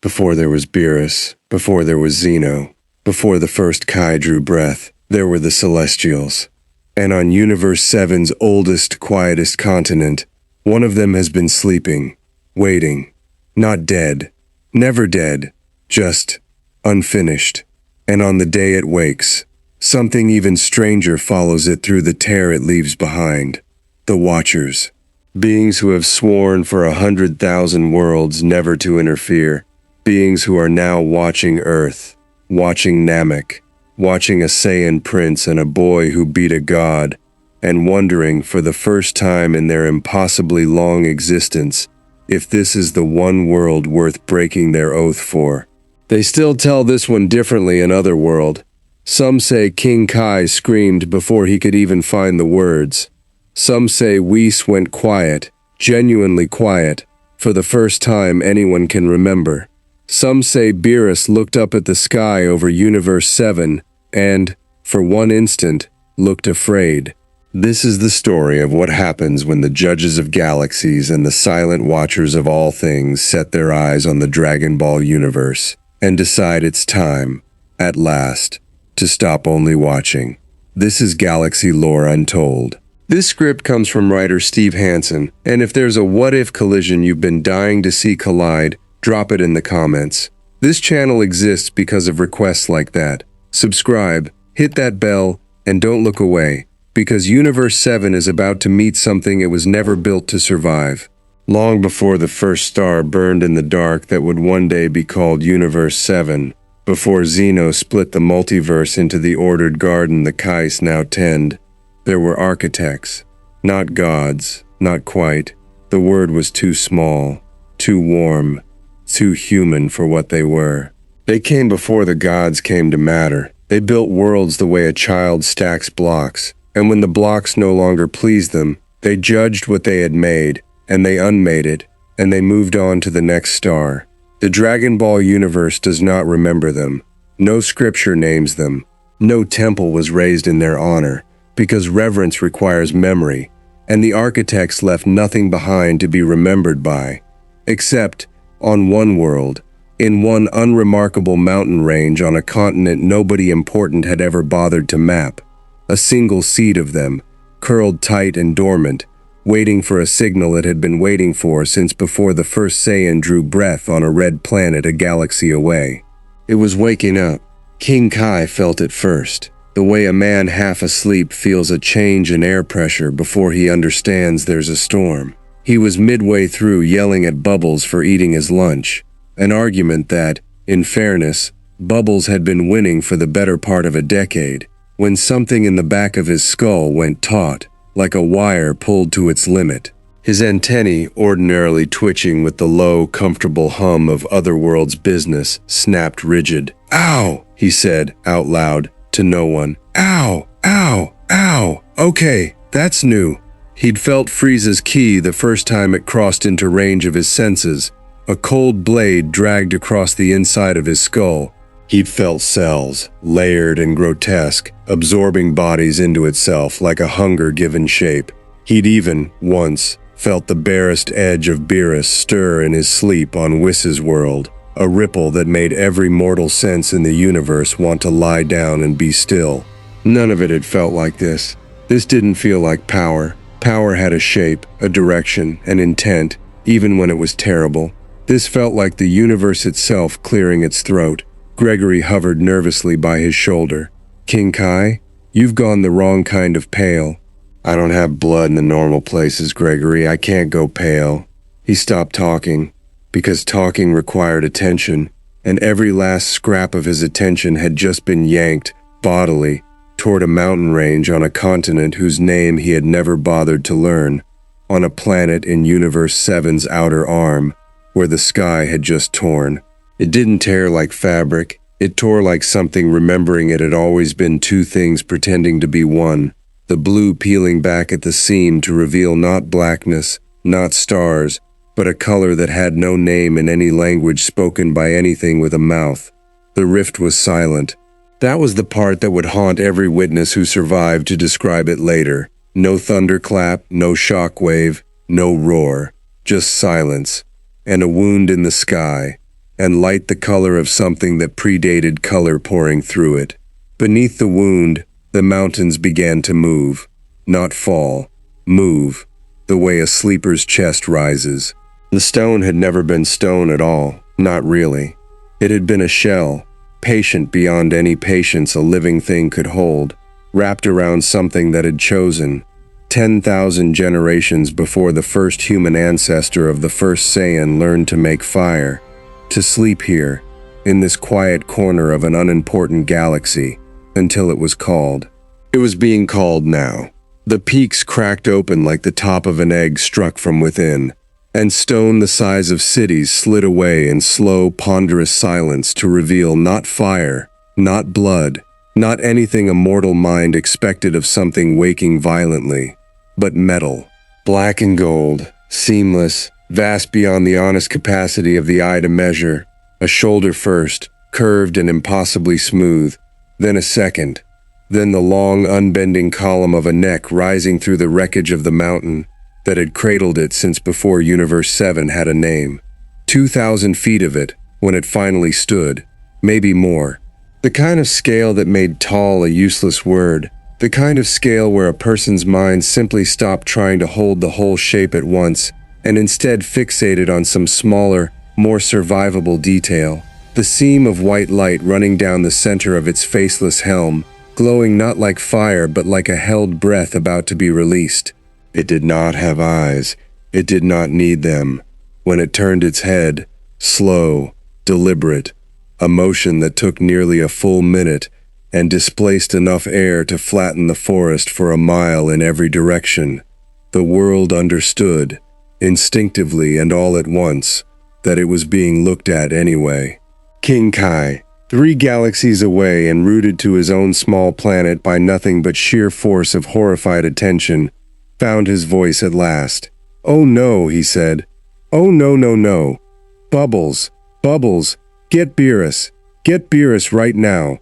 Before there was Beerus, before there was Zeno, before the first Kai drew breath, there were the Celestials. And on Universe 7's oldest, quietest continent, one of them has been sleeping, waiting. Not dead, never dead, just unfinished. And on the day it wakes, something even stranger follows it through the tear it leaves behind. The Watchers. Beings who have sworn for 100,000 worlds never to interfere. Beings who are now watching Earth, watching Namek, watching a Saiyan prince and a boy who beat a god, and wondering for the first time in their impossibly long existence if this is the one world worth breaking their oath for. They still tell this one differently in other world. Some say King Kai screamed before he could even find the words. Some say Whis went quiet, genuinely quiet, for the first time anyone can remember. Some say Beerus looked up at the sky over Universe 7 and, for one instant, looked afraid. This is the story of what happens when the judges of galaxies and the silent watchers of all things set their eyes on the Dragon Ball universe and decide it's time, at last, to stop only watching. This is Galaxy Lore Untold. This script comes from writer Steve Hansen, and if there's a what-if collision you've been dying to see collide, drop it in the comments. This channel exists because of requests like that. Subscribe, hit that bell, and don't look away, because Universe 7 is about to meet something it was never built to survive. Long before the first star burned in the dark that would one day be called Universe 7, before Zeno split the multiverse into the ordered garden the Kais now tend, there were architects. Not gods, not quite. The word was too small, too warm, too human for what they were. They came before the gods came to matter. They built worlds the way a child stacks blocks, and when the blocks no longer pleased them, they judged what they had made, and they unmade it, and they moved on to the next star. The Dragon Ball universe does not remember them. No scripture names them. No temple was raised in their honor, because reverence requires memory, and the architects left nothing behind to be remembered by, except on one world, in one unremarkable mountain range on a continent nobody important had ever bothered to map. A single seed of them, curled tight and dormant, waiting for a signal it had been waiting for since before the first Saiyan drew breath on a red planet a galaxy away. It was waking up. King Kai felt it first, the way a man half asleep feels a change in air pressure before he understands there's a storm. He was midway through yelling at Bubbles for eating his lunch, an argument that, in fairness, Bubbles had been winning for the better part of a decade, when something in the back of his skull went taut, like a wire pulled to its limit. His antennae, ordinarily twitching with the low, comfortable hum of otherworld's business, snapped rigid. "Ow!" he said, out loud, to no one. "Ow! Ow! Ow! Okay, that's new." He'd felt Frieza's ki the first time it crossed into range of his senses. A cold blade dragged across the inside of his skull. He'd felt cells, layered and grotesque, absorbing bodies into itself like a hunger given shape. He'd even, once, felt the barest edge of Beerus stir in his sleep on Whis's world, a ripple that made every mortal sense in the universe want to lie down and be still. None of it had felt like this. This didn't feel like power. Power had a shape, a direction, an intent, even when it was terrible. This felt like the universe itself clearing its throat. Gregory hovered nervously by his shoulder. "King Kai, you've gone the wrong kind of pale." "I don't have blood in the normal places, Gregory. I can't go pale." He stopped talking, because talking required attention, and every last scrap of his attention had just been yanked, bodily, toward a mountain range on a continent whose name he had never bothered to learn, on a planet in Universe 7's outer arm, where the sky had just torn. It didn't tear like fabric, it tore like something remembering it had always been two things pretending to be one, the blue peeling back at the seam to reveal not blackness, not stars, but a color that had no name in any language spoken by anything with a mouth. The rift was silent. That was the part that would haunt every witness who survived to describe it later. No thunderclap, no shockwave, no roar, just silence, and a wound in the sky, and light the color of something that predated color pouring through it. Beneath the wound, the mountains began to move. Not fall. Move. The way a sleeper's chest rises. The stone had never been stone at all. Not really. It had been a shell, patient beyond any patience a living thing could hold, wrapped around something that had chosen, 10,000 generations before the first human ancestor of the first Saiyan learned to make fire, to sleep here, in this quiet corner of an unimportant galaxy, until it was called. It was being called now. The peaks cracked open like the top of an egg struck from within, and stone the size of cities slid away in slow, ponderous silence to reveal not fire, not blood, not anything a mortal mind expected of something waking violently, but metal, black and gold, seamless, vast beyond the honest capacity of the eye to measure, a shoulder first, curved and impossibly smooth, then a second, then the long, unbending column of a neck rising through the wreckage of the mountain that had cradled it since before Universe 7 had a name. 2,000 feet of it, when it finally stood, maybe more. The kind of scale that made tall a useless word, the kind of scale where a person's mind simply stopped trying to hold the whole shape at once and instead fixated on some smaller, more survivable detail. The seam of white light running down the center of its faceless helm, glowing not like fire but like a held breath about to be released. It did not have eyes. It did not need them. When it turned its head, slow, deliberate, a motion that took nearly a full minute and displaced enough air to flatten the forest for a mile in every direction, the world understood, instinctively and all at once, that it was being looked at anyway. King Kai, 3 galaxies away and rooted to his own small planet by nothing but sheer force of horrified attention, found his voice at last. "Oh no," he said. "Oh no, no, no. Bubbles, Bubbles, get Beerus. Get Beerus right now."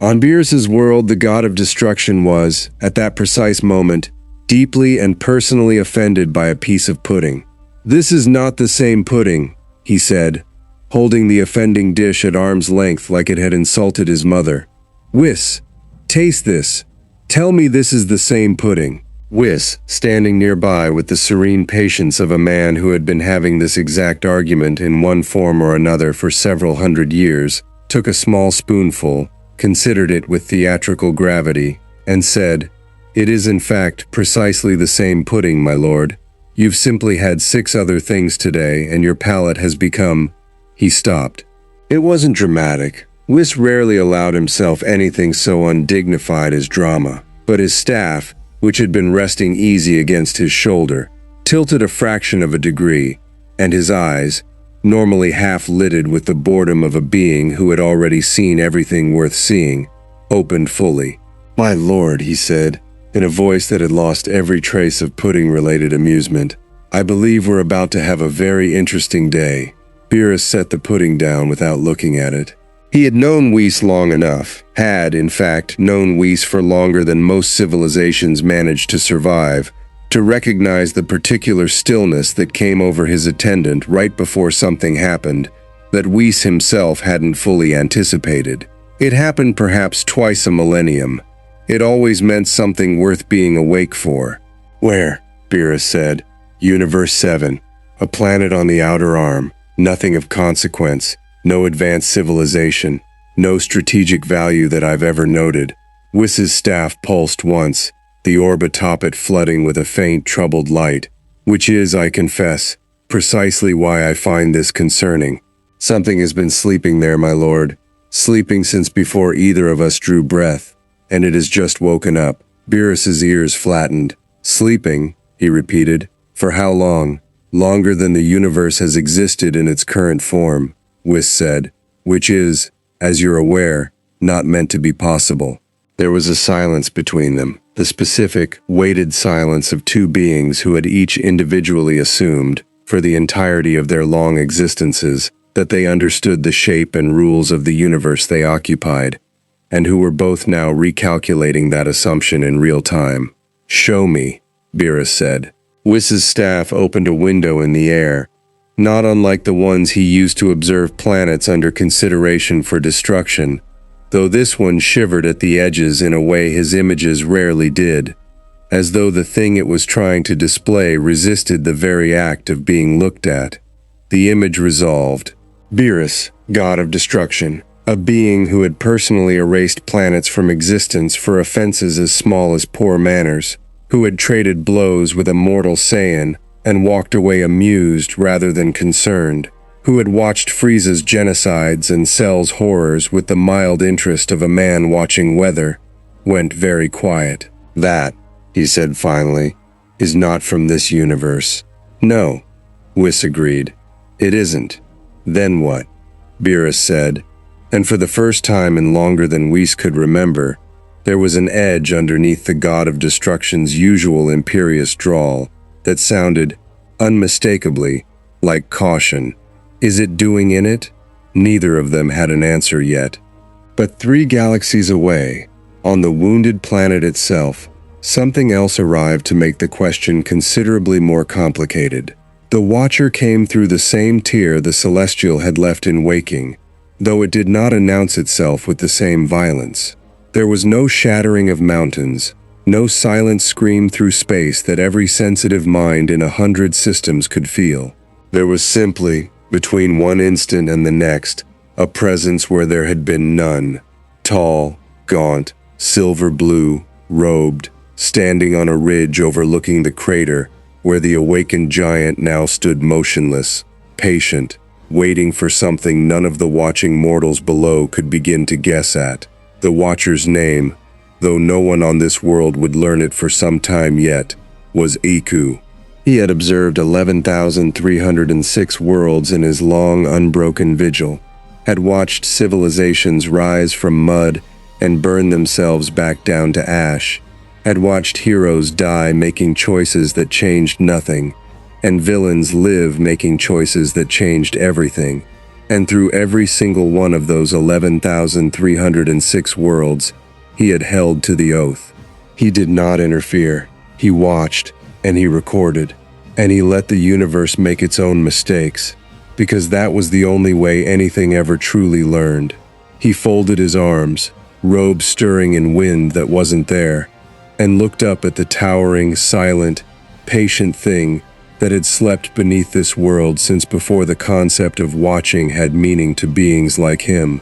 On Beerus's world, the god of destruction was, at that precise moment, deeply and personally offended by a piece of pudding. "This is not the same pudding," he said, holding the offending dish at arm's length like it had insulted his mother. "Whis, taste this. Tell me this is the same pudding." Whis, standing nearby with the serene patience of a man who had been having this exact argument in one form or another for several hundred years, took a small spoonful, considered it with theatrical gravity, and said, "It is in fact precisely the same pudding, my lord. You've simply had 6 other things today and your palate has become—" He stopped. It wasn't dramatic. Whis rarely allowed himself anything so undignified as drama, but his staff, which had been resting easy against his shoulder, tilted a fraction of a degree, and his eyes, normally half-lidded with the boredom of a being who had already seen everything worth seeing, opened fully. "My lord," he said, in a voice that had lost every trace of pudding-related amusement, "I believe we're about to have a very interesting day." Beerus set the pudding down without looking at it. He had known Whis long enough, had, in fact, known Whis for longer than most civilizations managed to survive, to recognize the particular stillness that came over his attendant right before something happened that Whis himself hadn't fully anticipated. It happened perhaps twice a millennium. It always meant something worth being awake for. "Where?" Beerus said. "Universe 7. A planet on the outer arm. Nothing of consequence. No advanced civilization. No strategic value that I've ever noted." Whis's staff pulsed once, the orb atop it flooding with a faint, troubled light, which is, I confess, precisely why I find this concerning. "Something has been sleeping there, my lord. Sleeping since before either of us drew breath, and it has just woken up." Beerus's ears flattened. "Sleeping," he repeated. "For how long?" "Longer than the universe has existed in its current form," Whis said, "which is, as you're aware, not meant to be possible." There was a silence between them, the specific, weighted silence of 2 beings who had each individually assumed, for the entirety of their long existences, that they understood the shape and rules of the universe they occupied, and who were both now recalculating that assumption in real time. "Show me," Beerus said. Whis's staff opened a window in the air, not unlike the ones he used to observe planets under consideration for destruction, though this one shivered at the edges in a way his images rarely did, as though the thing it was trying to display resisted the very act of being looked at. The image resolved. Beerus, god of destruction, a being who had personally erased planets from existence for offenses as small as poor manners, who had traded blows with a mortal Saiyan and walked away amused rather than concerned, who had watched Frieza's genocides and Cell's horrors with the mild interest of a man watching weather, went very quiet. That, he said finally, is not from this universe. No, Whis agreed. It isn't. Then what? Beerus said, and for the first time in longer than Whis could remember, there was an edge underneath the god of destruction's usual imperious drawl that sounded, unmistakably, like caution. Is it doing in it? Neither of them had an answer yet. But 3 galaxies away, on the wounded planet itself, something else arrived to make the question considerably more complicated. The Watcher came through the same tier the Celestial had left in waking, though it did not announce itself with the same violence. There was no shattering of mountains, no silent scream through space that every sensitive mind in 100 systems could feel. There was simply, between one instant and the next, a presence where there had been none. Tall, gaunt, silver blue, robed, standing on a ridge overlooking the crater, where the awakened giant now stood motionless, patient, waiting for something none of the watching mortals below could begin to guess at. The Watcher's name, though no one on this world would learn it for some time yet, was Iku. He had observed 11,306 worlds in his long, unbroken vigil, had watched civilizations rise from mud and burn themselves back down to ash, had watched heroes die making choices that changed nothing, and villains live making choices that changed everything. And through every single one of those 11,306 worlds, he had held to the oath. He did not interfere. He watched, and he recorded, and he let the universe make its own mistakes, because that was the only way anything ever truly learned. He folded his arms, robe stirring in wind that wasn't there, and looked up at the towering, silent, patient thing that had slept beneath this world since before the concept of watching had meaning to beings like him.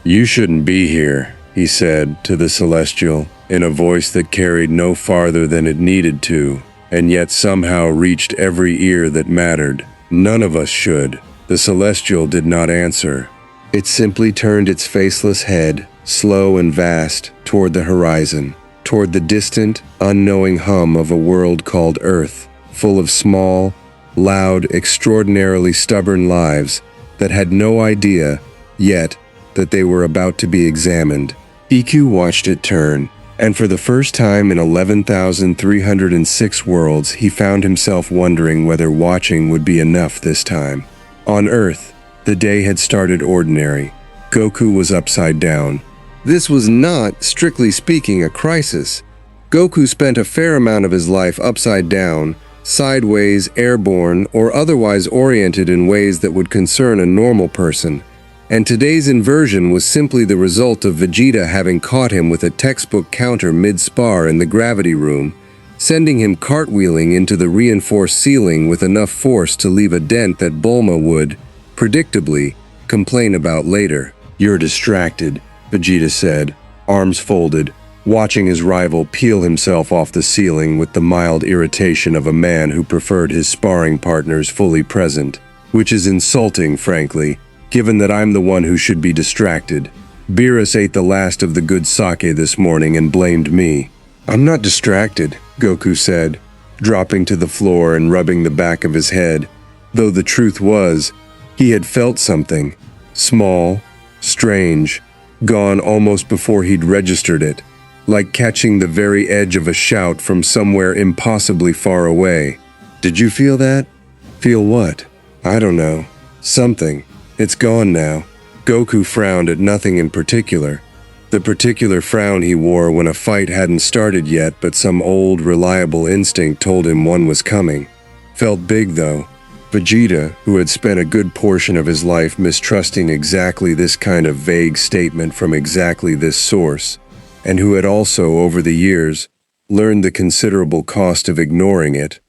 "You shouldn't be here," he said to the Celestial, in a voice that carried no farther than it needed to, and yet somehow reached every ear that mattered. "None of us should." The Celestial did not answer. It simply turned its faceless head, slow and vast, toward the horizon, toward the distant, unknowing hum of a world called Earth, full of small, loud, extraordinarily stubborn lives that had no idea, yet, that they were about to be examined. EQ watched it turn, and for the first time in 11,306 worlds, he found himself wondering whether watching would be enough this time. On Earth, the day had started ordinary. Goku was upside down. This was not, strictly speaking, a crisis. Goku spent a fair amount of his life upside down, sideways, airborne, or otherwise oriented in ways that would concern a normal person, and today's inversion was simply the result of Vegeta having caught him with a textbook counter mid-spar in the gravity room, sending him cartwheeling into the reinforced ceiling with enough force to leave a dent that Bulma would, predictably, complain about later. "You're distracted," Vegeta said, arms folded, watching his rival peel himself off the ceiling with the mild irritation of a man who preferred his sparring partners fully present, which is insulting, frankly, given that I'm the one who should be distracted. Beerus ate the last of the good sake this morning and blamed me. "I'm not distracted," Goku said, dropping to the floor and rubbing the back of his head, though the truth was, he had felt something, small, strange, gone almost before he'd registered it, like catching the very edge of a shout from somewhere impossibly far away. "Did you feel that?" "Feel what?" "I don't know. Something. It's gone now." Goku frowned at nothing in particular. The particular frown he wore when a fight hadn't started yet, but some old, reliable instinct told him one was coming. Felt big, though. Vegeta, who had spent a good portion of his life mistrusting exactly this kind of vague statement from exactly this source, and who had also, over the years, learned the considerable cost of ignoring it,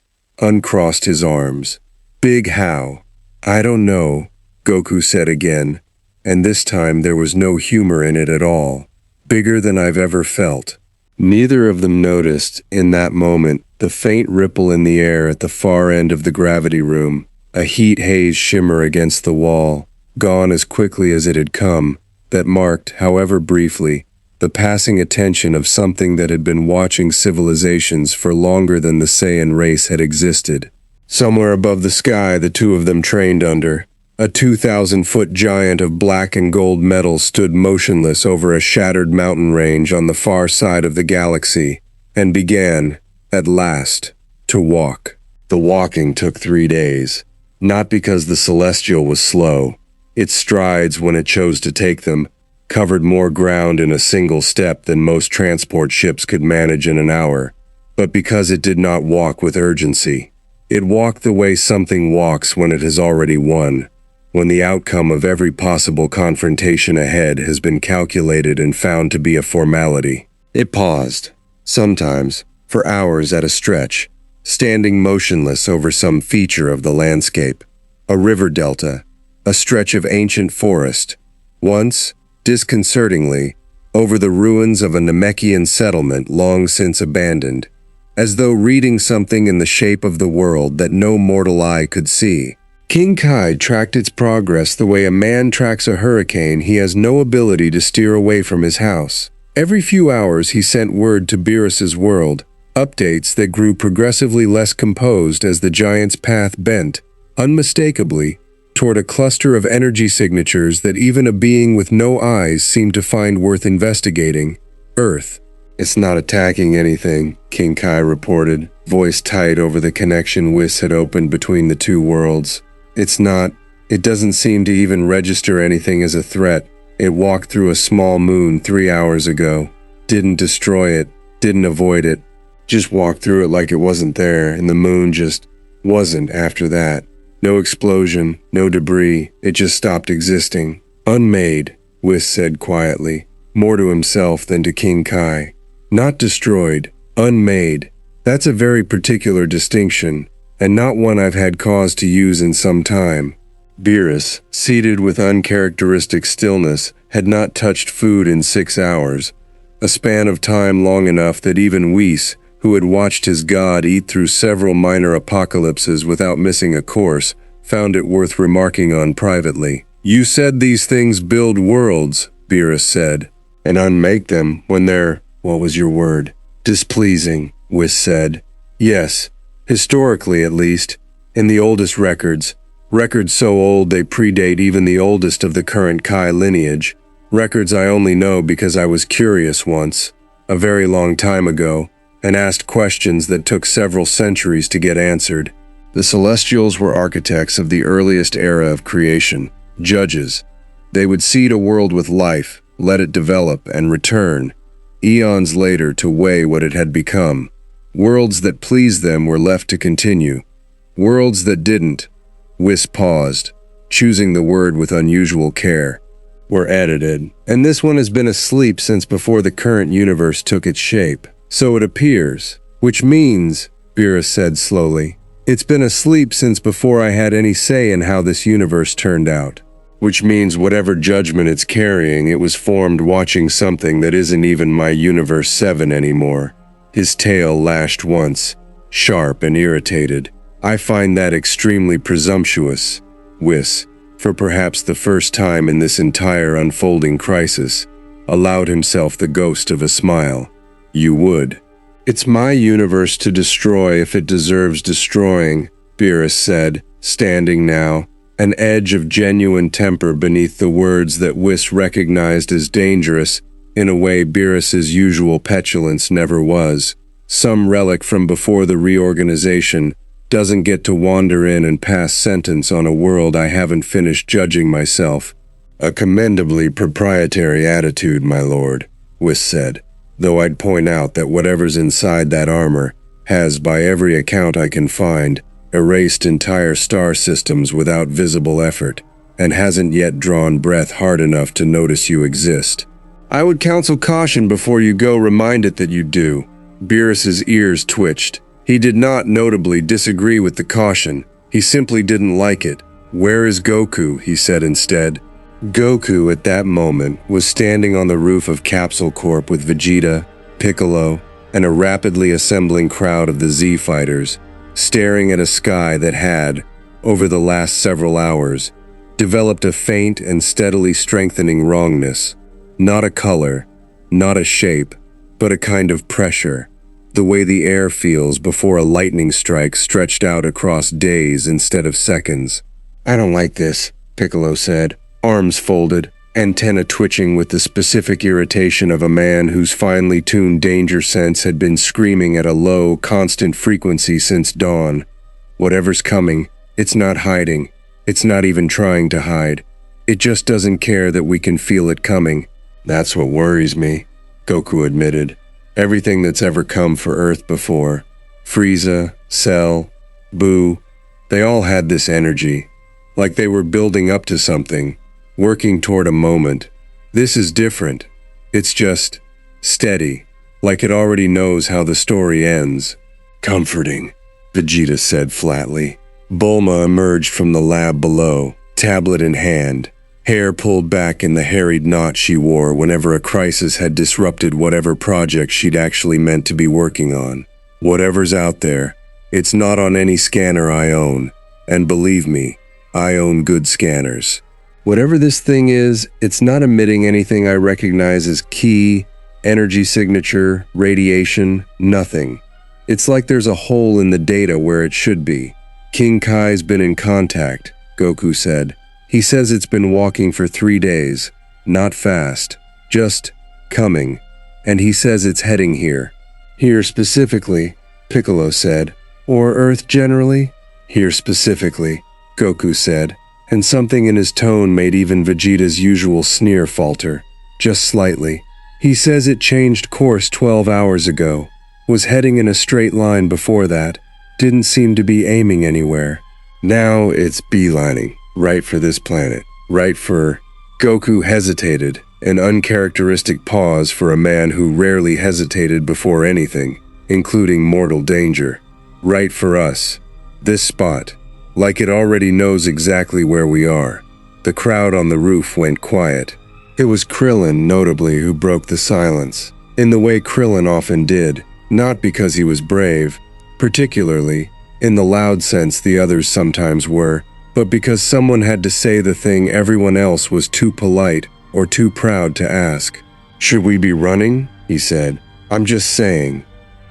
uncrossed his arms. Big how? I don't know, Goku said again, and this time there was no humor in it at all. Bigger than I've ever felt. Neither of them noticed, in that moment, the faint ripple in the air at the far end of the gravity room, a heat haze shimmer against the wall, gone as quickly as it had come, that marked, however briefly, the passing attention of something that had been watching civilizations for longer than the Saiyan race had existed. Somewhere above the sky the two of them trained under, a 2,000-foot giant of black and gold metal stood motionless over a shattered mountain range on the far side of the galaxy, and began, at last, to walk. The walking took 3 days. Not because the Celestial was slow. Its strides, when it chose to take them, covered more ground in a single step than most transport ships could manage in an hour, but because it did not walk with urgency. It walked the way something walks when it has already won, when the outcome of every possible confrontation ahead has been calculated and found to be a formality. It paused, sometimes, for hours at a stretch, standing motionless over some feature of the landscape, a river delta, a stretch of ancient forest, once, disconcertingly, over the ruins of a Namekian settlement long since abandoned, as though reading something in the shape of the world that no mortal eye could see. King Kai tracked its progress the way a man tracks a hurricane he has no ability to steer away from his house. Every few hours he sent word to Beerus's world, updates that grew progressively less composed as the giant's path bent, unmistakably, toward a cluster of energy signatures that even a being with no eyes seemed to find worth investigating. Earth. It's not attacking anything, King Kai reported, voice tight over the connection Whis had opened between the two worlds. It doesn't seem to even register anything as a threat. It walked through a small moon 3 hours ago. Didn't destroy it, didn't avoid it. Just walked through it like it wasn't there, and the moon just wasn't after that. No explosion, no debris, it just stopped existing. Unmade, Whis said quietly, more to himself than to King Kai. Not destroyed, unmade. That's a very particular distinction, and not one I've had cause to use in some time. Beerus, seated with uncharacteristic stillness, had not touched food in 6 hours, a span of time long enough that even Whis, who had watched his god eat through several minor apocalypses without missing a course, found it worth remarking on privately. You said these things build worlds, Beerus said, and unmake them when they're, what was your word? Displeasing, Whis said. Yes, historically at least, in the oldest records so old they predate even the oldest of the current Kai lineage, records I only know because I was curious once, a very long time ago, and asked questions that took several centuries to get answered. The Celestials were architects of the earliest era of creation, judges. They would seed a world with life, let it develop, and return, eons later to weigh what it had become. Worlds that pleased them were left to continue. Worlds that didn't, Whis paused, choosing the word with unusual care, were edited. And this one has been asleep since before the current universe took its shape. So it appears, which means, Beerus said slowly, it's been asleep since before I had any say in how this universe turned out. Which means whatever judgment it's carrying, it was formed watching something that isn't even my Universe 7 anymore. His tail lashed once, sharp and irritated. I find that extremely presumptuous, Whis, for perhaps the first time in this entire unfolding crisis, allowed himself the ghost of a smile. You would. It's my universe to destroy if it deserves destroying, Beerus said, standing now, an edge of genuine temper beneath the words that Whis recognized as dangerous, in a way Beerus's usual petulance never was. Some relic from before the reorganization doesn't get to wander in and pass sentence on a world I haven't finished judging myself. A commendably proprietary attitude, my lord, Whis said, though I'd point out that whatever's inside that armor has, by every account I can find, erased entire star systems without visible effort, and hasn't yet drawn breath hard enough to notice you exist. I would counsel caution before you go, remind it that you do. Beerus's ears twitched. He did not notably disagree with the caution. He simply didn't like it. Where is Goku? He said instead. Goku, at that moment, was standing on the roof of Capsule Corp with Vegeta, Piccolo, and a rapidly assembling crowd of the Z fighters, staring at a sky that had, over the last several hours, developed a faint and steadily strengthening wrongness. Not a color, not a shape, but a kind of pressure, the way the air feels before a lightning strike stretched out across days instead of seconds. I don't like this, Piccolo said, arms folded, antenna twitching with the specific irritation of a man whose finely tuned danger sense had been screaming at a low, constant frequency since dawn. Whatever's coming, it's not hiding. It's not even trying to hide. It just doesn't care that we can feel it coming. That's what worries me, Goku admitted. Everything that's ever come for Earth before, Frieza, Cell, Buu, they all had this energy, like they were building up to something, working toward a moment. This is different. It's just steady, like it already knows how the story ends. Comforting, Vegeta said flatly. Bulma emerged from the lab below, tablet in hand, hair pulled back in the harried knot she wore whenever a crisis had disrupted whatever project she'd actually meant to be working on. Whatever's out there, it's not on any scanner I own, and believe me, I own good scanners. Whatever this thing is, it's not emitting anything I recognize as ki, energy signature, radiation, nothing. It's like there's a hole in the data where it should be. King Kai's been in contact, Goku said. He says it's been walking for 3 days. Not fast. Just coming. And he says it's heading here. Here specifically, Piccolo said. Or Earth generally? Here specifically, Goku said. And something in his tone made even Vegeta's usual sneer falter. Just slightly. He says it changed course 12 hours ago. Was heading in a straight line before that. Didn't seem to be aiming anywhere. Now it's beelining. Right for this planet. Right for... Goku hesitated, an uncharacteristic pause for a man who rarely hesitated before anything, including mortal danger. Right for us. This spot. Like it already knows exactly where we are. The crowd on the roof went quiet. It was Krillin, notably, who broke the silence, in the way Krillin often did, not because he was brave, particularly, in the loud sense the others sometimes were, but because someone had to say the thing everyone else was too polite or too proud to ask. Should we be running? He said. I'm just saying.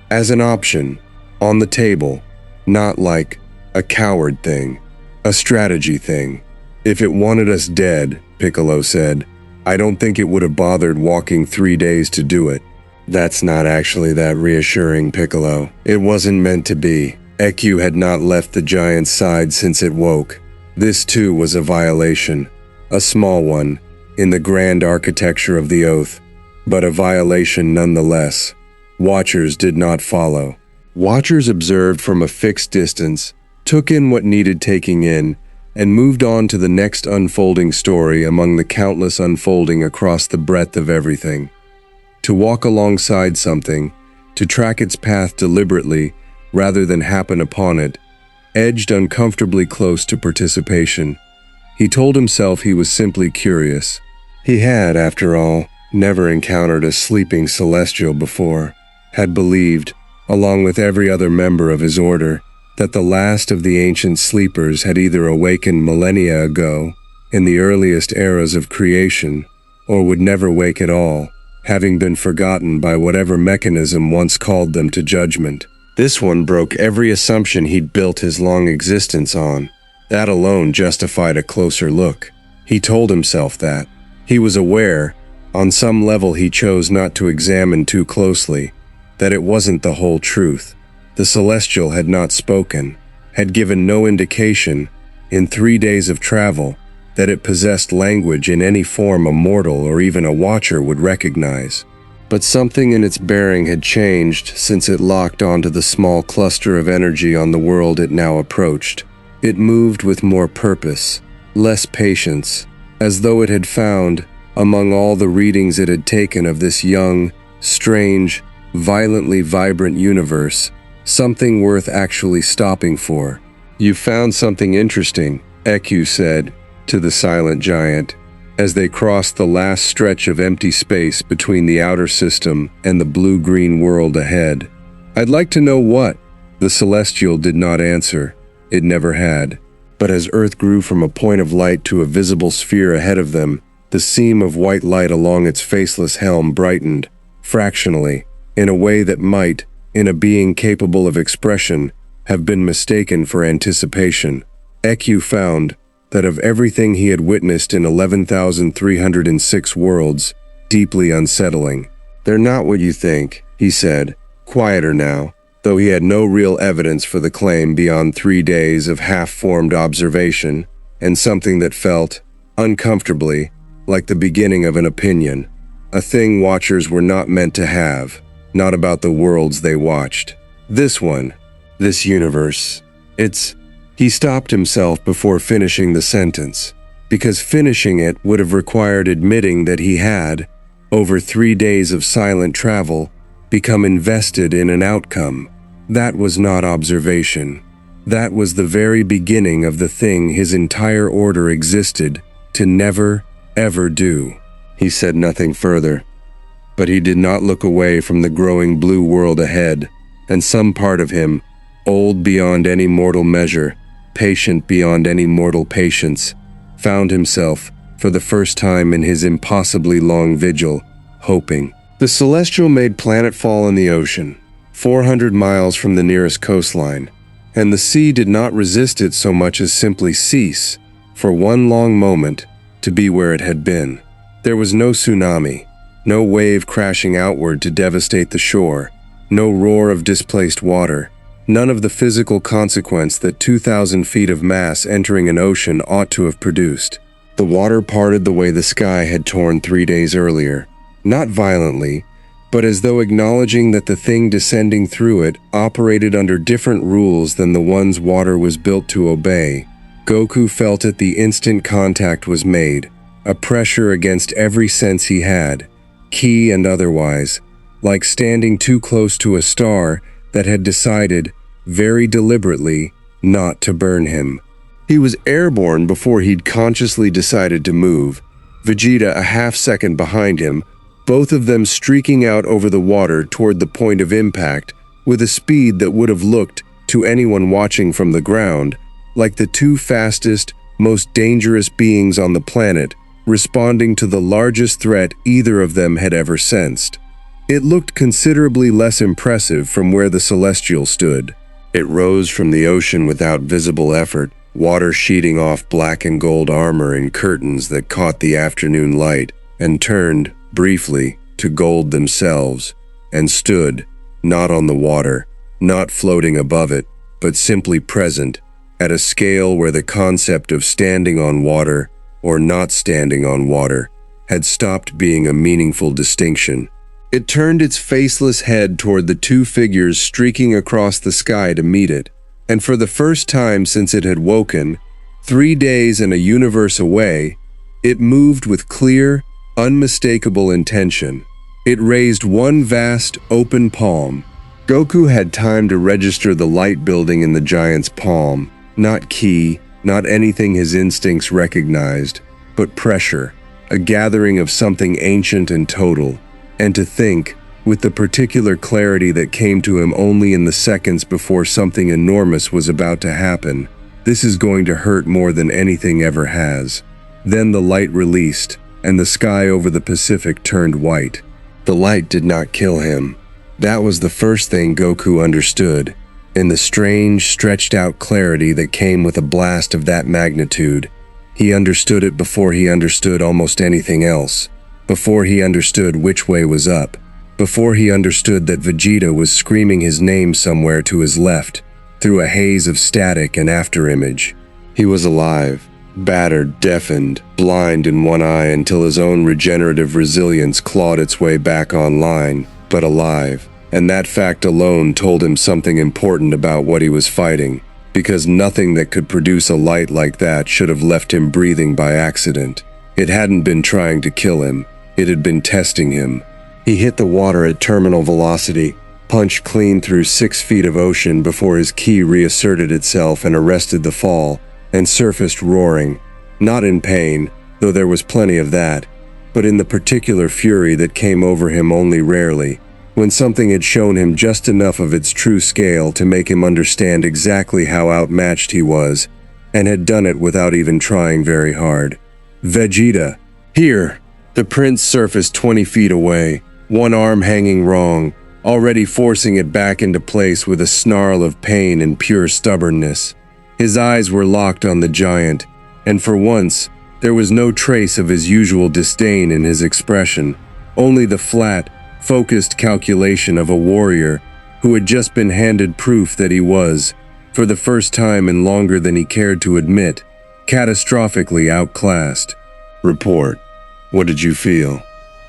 As an option. On the table. Not like a coward thing. A strategy thing. If it wanted us dead, Piccolo said, I don't think it would have bothered walking 3 days to do it. That's not actually that reassuring, Piccolo. It wasn't meant to be. Ekyu had not left the giant's side since it woke. This too was a violation, a small one, in the grand architecture of the oath, but a violation nonetheless. Watchers did not follow. Watchers observed from a fixed distance, took in what needed taking in, and moved on to the next unfolding story among the countless unfolding across the breadth of everything. To walk alongside something, to track its path deliberately rather than happen upon it, edged uncomfortably close to participation. He told himself he was simply curious. He had, after all, never encountered a sleeping celestial before, had believed, along with every other member of his order, that the last of the ancient sleepers had either awakened millennia ago, in the earliest eras of creation, or would never wake at all, having been forgotten by whatever mechanism once called them to judgment. This one broke every assumption he'd built his long existence on. That alone justified a closer look. He told himself that. He was aware, on some level he chose not to examine too closely, that it wasn't the whole truth. The Celestial had not spoken, had given no indication, in 3 days of travel, that it possessed language in any form a mortal or even a watcher would recognize. But something in its bearing had changed since it locked onto the small cluster of energy on the world it now approached. It moved with more purpose, less patience, as though it had found, among all the readings it had taken of this young, strange, violently vibrant universe, something worth actually stopping for. "You found something interesting," Eku said to the silent giant, as they crossed the last stretch of empty space between the outer system and the blue-green world ahead. "I'd like to know what." The Celestial did not answer. It never had. But as Earth grew from a point of light to a visible sphere ahead of them, the seam of white light along its faceless helm brightened, fractionally, in a way that might, in a being capable of expression, have been mistaken for anticipation. Eku found that of everything he had witnessed in 11,306 worlds, deeply unsettling. "They're not what you think," he said, quieter now, though he had no real evidence for the claim beyond 3 days of half-formed observation and something that felt, uncomfortably, like the beginning of an opinion, a thing watchers were not meant to have, not about the worlds they watched. This one, this universe, it's... He stopped himself before finishing the sentence, because finishing it would have required admitting that he had, over 3 days of silent travel, become invested in an outcome. That was not observation. That was the very beginning of the thing his entire order existed to never, ever do. He said nothing further, but he did not look away from the growing blue world ahead, and some part of him, old beyond any mortal measure, patient beyond any mortal patience, found himself, for the first time in his impossibly long vigil, hoping. The Celestial made planetfall in the ocean, 400 miles from the nearest coastline, and the sea did not resist it so much as simply cease, for one long moment, to be where it had been. There was no tsunami, no wave crashing outward to devastate the shore, no roar of displaced water, none of the physical consequence that 2,000 feet of mass entering an ocean ought to have produced. The water parted the way the sky had torn 3 days earlier, not violently, but as though acknowledging that the thing descending through it operated under different rules than the ones water was built to obey. Goku felt it the instant contact was made, a pressure against every sense he had, ki and otherwise, like standing too close to a star that had decided, very deliberately, not to burn him. He was airborne before he'd consciously decided to move, Vegeta a half-second behind him, both of them streaking out over the water toward the point of impact with a speed that would have looked, to anyone watching from the ground, like the two fastest, most dangerous beings on the planet, responding to the largest threat either of them had ever sensed. It looked considerably less impressive from where the Celestial stood. It rose from the ocean without visible effort, water sheeting off black and gold armor in curtains that caught the afternoon light, and turned, briefly, to gold themselves, and stood, not on the water, not floating above it, but simply present, at a scale where the concept of standing on water, or not standing on water, had stopped being a meaningful distinction. It turned its faceless head toward the two figures streaking across the sky to meet it, and for the first time since it had woken, 3 days and a universe away, it moved with clear, unmistakable intention. It raised one vast, open palm. Goku had time to register the light building in the giant's palm, not ki, not anything his instincts recognized, but pressure, a gathering of something ancient and total. And to think, with the particular clarity that came to him only in the seconds before something enormous was about to happen, this is going to hurt more than anything ever has. Then the light released, and the sky over the Pacific turned white. The light did not kill him. That was the first thing Goku understood. In the strange, stretched-out clarity that came with a blast of that magnitude, he understood it before he understood almost anything else. Before he understood which way was up, before he understood that Vegeta was screaming his name somewhere to his left, through a haze of static and afterimage. He was alive, battered, deafened, blind in one eye until his own regenerative resilience clawed its way back online, but alive. And that fact alone told him something important about what he was fighting, because nothing that could produce a light like that should have left him breathing by accident. It hadn't been trying to kill him, it had been testing him. He hit the water at terminal velocity, punched clean through 6 feet of ocean before his ki reasserted itself and arrested the fall, and surfaced roaring, not in pain, though there was plenty of that, but in the particular fury that came over him only rarely, when something had shown him just enough of its true scale to make him understand exactly how outmatched he was, and had done it without even trying very hard. Vegeta! Here! The prince surfaced 20 feet away, one arm hanging wrong, already forcing it back into place with a snarl of pain and pure stubbornness. His eyes were locked on the giant, and for once, there was no trace of his usual disdain in his expression, only the flat, focused calculation of a warrior who had just been handed proof that he was, for the first time in longer than he cared to admit, catastrophically outclassed. Report. What did you feel?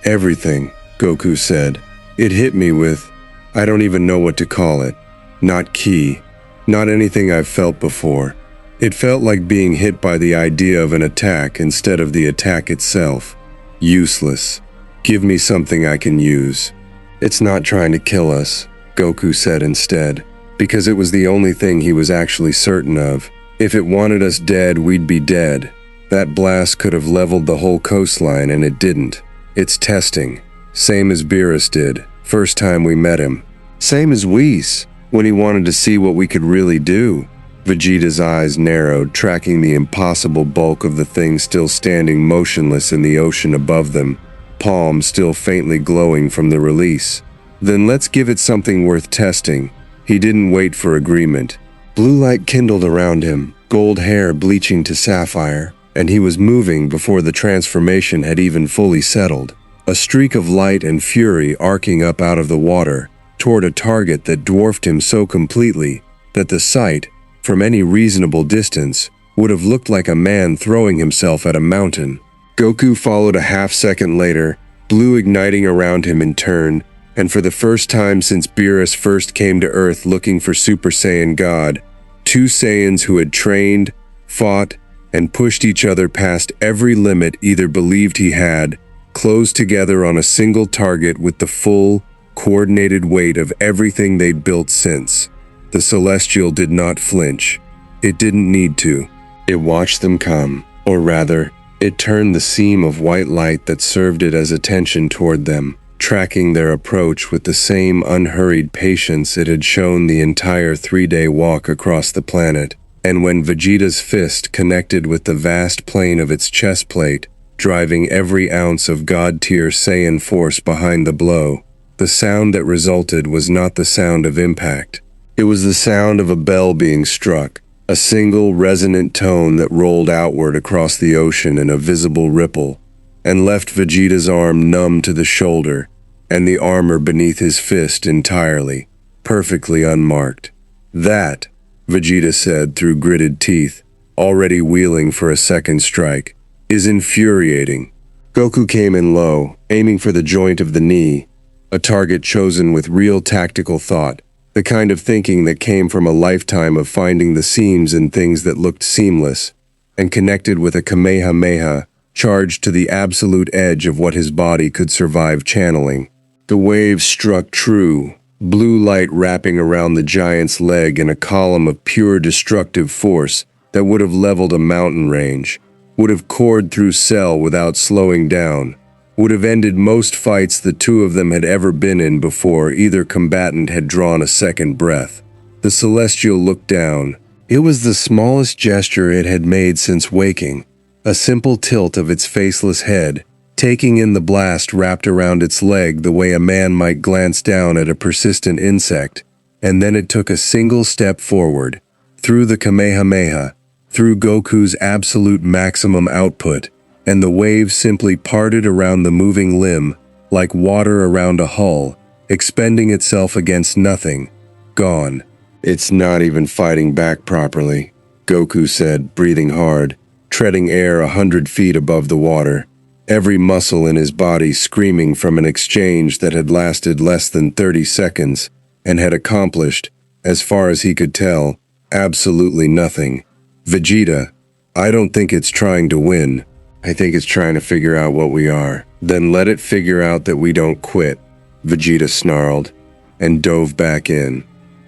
Everything, Goku said. It hit me with, I don't even know what to call it. Not ki. Not anything I've felt before. It felt like being hit by the idea of an attack instead of the attack itself. Useless. Give me something I can use. It's not trying to kill us, Goku said instead, because it was the only thing he was actually certain of. If it wanted us dead, we'd be dead. That blast could have leveled the whole coastline, and it didn't. It's testing. Same as Beerus did, first time we met him. Same as Whis, when he wanted to see what we could really do. Vegeta's eyes narrowed, tracking the impossible bulk of the thing still standing motionless in the ocean above them, palms still faintly glowing from the release. Then let's give it something worth testing. He didn't wait for agreement. Blue light kindled around him, gold hair bleaching to sapphire, and he was moving before the transformation had even fully settled. A streak of light and fury arcing up out of the water toward a target that dwarfed him so completely that the sight, from any reasonable distance, would have looked like a man throwing himself at a mountain. Goku followed a half-second later, blue igniting around him in turn, and for the first time since Beerus first came to Earth looking for Super Saiyan God, 2 Saiyans who had trained, fought, and pushed each other past every limit either believed he had, closed together on a single target with the full, coordinated weight of everything they'd built since. The Celestial did not flinch. It didn't need to. It watched them come, or rather, it turned the seam of white light that served it as attention toward them, tracking their approach with the same unhurried patience it had shown the entire 3-day walk across the planet. And when Vegeta's fist connected with the vast plane of its chest plate, driving every ounce of God-tier Saiyan force behind the blow, the sound that resulted was not the sound of impact. It was the sound of a bell being struck, a single resonant tone that rolled outward across the ocean in a visible ripple, and left Vegeta's arm numb to the shoulder, and the armor beneath his fist entirely, perfectly unmarked. That, Vegeta said through gritted teeth, already wheeling for a second strike, is infuriating. Goku came in low, aiming for the joint of the knee, a target chosen with real tactical thought, the kind of thinking that came from a lifetime of finding the seams in things that looked seamless, and connected with a Kamehameha charged to the absolute edge of what his body could survive channeling. The wave struck true, blue light wrapping around the giant's leg in a column of pure destructive force that would have leveled a mountain range, would have cored through Cell without slowing down, would have ended most fights the two of them had ever been in before either combatant had drawn a second breath. The Celestial looked down. It was the smallest gesture it had made since waking, a simple tilt of its faceless head, taking in the blast wrapped around its leg the way a man might glance down at a persistent insect, and then it took a single step forward, through the Kamehameha, through Goku's absolute maximum output, and the wave simply parted around the moving limb, like water around a hull, expending itself against nothing. Gone. It's not even fighting back properly, Goku said, breathing hard, treading air 100 feet above the water, every muscle in his body screaming from an exchange that had lasted less than 30 seconds and had accomplished, as far as he could tell, absolutely nothing. Vegeta, I don't think it's trying to win. I think it's trying to figure out what we are. Then let it figure out that we don't quit, Vegeta snarled, and dove back in.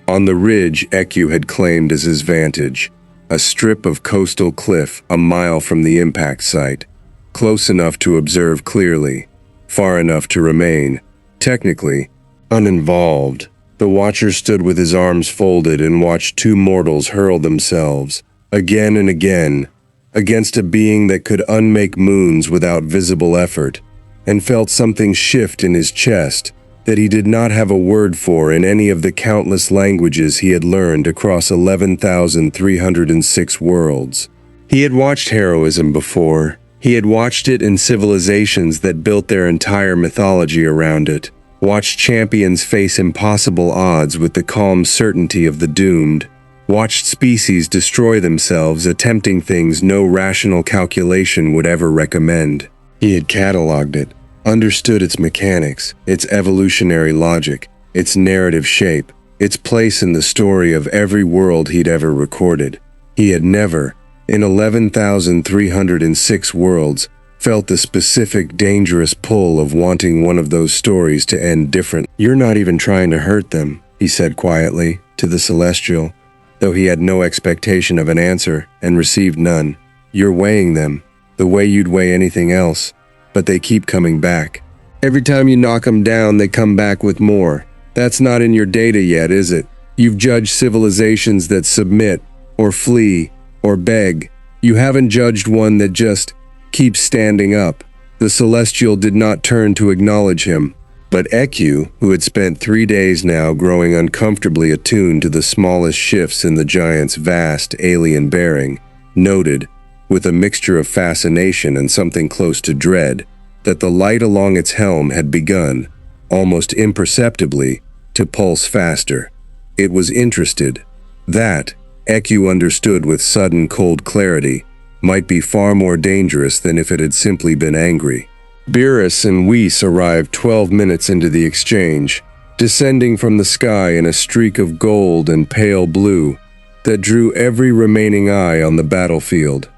On the ridge Eku had claimed as his vantage, a strip of coastal cliff a mile from the impact site, close enough to observe clearly, far enough to remain, technically, uninvolved. The watcher stood with his arms folded and watched two mortals hurl themselves, again and again, against a being that could unmake moons without visible effort, and felt something shift in his chest that he did not have a word for in any of the countless languages he had learned across 11,306 worlds. He had watched heroism before. He had watched it in civilizations that built their entire mythology around it, watched champions face impossible odds with the calm certainty of the doomed, watched species destroy themselves attempting things no rational calculation would ever recommend. He had cataloged it, understood its mechanics, its evolutionary logic, its narrative shape, its place in the story of every world he'd ever recorded. He had never, in 11,306 worlds, felt the specific dangerous pull of wanting one of those stories to end different. "You're not even trying to hurt them," he said quietly to the Celestial, though he had no expectation of an answer and received none. "You're weighing them, the way you'd weigh anything else, but they keep coming back. Every time you knock them down, they come back with more. That's not in your data yet, is it? You've judged civilizations that submit, or flee, or beg. You haven't judged one that just keeps standing up." The Celestial did not turn to acknowledge him, but Eku, who had spent 3 days now growing uncomfortably attuned to the smallest shifts in the giant's vast alien bearing, noted, with a mixture of fascination and something close to dread, that the light along its helm had begun, almost imperceptibly, to pulse faster. It was interested. That, Eku understood with sudden cold clarity, might be far more dangerous than if it had simply been angry. Beerus and Whis arrived 12 minutes into the exchange, descending from the sky in a streak of gold and pale blue that drew every remaining eye on the battlefield.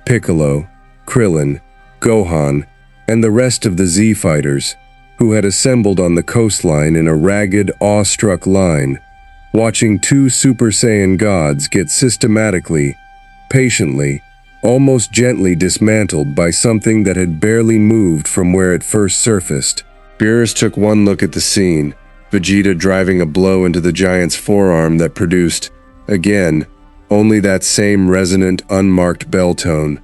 Piccolo, Krillin, Gohan, and the rest of the Z fighters, who had assembled on the coastline in a ragged, awestruck line, watching two Super Saiyan gods get systematically, patiently, almost gently dismantled by something that had barely moved from where it first surfaced. Beerus took one look at the scene, Vegeta driving a blow into the giant's forearm that produced, again, only that same resonant, unmarked bell tone.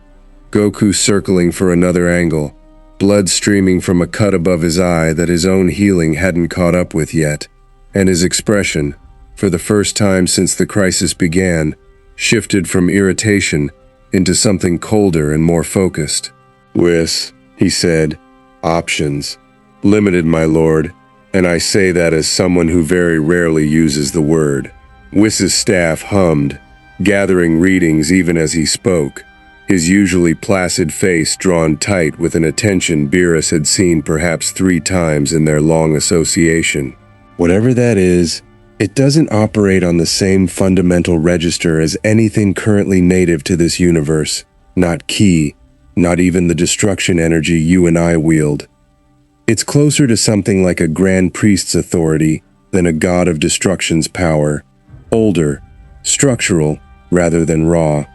Goku circling for another angle, blood streaming from a cut above his eye that his own healing hadn't caught up with yet, and his expression, for the first time since the crisis began, shifted from irritation into something colder and more focused. "Whis," he said, "options. Limited, my lord, and I say that as someone who very rarely uses the word." Whis's staff hummed, gathering readings even as he spoke, his usually placid face drawn tight with an attention Beerus had seen perhaps 3 times in their long association. "Whatever that is, it doesn't operate on the same fundamental register as anything currently native to this universe, not ki, not even the destruction energy you and I wield. It's closer to something like a Grand Priest's authority than a god of destruction's power, older, structural rather than raw."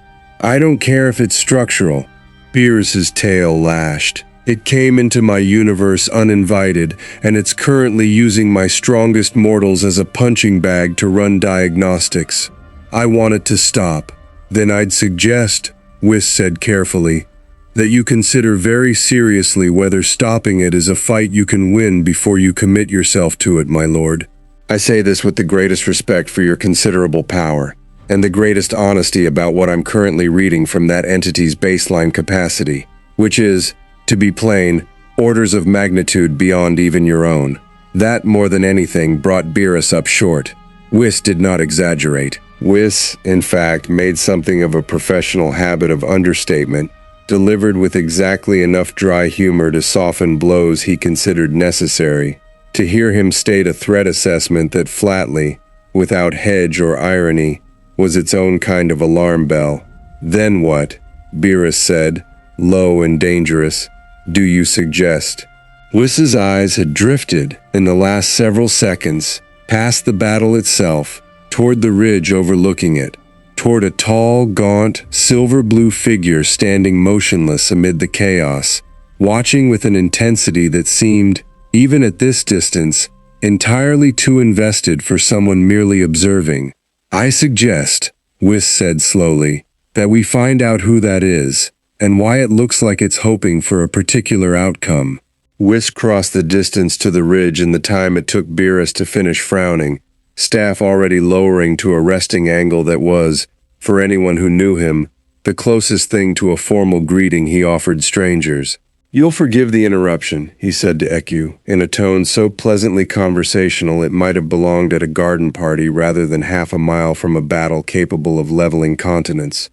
"I don't care if it's structural." Beerus's tail lashed. "It came into my universe uninvited, and it's currently using my strongest mortals as a punching bag to run diagnostics. I want it to stop." "Then I'd suggest," Whis said carefully, "that you consider very seriously whether stopping it is a fight you can win before you commit yourself to it, my lord. I say this with the greatest respect for your considerable power, and the greatest honesty about what I'm currently reading from that entity's baseline capacity, which is, to be plain, orders of magnitude beyond even your own." That, more than anything, brought Beerus up short. Whis did not exaggerate. Whis, in fact, made something of a professional habit of understatement delivered with exactly enough dry humor to soften blows he considered necessary. To hear him state a threat assessment that flatly, without hedge or irony, was its own kind of alarm bell. "Then what?" Beerus said, low and dangerous. "Do you suggest?" Whis's eyes had drifted, in the last several seconds, past the battle itself, toward the ridge overlooking it, toward a tall, gaunt, silver-blue figure standing motionless amid the chaos, watching with an intensity that seemed, even at this distance, entirely too invested for someone merely observing. "I suggest," Whis said slowly, "that we find out who that is, and why it looks like it's hoping for a particular outcome." Whis crossed the distance to the ridge in the time it took Beerus to finish frowning, staff already lowering to a resting angle that was, for anyone who knew him, the closest thing to a formal greeting he offered strangers. "You'll forgive the interruption," he said to Eku, in a tone so pleasantly conversational it might have belonged at a garden party rather than half a mile from a battle capable of leveling continents.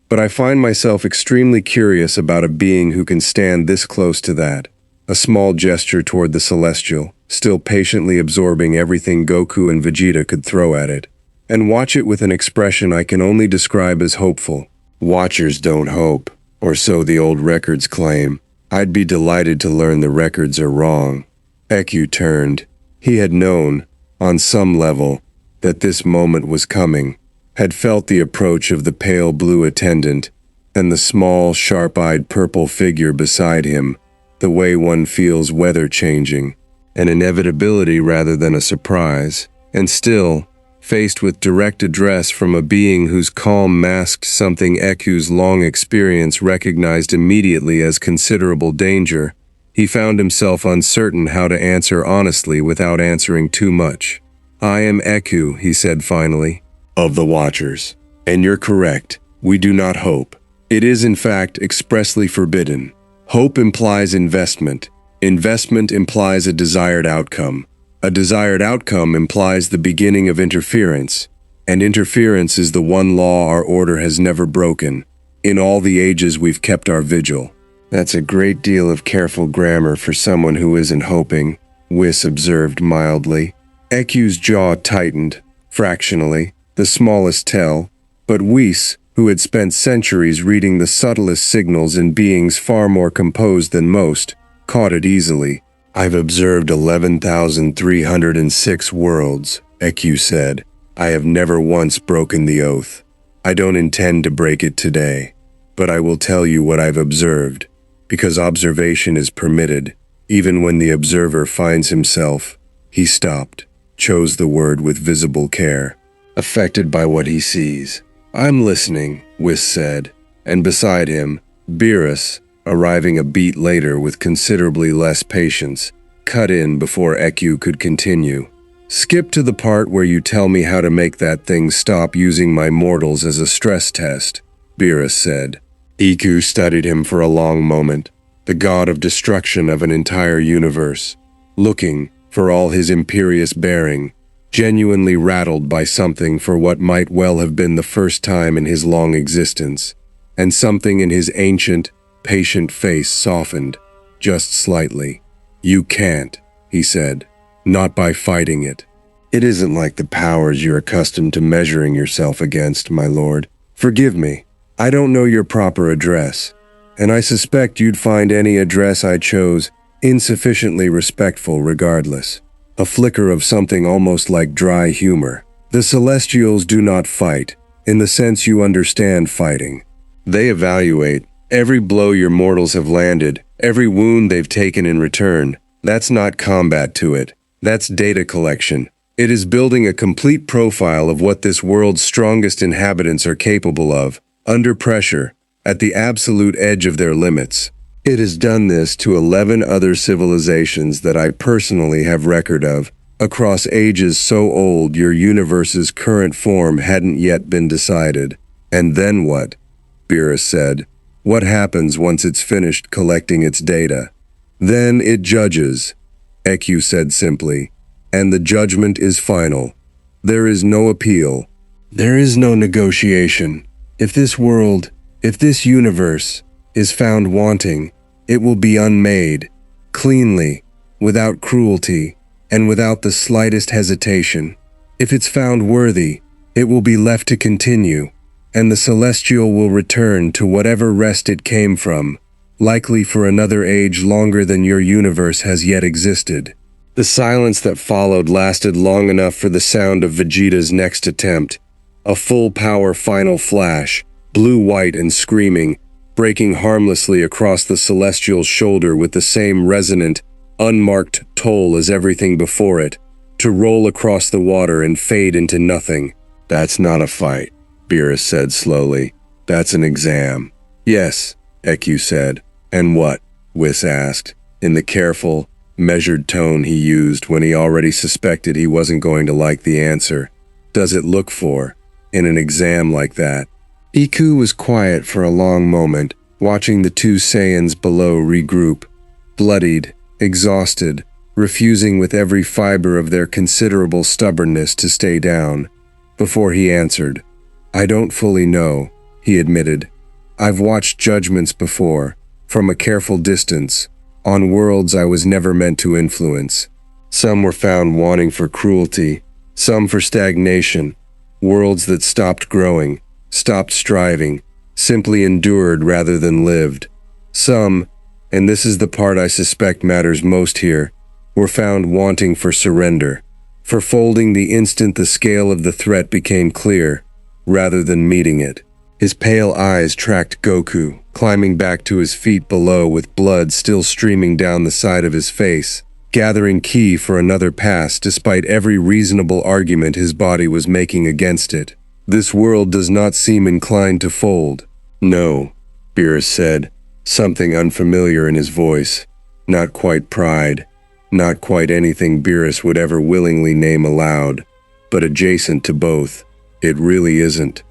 "But I find myself extremely curious about a being who can stand this close to that." A small gesture toward the Celestial, still patiently absorbing everything Goku and Vegeta could throw at it. "And watch it with an expression I can only describe as hopeful. Watchers don't hope, or so the old records claim. I'd be delighted to learn the records are wrong." Eku turned. He had known, on some level, that this moment was coming, had felt the approach of the pale blue attendant, and the small, sharp-eyed purple figure beside him, the way one feels weather changing, an inevitability rather than a surprise, and still, faced with direct address from a being whose calm masked something Eku's long experience recognized immediately as considerable danger, he found himself uncertain how to answer honestly without answering too much. "I am Eku," he said finally, "of the Watchers. And you're correct, we do not hope. It is in fact expressly forbidden. Hope implies investment. Investment implies a desired outcome. A desired outcome implies the beginning of interference, and interference is the one law our order has never broken. In all the ages we've kept our vigil." "That's a great deal of careful grammar for someone who isn't hoping," Whis observed mildly. Eku's jaw tightened, fractionally, the smallest tell, but Whis, who had spent centuries reading the subtlest signals in beings far more composed than most, caught it easily. "I've observed 11,306 worlds," Eku said. "I have never once broken the oath. I don't intend to break it today. But I will tell you what I've observed, because observation is permitted, even when the observer finds himself." He stopped, chose the word with visible care. "Affected by what he sees." "I'm listening," Whis said, and beside him, Beerus, arriving a beat later with considerably less patience, cut in before Eku could continue. "Skip to the part where you tell me how to make that thing stop using my mortals as a stress test," Beerus said. Eku studied him for a long moment, the god of destruction of an entire universe, looking, for all his imperious bearing, genuinely rattled by something for what might well have been the first time in his long existence, and something in his ancient, patient face softened, just slightly. "You can't," he said, "not by fighting it. It isn't like the powers you're accustomed to measuring yourself against, my lord. Forgive me, I don't know your proper address, and I suspect you'd find any address I chose insufficiently respectful regardless." A flicker of something almost like dry humor. "The Celestials do not fight, in the sense you understand fighting. They evaluate. Every blow your mortals have landed, every wound they've taken in return, that's not combat to it. That's data collection. It is building a complete profile of what this world's strongest inhabitants are capable of, under pressure, at the absolute edge of their limits. It has done this to 11 other civilizations that I personally have record of, across ages so old your universe's current form hadn't yet been decided." "And then what?" Beerus said. "What happens once it's finished collecting its data?" "Then it judges," Eku said simply, "and the judgment is final. There is no appeal. There is no negotiation. If this world, if this universe, is found wanting, it will be unmade, cleanly, without cruelty, and without the slightest hesitation. If it's found worthy, it will be left to continue, and the celestial will return to whatever rest it came from, likely for another age longer than your universe has yet existed. The silence that followed lasted long enough for the sound of Vegeta's next attempt. A full-power final flash, blue-white and screaming, breaking harmlessly across the celestial's shoulder with the same resonant, unmarked toll as everything before it, to roll across the water and fade into nothing. "That's not a fight," Beerus said slowly. "That's an exam." "Yes," Eku said. "And what?" Whis asked, in the careful, measured tone he used when he already suspected he wasn't going to like the answer. "Does it look for, in an exam like that?" Eku was quiet for a long moment, watching the two Saiyans below regroup, bloodied, exhausted, refusing with every fiber of their considerable stubbornness to stay down, before he answered. "I don't fully know," he admitted. "I've watched judgments before, from a careful distance, on worlds I was never meant to influence. Some were found wanting for cruelty, some for stagnation, worlds that stopped growing, stopped striving, simply endured rather than lived. Some, and this is the part I suspect matters most here, were found wanting for surrender, for folding the instant the scale of the threat became clear, rather than meeting it." His pale eyes tracked Goku, climbing back to his feet below with blood still streaming down the side of his face, gathering ki for another pass despite every reasonable argument his body was making against it. "This world does not seem inclined to fold." "No," Beerus said, something unfamiliar in his voice. Not quite pride, not quite anything Beerus would ever willingly name aloud, but adjacent to both. It really isn't.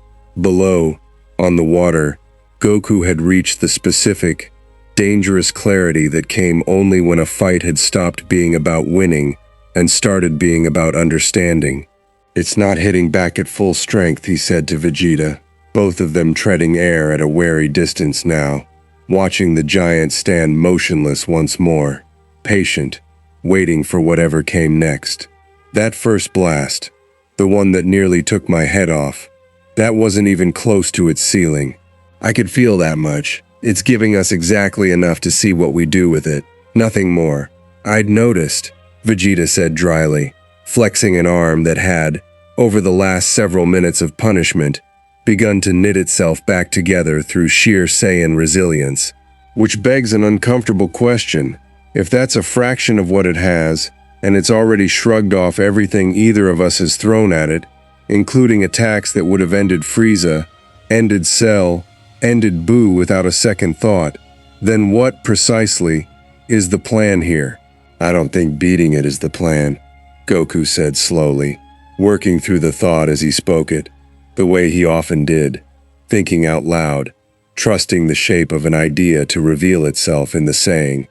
Below, on the water, Goku had reached the specific, dangerous clarity that came only when a fight had stopped being about winning and started being about understanding. "It's not hitting back at full strength," he said to Vegeta, both of them treading air at a wary distance now, watching the giant stand motionless once more, patient, waiting for whatever came next. "That first blast, the one that nearly took my head off, that wasn't even close to its ceiling. I could feel that much. It's giving us exactly enough to see what we do with it. Nothing more." "I'd noticed," Vegeta said dryly, flexing an arm that had, over the last several minutes of punishment, begun to knit itself back together through sheer Saiyan resilience. "Which begs an uncomfortable question. If that's a fraction of what it has, and it's already shrugged off everything either of us has thrown at it, including attacks that would have ended Frieza, ended Cell, ended Buu without a second thought, then what, precisely, is the plan here?" "I don't think beating it is the plan," Goku said slowly, working through the thought as he spoke it, the way he often did, thinking out loud, trusting the shape of an idea to reveal itself in the saying.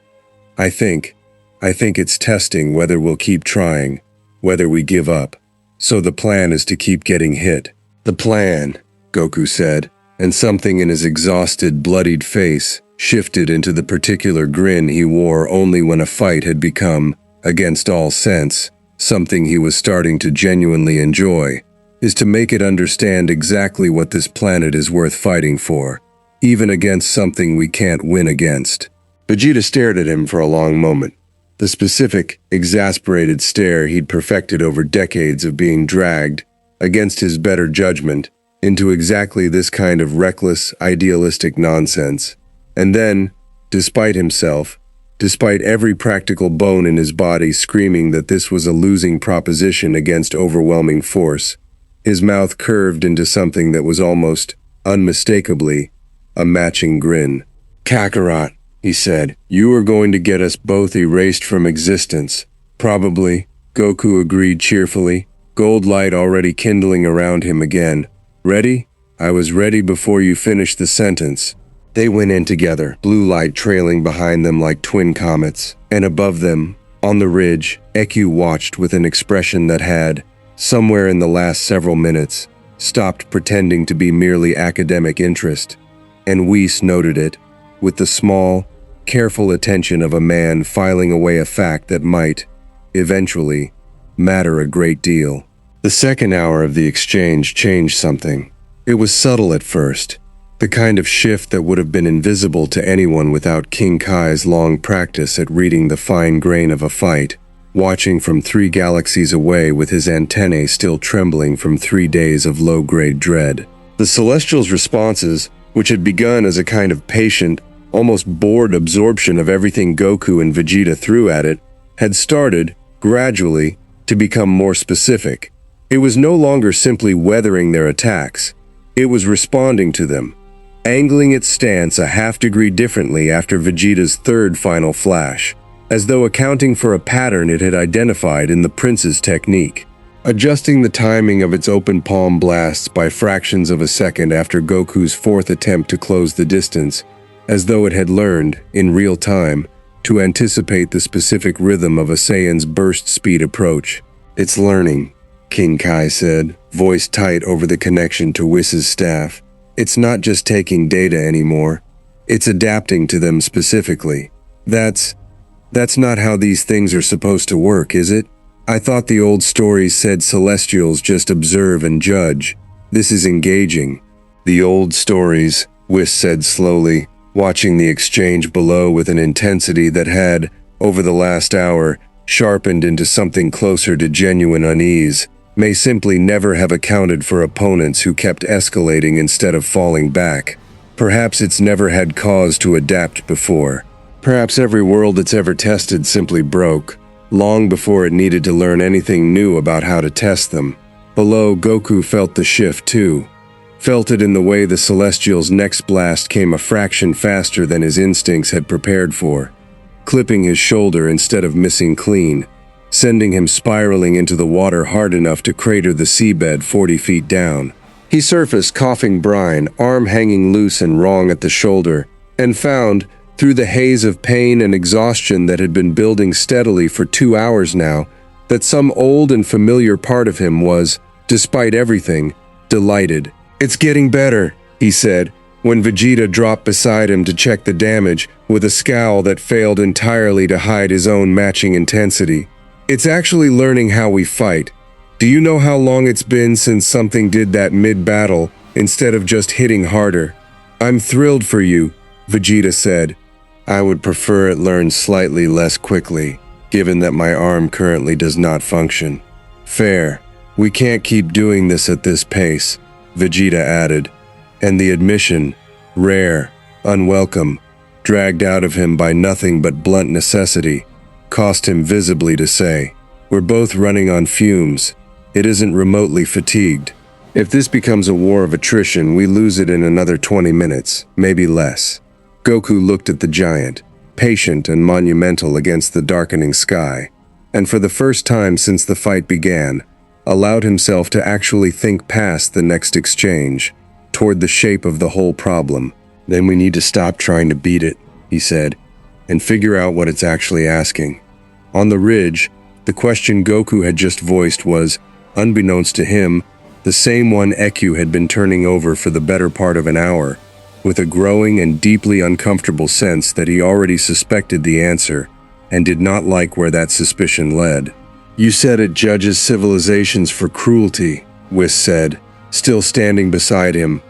I think it's testing whether we'll keep trying, whether we give up. So the plan is to keep getting hit." "The plan," Goku said, and something in his exhausted, bloodied face shifted into the particular grin he wore only when a fight had become, against all sense, something he was starting to genuinely enjoy, "is to make it understand exactly what this planet is worth fighting for, even against something we can't win against." Vegeta stared at him for a long moment, the specific, exasperated stare he'd perfected over decades of being dragged, against his better judgment, into exactly this kind of reckless, idealistic nonsense. And then, despite himself, despite every practical bone in his body screaming that this was a losing proposition against overwhelming force, his mouth curved into something that was almost, unmistakably, a matching grin. "Kakarot," he said, "you are going to get us both erased from existence." "Probably," Goku agreed cheerfully, gold light already kindling around him again. "Ready?" "I was ready before you finished the sentence." They went in together, blue light trailing behind them like twin comets, and above them, on the ridge, Eku watched with an expression that had, somewhere in the last several minutes, stopped pretending to be merely academic interest. And Whis noted it, with the small, careful attention of a man filing away a fact that might, eventually, matter a great deal. The second hour of the exchange changed something. It was subtle at first, the kind of shift that would have been invisible to anyone without King Kai's long practice at reading the fine grain of a fight, watching from 3 galaxies away with his antennae still trembling from 3 days of low-grade dread. The Celestials' responses, which had begun as a kind of patient, almost bored absorption of everything Goku and Vegeta threw at it, had started, gradually, to become more specific. It was no longer simply weathering their attacks. It was responding to them, angling its stance a half-degree differently after Vegeta's third final flash, as though accounting for a pattern it had identified in the prince's technique, adjusting the timing of its open palm blasts by fractions of a second after Goku's fourth attempt to close the distance, as though it had learned, in real time, to anticipate the specific rhythm of a Saiyan's burst-speed approach. "It's learning," King Kai said, voice tight over the connection to Whis's staff. "It's not just taking data anymore. It's adapting to them specifically. That's not how these things are supposed to work, is it? I thought the old stories said Celestials just observe and judge. This is engaging." "The old stories," Whis said slowly, watching the exchange below with an intensity that had, over the last hour, sharpened into something closer to genuine unease, may simply never have accounted for opponents who kept escalating instead of falling back. Perhaps it's never had cause to adapt before. Perhaps every world it's ever tested simply broke, long before it needed to learn anything new about how to test them. Below, Goku felt the shift too. Felt it in the way the Celestial's next blast came a fraction faster than his instincts had prepared for, clipping his shoulder instead of missing clean, sending him spiraling into the water hard enough to crater the seabed 40 feet down. He surfaced coughing brine, arm hanging loose and wrong at the shoulder, and found, through the haze of pain and exhaustion that had been building steadily for 2 hours now, that some old and familiar part of him was, despite everything, delighted. "It's getting better," he said, when Vegeta dropped beside him to check the damage, with a scowl that failed entirely to hide his own matching intensity. "It's actually learning how we fight. Do you know how long it's been since something did that mid-battle, instead of just hitting harder?" "I'm thrilled for you," Vegeta said. "I would prefer it learn slightly less quickly, given that my arm currently does not function." "Fair. We can't keep doing this at this pace," Vegeta added, and the admission, rare, unwelcome, dragged out of him by nothing but blunt necessity, cost him visibly to say, "We're both running on fumes. It isn't remotely fatigued. If this becomes a war of attrition, we lose it in another 20 minutes, maybe less." Goku looked at the giant, patient and monumental against the darkening sky, and for the first time since the fight began, allowed himself to actually think past the next exchange, toward the shape of the whole problem. "Then we need to stop trying to beat it," he said, "and figure out what it's actually asking." On the ridge, the question Goku had just voiced was, unbeknownst to him, the same one Ekyu had been turning over for the better part of an hour, with a growing and deeply uncomfortable sense that he already suspected the answer, and did not like where that suspicion led. "You said it judges civilizations for cruelty," Whis said, still standing beside him,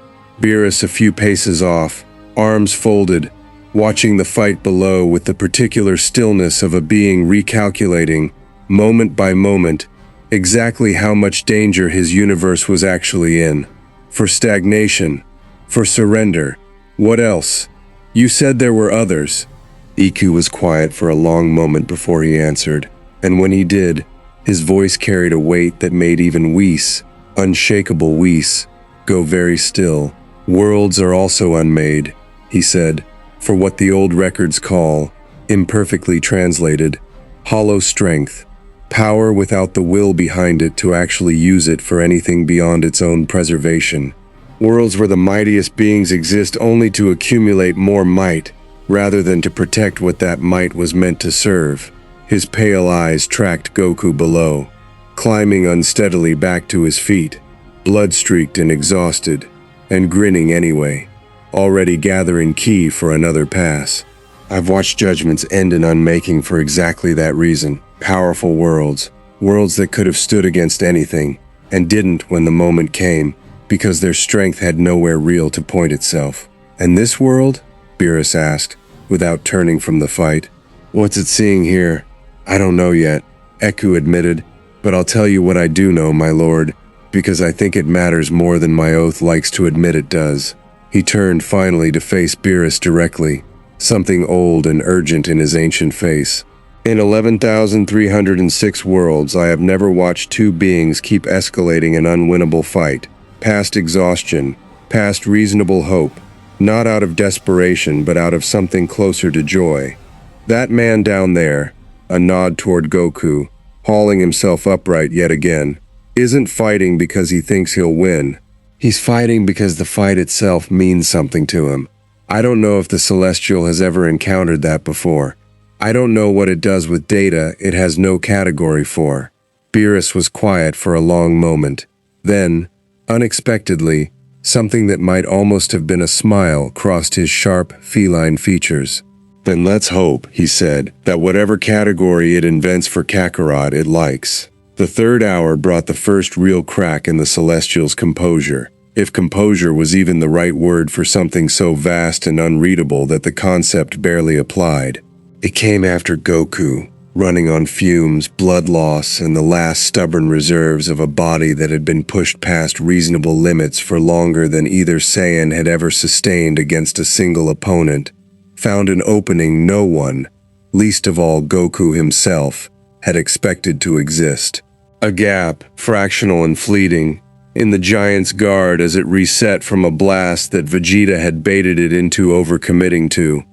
Beerus a few paces off, arms folded, watching the fight below with the particular stillness of a being recalculating, moment by moment, exactly how much danger his universe was actually in. For stagnation, for surrender, what else? "You said there were others." Ikku was quiet for a long moment before he answered, and when he did, his voice carried a weight that made even Whis, unshakable Whis, go very still. "Worlds are also unmade," he said, "for what the old records call, imperfectly translated, hollow strength, power without the will behind it to actually use it for anything beyond its own preservation. Worlds where the mightiest beings exist only to accumulate more might, rather than to protect what that might was meant to serve." His pale eyes tracked Goku below, climbing unsteadily back to his feet, blood-streaked and exhausted, and grinning anyway, already gathering ki for another pass. I've watched judgments end in unmaking for exactly that reason. Powerful worlds. Worlds that could have stood against anything, and didn't when the moment came, because their strength had nowhere real to point itself. And this world? Beerus asked, without turning from the fight. What's it seeing here? I don't know yet, Eku admitted, but I'll tell you what I do know, my lord, because I think it matters more than my oath likes to admit it does. He turned finally to face Beerus directly, something old and urgent in his ancient face. In 11,306 worlds, I have never watched two beings keep escalating an unwinnable fight, past exhaustion, past reasonable hope, not out of desperation but out of something closer to joy. That man down there, a nod toward Goku, hauling himself upright yet again, isn't fighting because he thinks he'll win. He's fighting because the fight itself means something to him. I don't know if the Celestial has ever encountered that before. I don't know what it does with data it has no category for. Beerus was quiet for a long moment. Then, unexpectedly, something that might almost have been a smile crossed his sharp, feline features. Then let's hope, he said, that whatever category it invents for Kakarot it likes. The third hour brought the first real crack in the Celestial's composure, if composure was even the right word for something so vast and unreadable that the concept barely applied. It came after Goku, running on fumes, blood loss, and the last stubborn reserves of a body that had been pushed past reasonable limits for longer than either Saiyan had ever sustained against a single opponent, found an opening no one, least of all Goku himself, had expected to exist. A gap, fractional and fleeting, in the giant's guard as it reset from a blast that Vegeta had baited it into overcommitting to.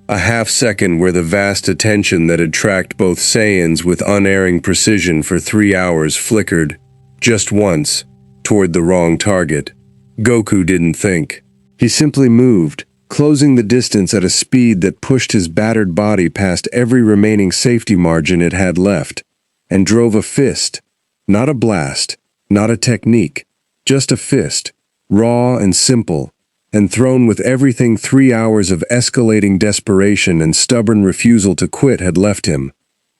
A half-second where the vast attention that had tracked both Saiyans with unerring precision for 3 hours flickered, just once, toward the wrong target. Goku didn't think. He simply moved, closing the distance at a speed that pushed his battered body past every remaining safety margin it had left, and drove a fist. Not a blast, not a technique, just a fist, raw and simple, and thrown with everything 3 hours of escalating desperation and stubborn refusal to quit had left him,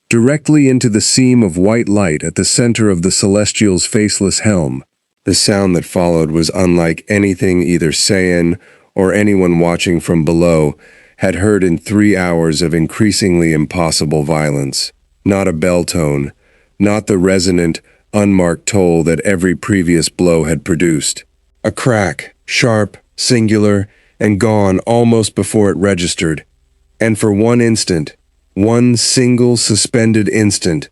directly into the seam of white light at the center of the Celestial's faceless helm. The sound that followed was unlike anything either Saiyan or anyone watching from below had heard in 3 hours of increasingly impossible violence. Not a bell tone, not the resonant, unmarked toll that every previous blow had produced. A crack, sharp, singular, and gone almost before it registered. And for one instant, one single suspended instant,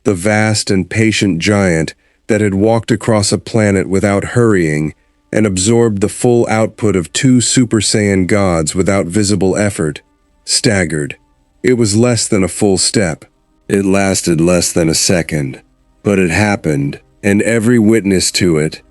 the vast and patient giant that had walked across a planet without hurrying and absorbed the full output of 2 Super Saiyan gods without visible effort, staggered. It was less than a full step. It lasted less than a second. But it happened, and every witness to it,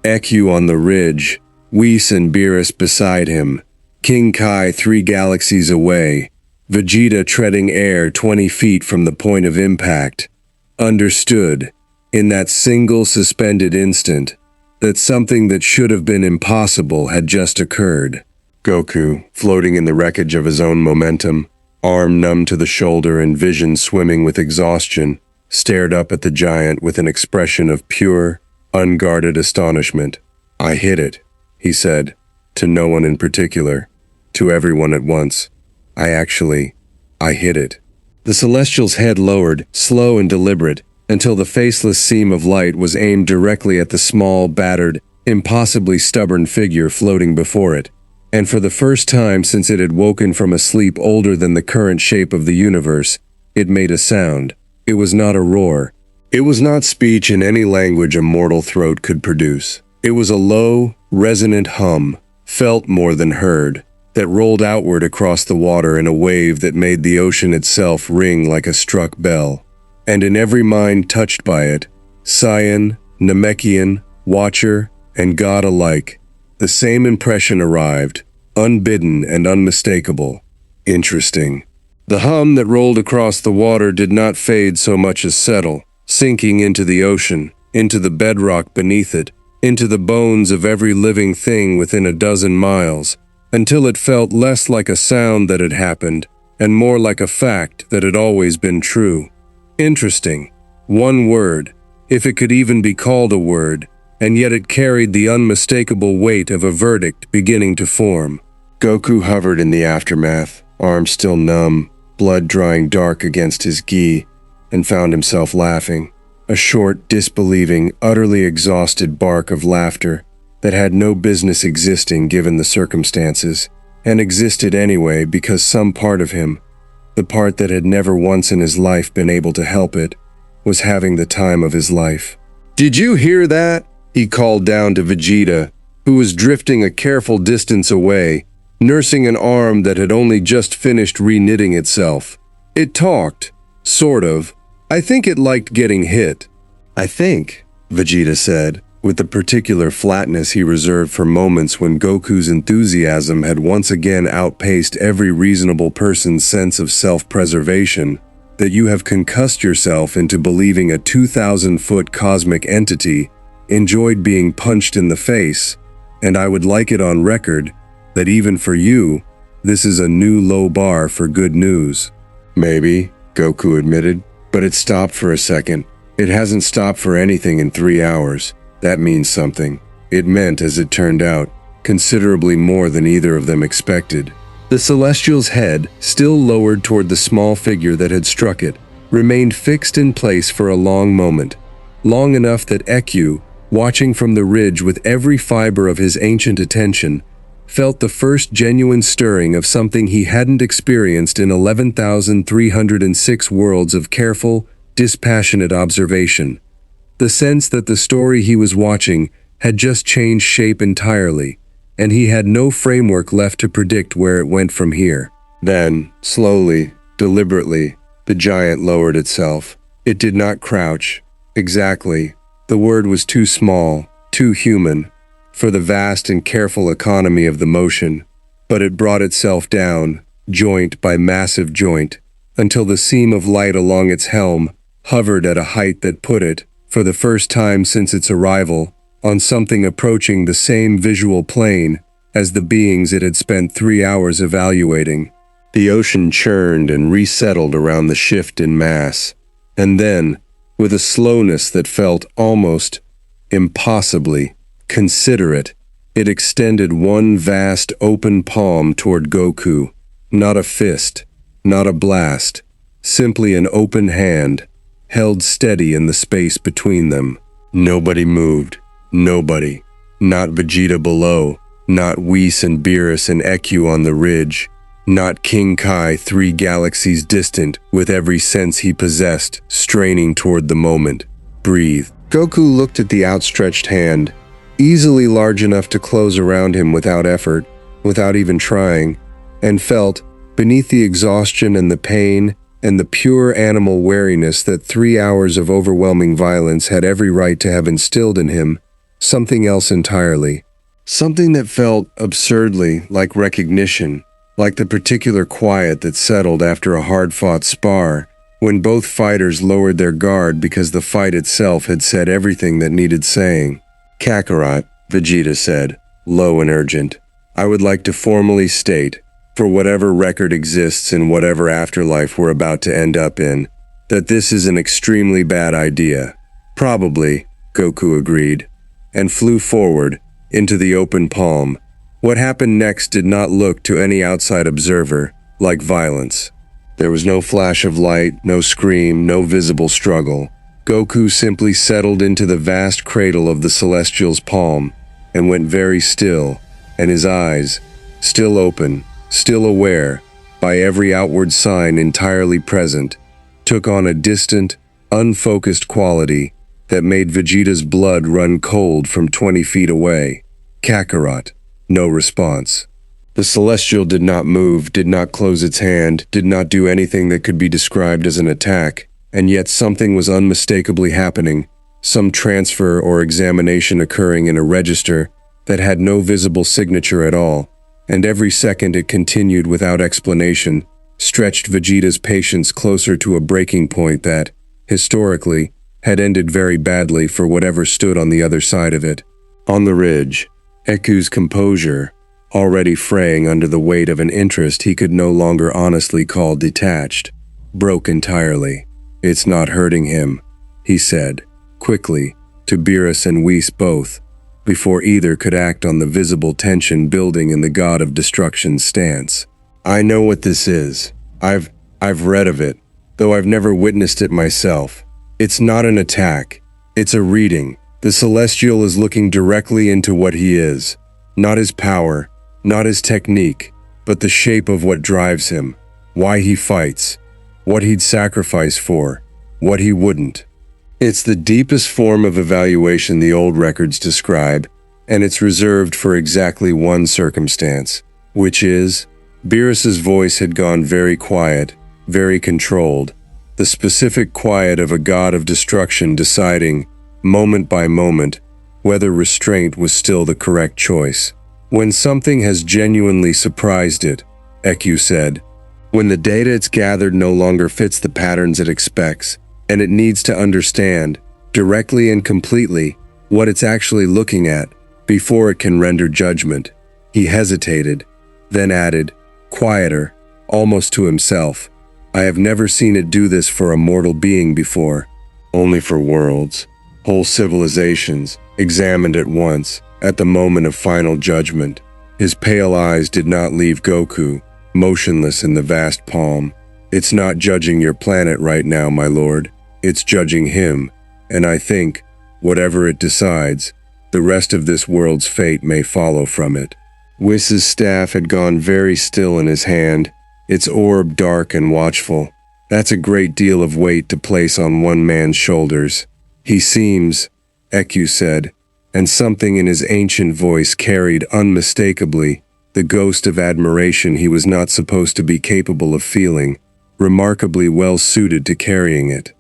Eku on the ridge, Whis and Beerus beside him, King Kai 3 galaxies away, Vegeta treading air 20 feet from the point of impact, understood, in that single suspended instant, that something that should have been impossible had just occurred. Goku, floating in the wreckage of his own momentum, arm numb to the shoulder and vision swimming with exhaustion, stared up at the giant with an expression of pure, unguarded astonishment. I hit it, he said, to no one in particular, to everyone at once. I hit it. The Celestial's head lowered, slow and deliberate, until the faceless seam of light was aimed directly at the small, battered, impossibly stubborn figure floating before it. And for the first time since it had woken from a sleep older than the current shape of the universe, it made a sound. It was not a roar. It was not speech in any language a mortal throat could produce. It was a low, resonant hum, felt more than heard, that rolled outward across the water in a wave that made the ocean itself ring like a struck bell. And in every mind touched by it, Saiyan, Namekian, Watcher, and God alike, the same impression arrived, unbidden and unmistakable. Interesting. The hum that rolled across the water did not fade so much as settle, sinking into the ocean, into the bedrock beneath it, into the bones of every living thing within a dozen miles, until it felt less like a sound that had happened and more like a fact that had always been true. Interesting. One word, if it could even be called a word, and yet it carried the unmistakable weight of a verdict beginning to form. Goku hovered in the aftermath, arms still numb, blood drying dark against his gi, and found himself laughing. A short, disbelieving, utterly exhausted bark of laughter that had no business existing given the circumstances, and existed anyway because some part of him, the part that had never once in his life been able to help it, was having the time of his life. "Did you hear that?" he called down to Vegeta, who was drifting a careful distance away, nursing an arm that had only just finished reknitting itself. It talked, sort of. I think it liked getting hit. "I think," Vegeta said, with the particular flatness he reserved for moments when Goku's enthusiasm had once again outpaced every reasonable person's sense of self-preservation, "that you have concussed yourself into believing a 2,000-foot cosmic entity enjoyed being punched in the face, and I would like it on record that even for you, this is a new low bar for good news." "Maybe," Goku admitted, "but it stopped for a second. It hasn't stopped for anything in 3 hours. That means something." It meant, as it turned out, considerably more than either of them expected. The Celestial's head, still lowered toward the small figure that had struck it, remained fixed in place for a long moment, long enough that Ekyu, watching from the ridge with every fiber of his ancient attention, felt the first genuine stirring of something he hadn't experienced in 11,306 worlds of careful, dispassionate observation. The sense that the story he was watching had just changed shape entirely, and he had no framework left to predict where it went from here. Then, slowly, deliberately, the giant lowered itself. It did not crouch. Exactly. The word was too small, too human, for the vast and careful economy of the motion, but it brought itself down, joint by massive joint, until the seam of light along its helm hovered at a height that put it, for the first time since its arrival, on something approaching the same visual plane as the beings it had spent 3 hours evaluating. The ocean churned and resettled around the shift in mass, and then, with a slowness that felt almost impossibly considerate, it extended one vast open palm toward Goku. Not a fist, not a blast, simply an open hand, held steady in the space between them. Nobody moved. Nobody. Not Vegeta below, not Whis and Beerus and Ekyu on the ridge, not King Kai 3 galaxies distant, with every sense he possessed straining toward the moment. Breathe. Goku looked at the outstretched hand, easily large enough to close around him without effort, without even trying, and felt, beneath the exhaustion and the pain and the pure animal wariness that 3 hours of overwhelming violence had every right to have instilled in him, something else entirely. Something that felt absurdly like recognition, like the particular quiet that settled after a hard-fought spar, when both fighters lowered their guard because the fight itself had said everything that needed saying. "Kakarot," Vegeta said, low and urgent, "I would like to formally state, for whatever record exists in whatever afterlife we're about to end up in, that this is an extremely bad idea." "Probably," Goku agreed, and flew forward, into the open palm. What happened next did not look to any outside observer like violence. There was no flash of light, no scream, no visible struggle. Goku simply settled into the vast cradle of the Celestial's palm and went very still, and his eyes, still open, still aware, by every outward sign entirely present, took on a distant, unfocused quality that made Vegeta's blood run cold from 20 feet away. Kakarot. No response. The Celestial did not move, did not close its hand, did not do anything that could be described as an attack, and yet something was unmistakably happening, some transfer or examination occurring in a register that had no visible signature at all, and every second it continued without explanation, stretched Vegeta's patience closer to a breaking point that, historically, had ended very badly for whatever stood on the other side of it. On the ridge, Eku's composure, already fraying under the weight of an interest he could no longer honestly call detached. Broke entirely. "It's not hurting him," he said, quickly, to Beerus and Whis both, before either could act on the visible tension building in the God of Destruction's stance. "I know what this is. I've read of it, though I've never witnessed it myself. It's not an attack. It's a reading. The Celestial is looking directly into what he is. Not his power, not his technique, but the shape of what drives him, why he fights, what he'd sacrifice for, what he wouldn't. It's the deepest form of evaluation the old records describe, and it's reserved for exactly one circumstance, which is..." Beerus's voice had gone very quiet, very controlled, the specific quiet of a God of Destruction deciding, moment by moment, whether restraint was still the correct choice. "When something has genuinely surprised it," Eku said, "when the data it's gathered no longer fits the patterns it expects, and it needs to understand, directly and completely, what it's actually looking at, before it can render judgment." He hesitated, then added, quieter, almost to himself, "I have never seen it do this for a mortal being before. Only for worlds, whole civilizations, examined at once, at the moment of final judgment." His pale eyes did not leave Goku, motionless in the vast palm. "It's not judging your planet right now, my lord. It's judging him, and I think, whatever it decides, the rest of this world's fate may follow from it." Whis's staff had gone very still in his hand, its orb dark and watchful. "That's a great deal of weight to place on one man's shoulders. He seems," Eku said, and something in his ancient voice carried unmistakably the ghost of admiration he was not supposed to be capable of feeling, remarkably well suited to carrying it.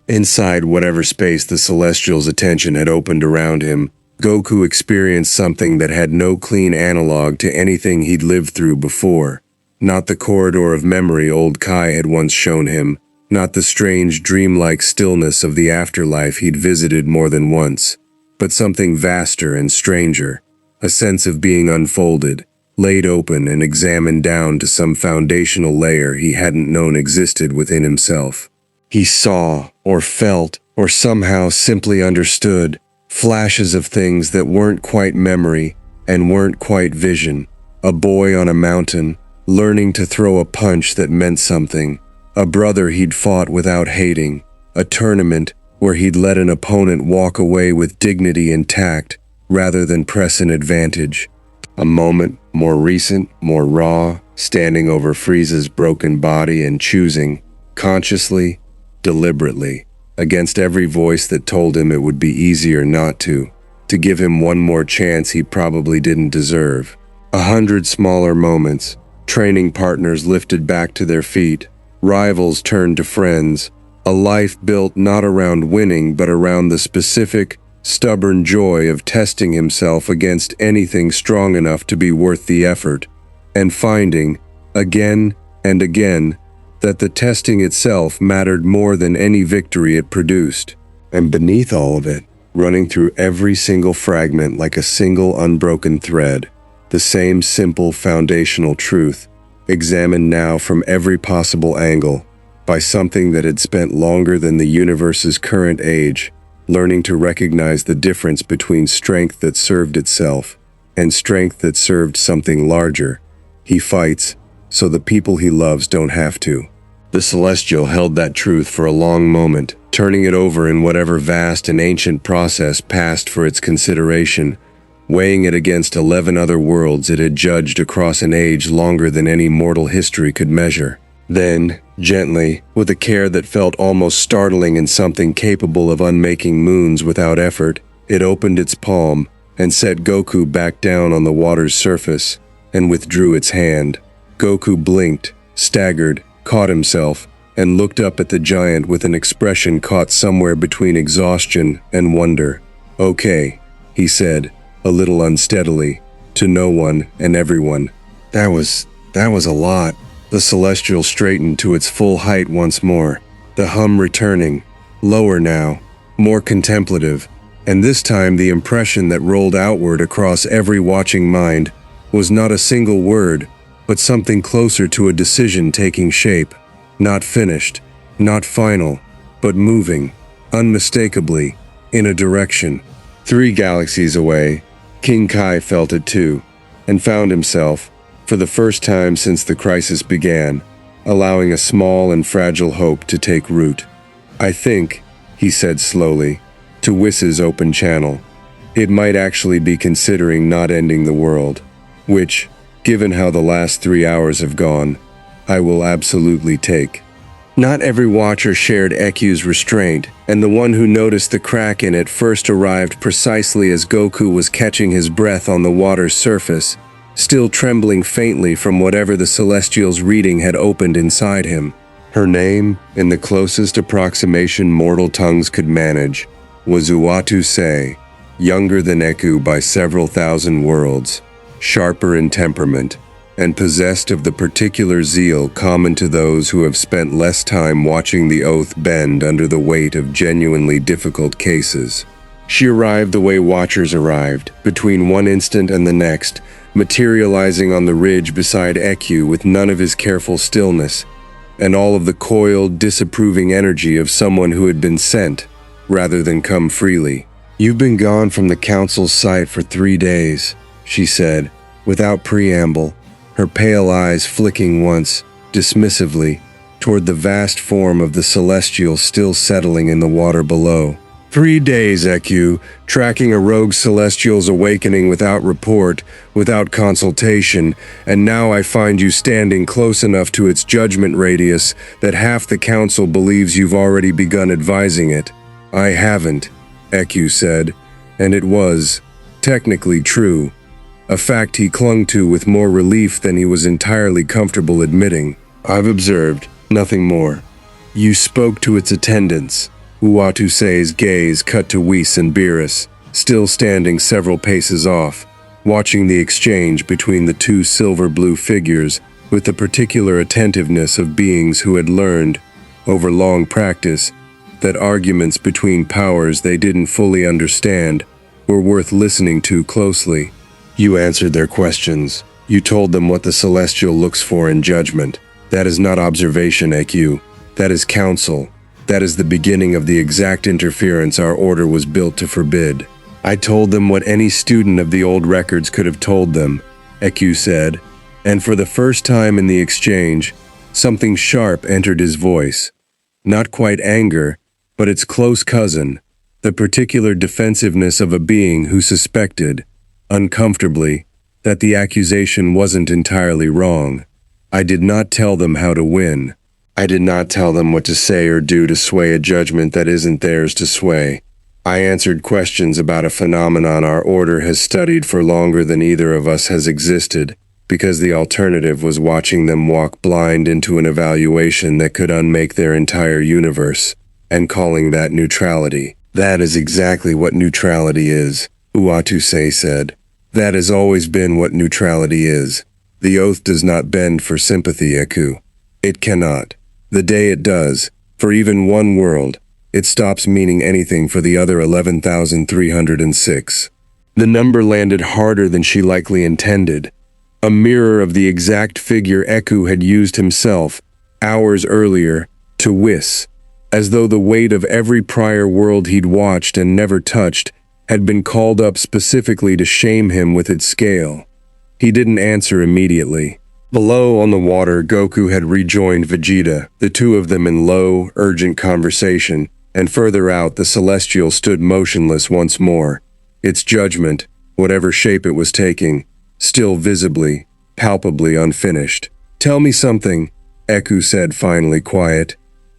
Inside whatever space the Celestial's attention had opened around him, Goku experienced something that had no clean analog to anything he'd lived through before. Not the corridor of memory old Kai had once shown him, not the strange dreamlike stillness of the afterlife he'd visited more than once, but something vaster and stranger, a sense of being unfolded, laid open and examined down to some foundational layer he hadn't known existed within himself. He saw, or felt, or somehow simply understood, flashes of things that weren't quite memory and weren't quite vision. A boy on a mountain, learning to throw a punch that meant something. A brother he'd fought without hating. A tournament where he'd let an opponent walk away with dignity intact rather than press an advantage. A moment, more recent, more raw, standing over Frieza's broken body and choosing, consciously, deliberately, against every voice that told him it would be easier not to give him one more chance he probably didn't deserve. 100 smaller moments, training partners lifted back to their feet, rivals turned to friends, a life built not around winning but around the specific, stubborn joy of testing himself against anything strong enough to be worth the effort, and finding, again and again, that the testing itself mattered more than any victory it produced. And beneath all of it, running through every single fragment like a single unbroken thread, the same simple foundational truth, examined now from every possible angle, by something that had spent longer than the universe's current age, learning to recognize the difference between strength that served itself and strength that served something larger. He fights, so the people he loves don't have to. The Celestial held that truth for a long moment, turning it over in whatever vast and ancient process passed for its consideration, weighing it against 11 other worlds it had judged across an age longer than any mortal history could measure. Then, gently, with a care that felt almost startling in something capable of unmaking moons without effort, it opened its palm and set Goku back down on the water's surface and withdrew its hand. Goku blinked, staggered, caught himself, and looked up at the giant with an expression caught somewhere between exhaustion and wonder. "Okay," he said, a little unsteadily, to no one and everyone. That was a lot." The Celestial straightened to its full height once more, the hum returning, lower now, more contemplative, and this time the impression that rolled outward across every watching mind was not a single word, but something closer to a decision taking shape. Not finished, not final, but moving, unmistakably, in a direction. 3 galaxies away, King Kai felt it too, and found himself, for the first time since the crisis began, allowing a small and fragile hope to take root. "I think," he said slowly, to Whis's open channel, "it might actually be considering not ending the world, which, given how the last 3 hours have gone, I will absolutely take." Not every watcher shared Eku's restraint, and the one who noticed the crack in it first arrived precisely as Goku was catching his breath on the water's surface, still trembling faintly from whatever the Celestial's reading had opened inside him. Her name, in the closest approximation mortal tongues could manage, was Uatu-sei, younger than Eku by several thousand worlds, sharper in temperament, and possessed of the particular zeal common to those who have spent less time watching the oath bend under the weight of genuinely difficult cases. She arrived the way watchers arrived, between one instant and the next, materializing on the ridge beside Eku with none of his careful stillness, and all of the coiled, disapproving energy of someone who had been sent, rather than come freely. "You've been gone from the Council's sight for 3 days, she said, without preamble, her pale eyes flicking once, dismissively, toward the vast form of the Celestial still settling in the water below. 3 days, Eku, tracking a rogue Celestial's awakening without report, without consultation, and now I find you standing close enough to its judgment radius that half the Council believes you've already begun advising it. I haven't," Eku said, and it was, technically true. A fact he clung to with more relief than he was entirely comfortable admitting. "I've observed, nothing more. You spoke to its attendants." Uatu-sei's gaze cut to Whis and Beerus, still standing several paces off, watching the exchange between the 2 silver-blue figures with the particular attentiveness of beings who had learned, over long practice, that arguments between powers they didn't fully understand were worth listening to closely. "You answered their questions. You told them what the Celestial looks for in judgment. That is not observation, Eku. That is counsel. That is the beginning of the exact interference our order was built to forbid." "I told them what any student of the old records could have told them," Eku said, and for the first time in the exchange, something sharp entered his voice. Not quite anger, but its close cousin, the particular defensiveness of a being who suspected, uncomfortably, that the accusation wasn't entirely wrong. "I did not tell them how to win. I did not tell them what to say or do to sway a judgment that isn't theirs to sway. I answered questions about a phenomenon our order has studied for longer than either of us has existed, because the alternative was watching them walk blind into an evaluation that could unmake their entire universe, and calling that neutrality. That is exactly what neutrality is," Uatu-sei said. "That has always been what neutrality is. The oath does not bend for sympathy, Eku. It cannot. The day it does, for even one world, it stops meaning anything for the other 11,306. The number landed harder than she likely intended, a mirror of the exact figure Eku had used himself, hours earlier, to Whis, as though the weight of every prior world he'd watched and never touched had been called up specifically to shame him with its scale. He didn't answer immediately. Below on the water, Goku had rejoined Vegeta, the 2 of them in low, urgent conversation, and further out the Celestial stood motionless once more, its judgment, whatever shape it was taking, still visibly, palpably unfinished. "Tell me something," Eku said finally quiet.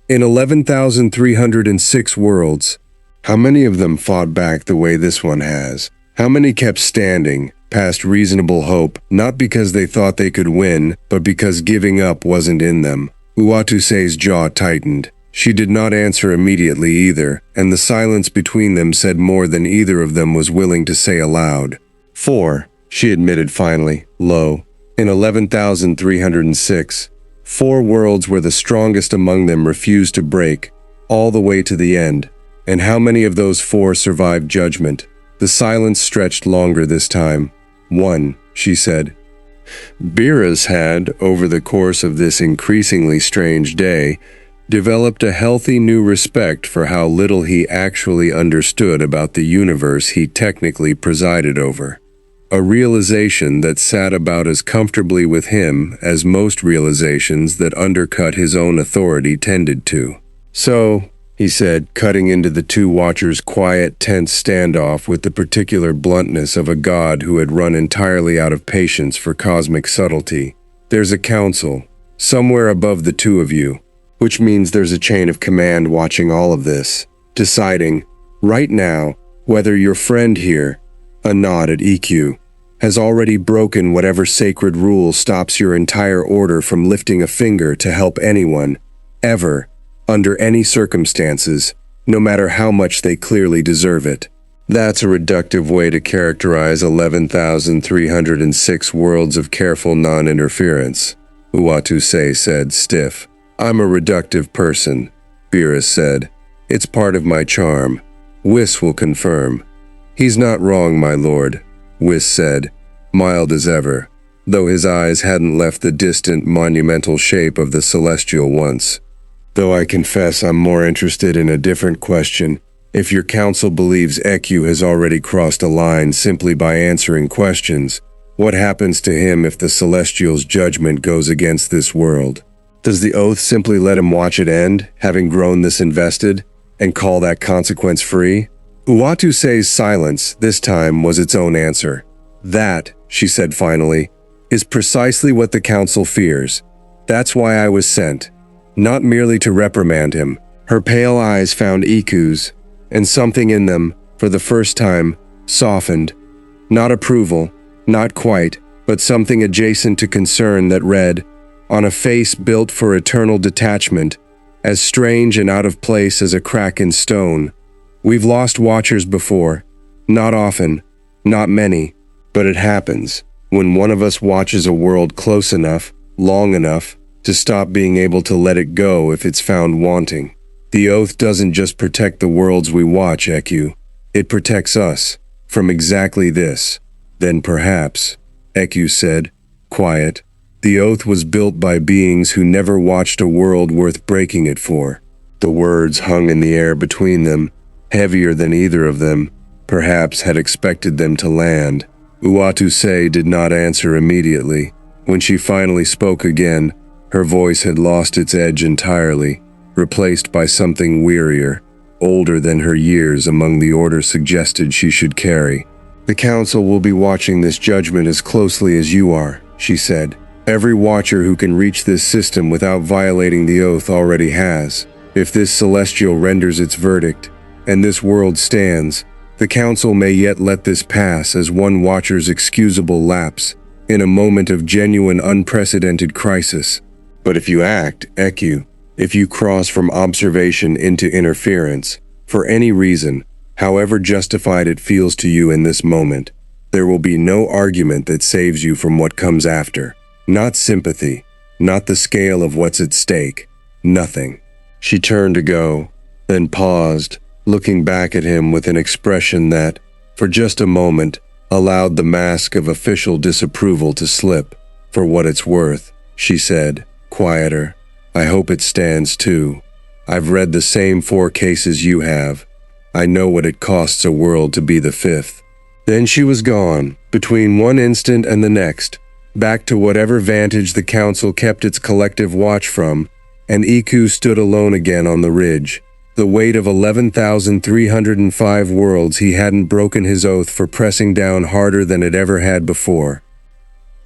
"In 11,306 worlds, how many of them fought back the way this one has? How many kept standing, past reasonable hope, not because they thought they could win, but because giving up wasn't in them?" Uatu-sei's jaw tightened. She did not answer immediately either, and the silence between them said more than either of them was willing to say aloud. 4, she admitted finally, low. "In 11,306, 4 worlds where the strongest among them refused to break, all the way to the end. And how many of those 4 survived judgment?" The silence stretched longer this time. 1, she said. Beerus had, over the course of this increasingly strange day, developed a healthy new respect for how little he actually understood about the universe he technically presided over. A realization that sat about as comfortably with him as most realizations that undercut his own authority tended to. So, he said, cutting into the two watchers' quiet, tense standoff with the particular bluntness of a god who had run entirely out of patience for cosmic subtlety. There's a council, somewhere above the two of you, which means there's a chain of command watching all of this, deciding, right now, whether your friend here, a nod at EQ, has already broken whatever sacred rule stops your entire order from lifting a finger to help anyone, ever, under any circumstances, no matter how much they clearly deserve it. That's a reductive way to characterize 11,306 worlds of careful non-interference, Uwatuse said, stiff. I'm a reductive person, Beerus said. It's part of my charm. Whis will confirm. He's not wrong, my lord, Whis said, mild as ever, though his eyes hadn't left the distant, monumental shape of the celestial once. Though I confess I'm more interested in a different question. If your council believes EQ has already crossed a line simply by answering questions, what happens to him if the Celestial's judgment goes against this world? Does the oath simply let him watch it end, having grown this invested, and call that consequence-free? Uwatuse's silence, this time, was its own answer. That, she said finally, is precisely what the council fears. That's why I was sent. Not merely to reprimand him. Her pale eyes found Iku's, and something in them, for the first time, softened. Not approval, not quite, but something adjacent to concern that read, on a face built for eternal detachment, as strange and out of place as a crack in stone. We've lost watchers before. Not often, not many, but it happens. When one of us watches a world close enough, long enough, to stop being able to let it go if it's found wanting. The oath doesn't just protect the worlds we watch, EQ. It protects us from exactly this. Then perhaps, EQ said, quiet. The oath was built by beings who never watched a world worth breaking it for. The words hung in the air between them, heavier than either of them, perhaps had expected them to land. Uwatuse did not answer immediately. When she finally spoke again, her voice had lost its edge entirely, replaced by something wearier, older than her years among the order suggested she should carry. The council will be watching this judgment as closely as you are, she said. Every watcher who can reach this system without violating the oath already has. If this celestial renders its verdict, and this world stands, the council may yet let this pass as one watcher's excusable lapse, in a moment of genuine unprecedented crisis. But if you act, EQ, if you cross from observation into interference, for any reason, however justified it feels to you in this moment, there will be no argument that saves you from what comes after. Not sympathy, not the scale of what's at stake, nothing. She turned to go, then paused, looking back at him with an expression that, for just a moment, allowed the mask of official disapproval to slip. For what it's worth, she said, quieter, I hope it stands too. I've read the same 4 cases you have. I know what it costs a world to be the 5th. Then she was gone, between one instant and the next, back to whatever vantage the council kept its collective watch from, and Iku stood alone again on the ridge, the weight of 11,305 worlds he hadn't broken his oath for pressing down harder than it ever had before.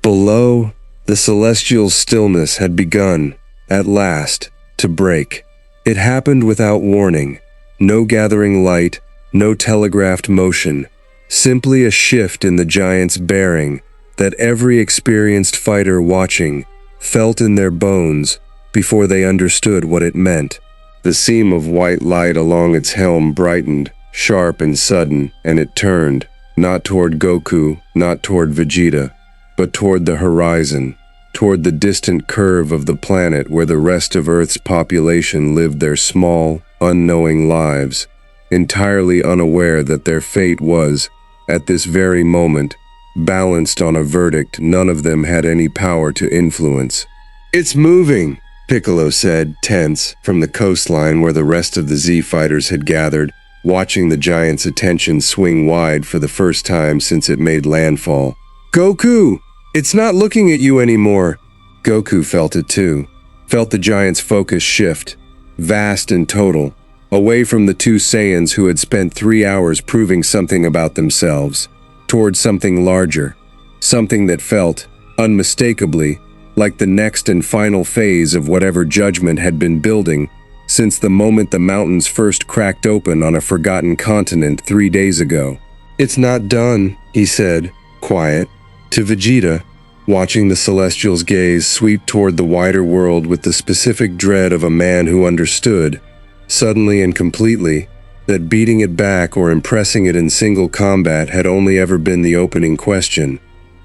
Below, the celestial stillness had begun, at last, to break. It happened without warning. No gathering light, no telegraphed motion. Simply a shift in the giant's bearing that every experienced fighter watching felt in their bones before they understood what it meant. The seam of white light along its helm brightened, sharp and sudden, and it turned, not toward Goku, not toward Vegeta, but toward the horizon, toward the distant curve of the planet where the rest of Earth's population lived their small, unknowing lives, entirely unaware that their fate was, at this very moment, balanced on a verdict none of them had any power to influence. "It's moving," Piccolo said, tense, from the coastline where the rest of the Z fighters had gathered, watching the giant's attention swing wide for the first time since it made landfall. "Goku! It's not looking at you anymore." Goku felt it too. Felt the giant's focus shift, vast and total, away from the two Saiyans who had spent 3 hours proving something about themselves, towards something larger, something that felt, unmistakably, like the next and final phase of whatever judgment had been building since the moment the mountains first cracked open on a forgotten continent 3 days ago. "It's not done," he said, quiet, to Vegeta, watching the Celestial's gaze sweep toward the wider world with the specific dread of a man who understood, suddenly and completely, that beating it back or impressing it in single combat had only ever been the opening question.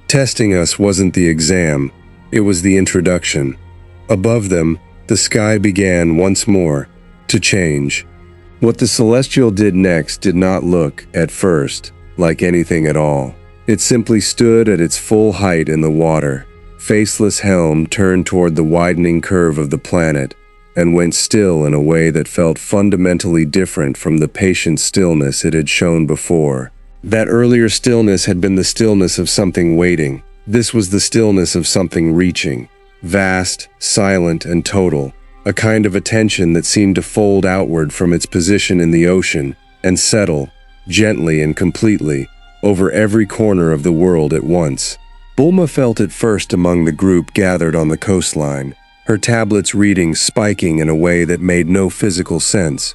Testing us wasn't the exam, it was the introduction. Above them, the sky began once more to change. What the Celestial did next did not look, at first, like anything at all. It simply stood at its full height in the water, faceless helm turned toward the widening curve of the planet, and went still in a way that felt fundamentally different from the patient stillness it had shown before. That earlier stillness had been the stillness of something waiting. This was the stillness of something reaching, vast, silent, and total, a kind of attention that seemed to fold outward from its position in the ocean and settle, gently and completely, over every corner of the world at once. Bulma felt it first among the group gathered on the coastline, her tablet's readings spiking in a way that made no physical sense.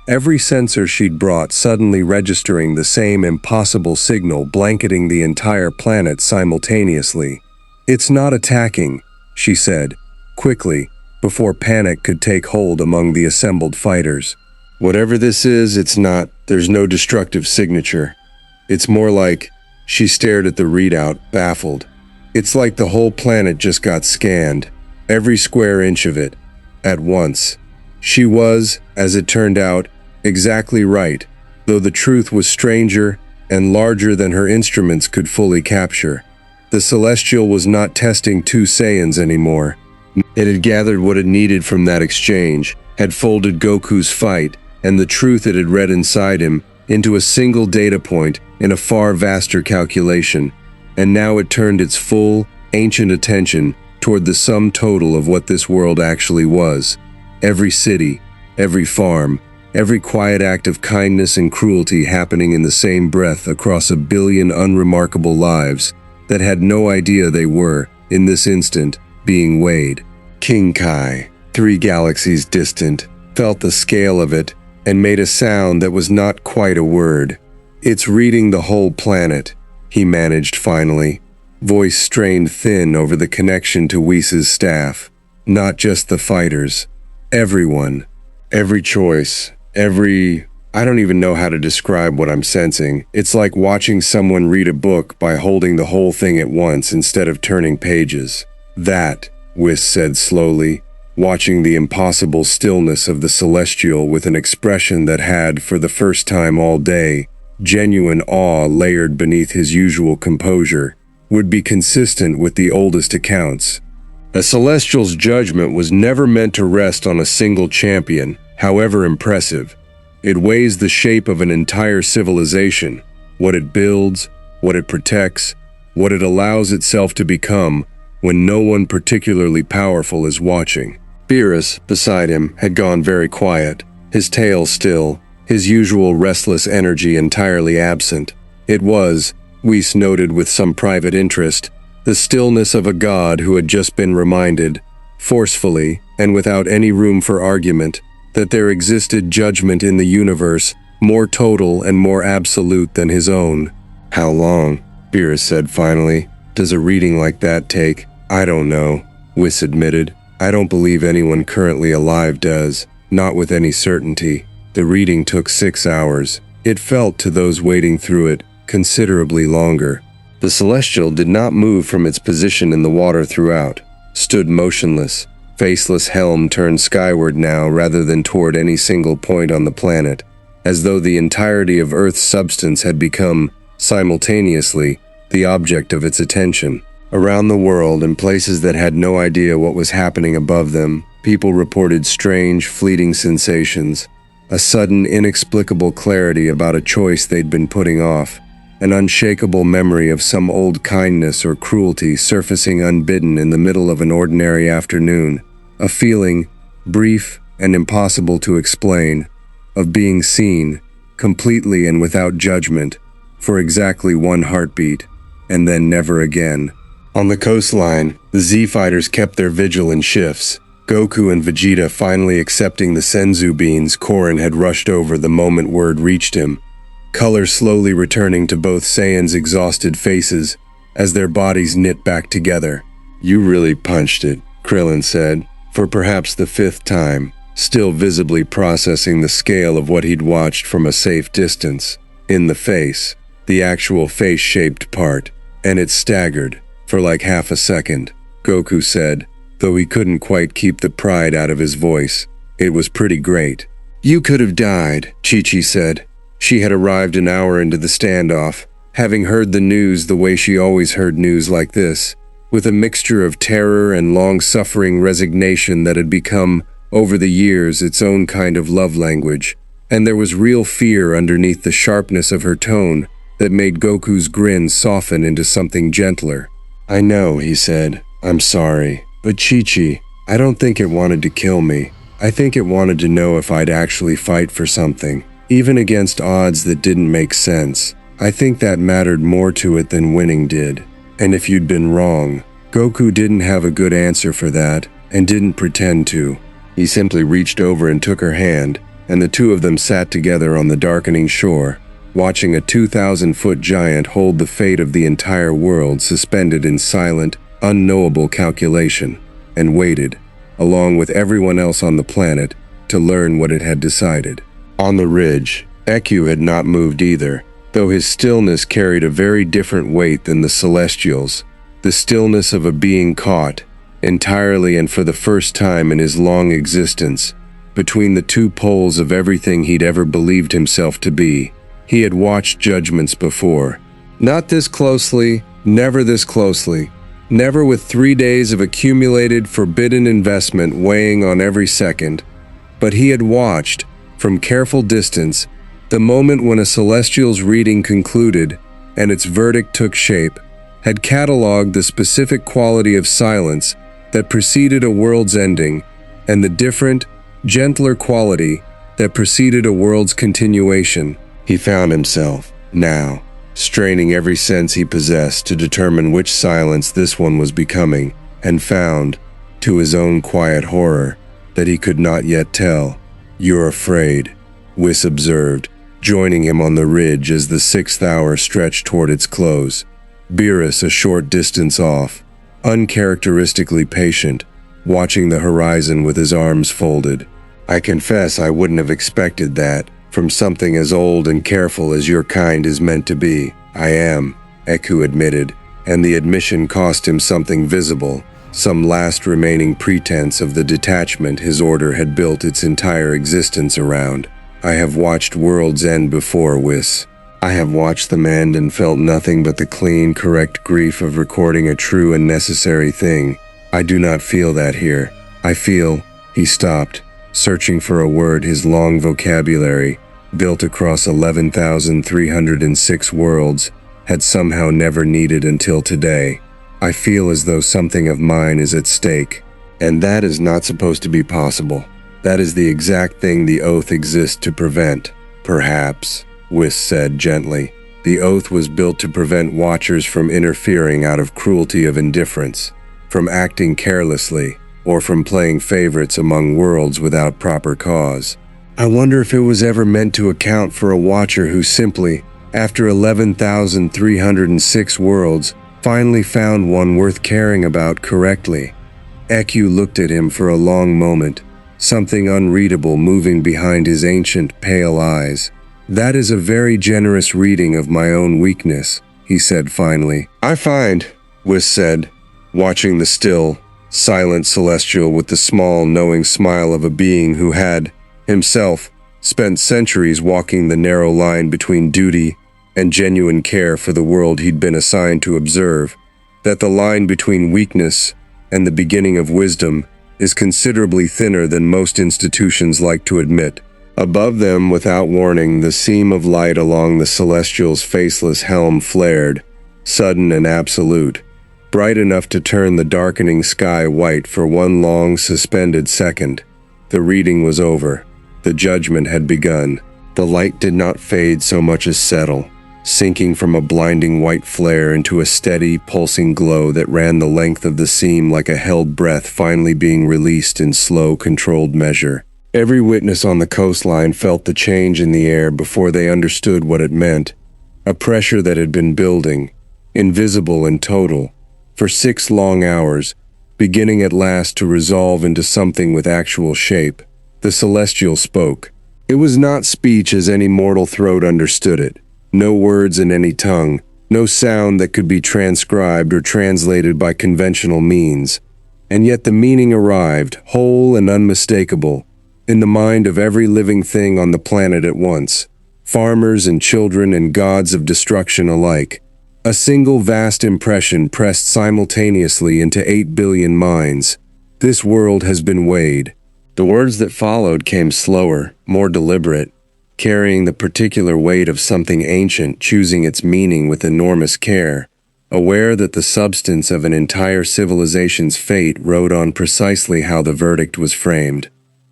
Every sensor she'd brought suddenly registering the same impossible signal blanketing the entire planet simultaneously. "It's not attacking," she said, quickly, before panic could take hold among the assembled fighters. "Whatever this is, it's not. There's no destructive signature. It's more like..." She stared at the readout, baffled. "It's like the whole planet just got scanned. Every square inch of it. At once." She was, as it turned out, exactly right, though the truth was stranger and larger than her instruments could fully capture. The Celestial was not testing two Saiyans anymore. It had gathered what it needed from that exchange, had folded Goku's fight, and the truth it had read inside him, into a single data point in a far vaster calculation, and now it turned its full, ancient attention toward the sum total of what this world actually was. Every city, every farm, every quiet act of kindness and cruelty happening in the same breath across a billion unremarkable lives that had no idea they were, in this instant, being weighed. King Kai, 3 galaxies distant, felt the scale of it and made a sound that was not quite a word. "It's reading the whole planet," he managed finally, voice strained thin over the connection to Whis' staff. "Not just the fighters. Everyone. Every choice. I don't even know how to describe what I'm sensing. It's like watching someone read a book by holding the whole thing at once instead of turning pages." "That," Whis said slowly, watching the impossible stillness of the Celestial with an expression that had, for the first time all day, genuine awe layered beneath his usual composure, would be consistent with the oldest accounts. A Celestial's judgment was never meant to rest on a single champion, however impressive. It weighs the shape of an entire civilization, what it builds, what it protects, what it allows itself to become when no one particularly powerful is watching. Beerus, beside him, had gone very quiet, his tail still, his usual restless energy entirely absent. It was, Whis noted with some private interest, the stillness of a god who had just been reminded, forcefully and without any room for argument, that there existed judgment in the universe more total and more absolute than his own. "How long?" Beerus said finally. "Does a reading like that take?" "I don't know," Whis admitted. "I don't believe anyone currently alive does, not with any certainty." The reading took 6 hours. It felt, to those waiting through it, considerably longer. The Celestial did not move from its position in the water throughout, stood motionless, faceless helm turned skyward now rather than toward any single point on the planet, as though the entirety of Earth's substance had become, simultaneously, the object of its attention. Around the world, in places that had no idea what was happening above them, people reported strange, fleeting sensations, a sudden, inexplicable clarity about a choice they'd been putting off, an unshakable memory of some old kindness or cruelty surfacing unbidden in the middle of an ordinary afternoon, a feeling, brief and impossible to explain, of being seen, completely and without judgment, for exactly one heartbeat, and then never again. On the coastline, the Z-fighters kept their vigil in shifts. Goku and Vegeta finally accepting the senzu beans Korin had rushed over the moment word reached him, color slowly returning to both Saiyan's exhausted faces as their bodies knit back together. "You really punched it," Krillin said, for perhaps the 5th time, still visibly processing the scale of what he'd watched from a safe distance. In the face, the actual face-shaped part, and it staggered for like half a second, Goku said, though he couldn't quite keep the pride out of his voice. "It was pretty great." "You could have died," Chi-Chi said. She had arrived an hour into the standoff, having heard the news the way she always heard news like this, with a mixture of terror and long-suffering resignation that had become, over the years, its own kind of love language, and there was real fear underneath the sharpness of her tone that made Goku's grin soften into something gentler. "I know," he said. "I'm sorry. But Chi-Chi, I don't think it wanted to kill me. I think it wanted to know if I'd actually fight for something, even against odds that didn't make sense. I think that mattered more to it than winning did. And if you'd been wrong." Goku didn't have a good answer for that, and didn't pretend to. He simply reached over and took her hand, and the two of them sat together on the darkening shore, watching a 2,000-foot giant hold the fate of the entire world suspended in silent, unknowable calculation, and waited, along with everyone else on the planet, to learn what it had decided. On the ridge, Eku had not moved either, though his stillness carried a very different weight than the Celestials, the stillness of a being caught, entirely and for the first time in his long existence, between the two poles of everything he'd ever believed himself to be. He had watched judgments before. Not this closely, never this closely. Never with 3 days of accumulated, forbidden investment weighing on every second. But he had watched, from careful distance, the moment when a Celestial's reading concluded and its verdict took shape, had catalogued the specific quality of silence that preceded a world's ending, and the different, gentler quality that preceded a world's continuation. He found himself, now, straining every sense he possessed to determine which silence this one was becoming, and found, to his own quiet horror, that he could not yet tell. "You're afraid," Whis observed, joining him on the ridge as the 6th hour stretched toward its close. Beerus a short distance off, uncharacteristically patient, watching the horizon with his arms folded. "I confess I wouldn't have expected that, from something as old and careful as your kind is meant to be." "I am," Eku admitted, and the admission cost him something visible, some last remaining pretense of the detachment his order had built its entire existence around. "I have watched worlds end before, Whis. I have watched them end and felt nothing but the clean, correct grief of recording a true and necessary thing. I do not feel that here. I feel—" He stopped, searching for a word his long vocabulary, built across 11,306 worlds, had somehow never needed until today. "I feel as though something of mine is at stake, and that is not supposed to be possible. That is the exact thing the oath exists to prevent." "Perhaps," Whis said gently. "The oath was built to prevent watchers from interfering out of cruelty of indifference, from acting carelessly, or from playing favorites among worlds without proper cause. I wonder if it was ever meant to account for a watcher who simply, after 11,306 worlds, finally found one worth caring about correctly." Eku looked at him for a long moment, something unreadable moving behind his ancient, pale eyes. "That is a very generous reading of my own weakness," he said finally. "I find," Whis said, watching the still, silent Celestial with the small, knowing smile of a being who had, himself, spent centuries walking the narrow line between duty and genuine care for the world he'd been assigned to observe, that the line between weakness and the beginning of wisdom is considerably thinner than most institutions like to admit. Above them, without warning, the seam of light along the Celestial's faceless helm flared, sudden and absolute, bright enough to turn the darkening sky white for one long, suspended second. The reading was over. The judgment had begun. The light did not fade so much as settle, sinking from a blinding white flare into a steady, pulsing glow that ran the length of the seam like a held breath finally being released in slow, controlled measure. Every witness on the coastline felt the change in the air before they understood what it meant. A pressure that had been building, invisible and total, for 6 long hours, beginning at last to resolve into something with actual shape. The Celestial spoke. It was not speech as any mortal throat understood it. No words in any tongue, no sound that could be transcribed or translated by conventional means. And yet the meaning arrived, whole and unmistakable, in the mind of every living thing on the planet at once, farmers and children and gods of destruction alike. A single vast impression pressed simultaneously into 8 billion minds. This world has been weighed. The words that followed came slower, more deliberate, carrying the particular weight of something ancient, choosing its meaning with enormous care, aware that the substance of an entire civilization's fate rode on precisely how the verdict was framed.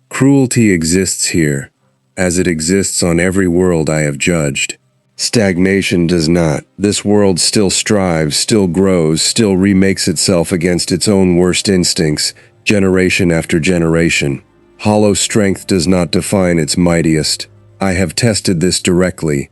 Cruelty exists here, as it exists on every world I have judged. Stagnation does not. This world still strives, still grows, still remakes itself against its own worst instincts, generation after generation. Hollow strength does not define its mightiest. I have tested this directly,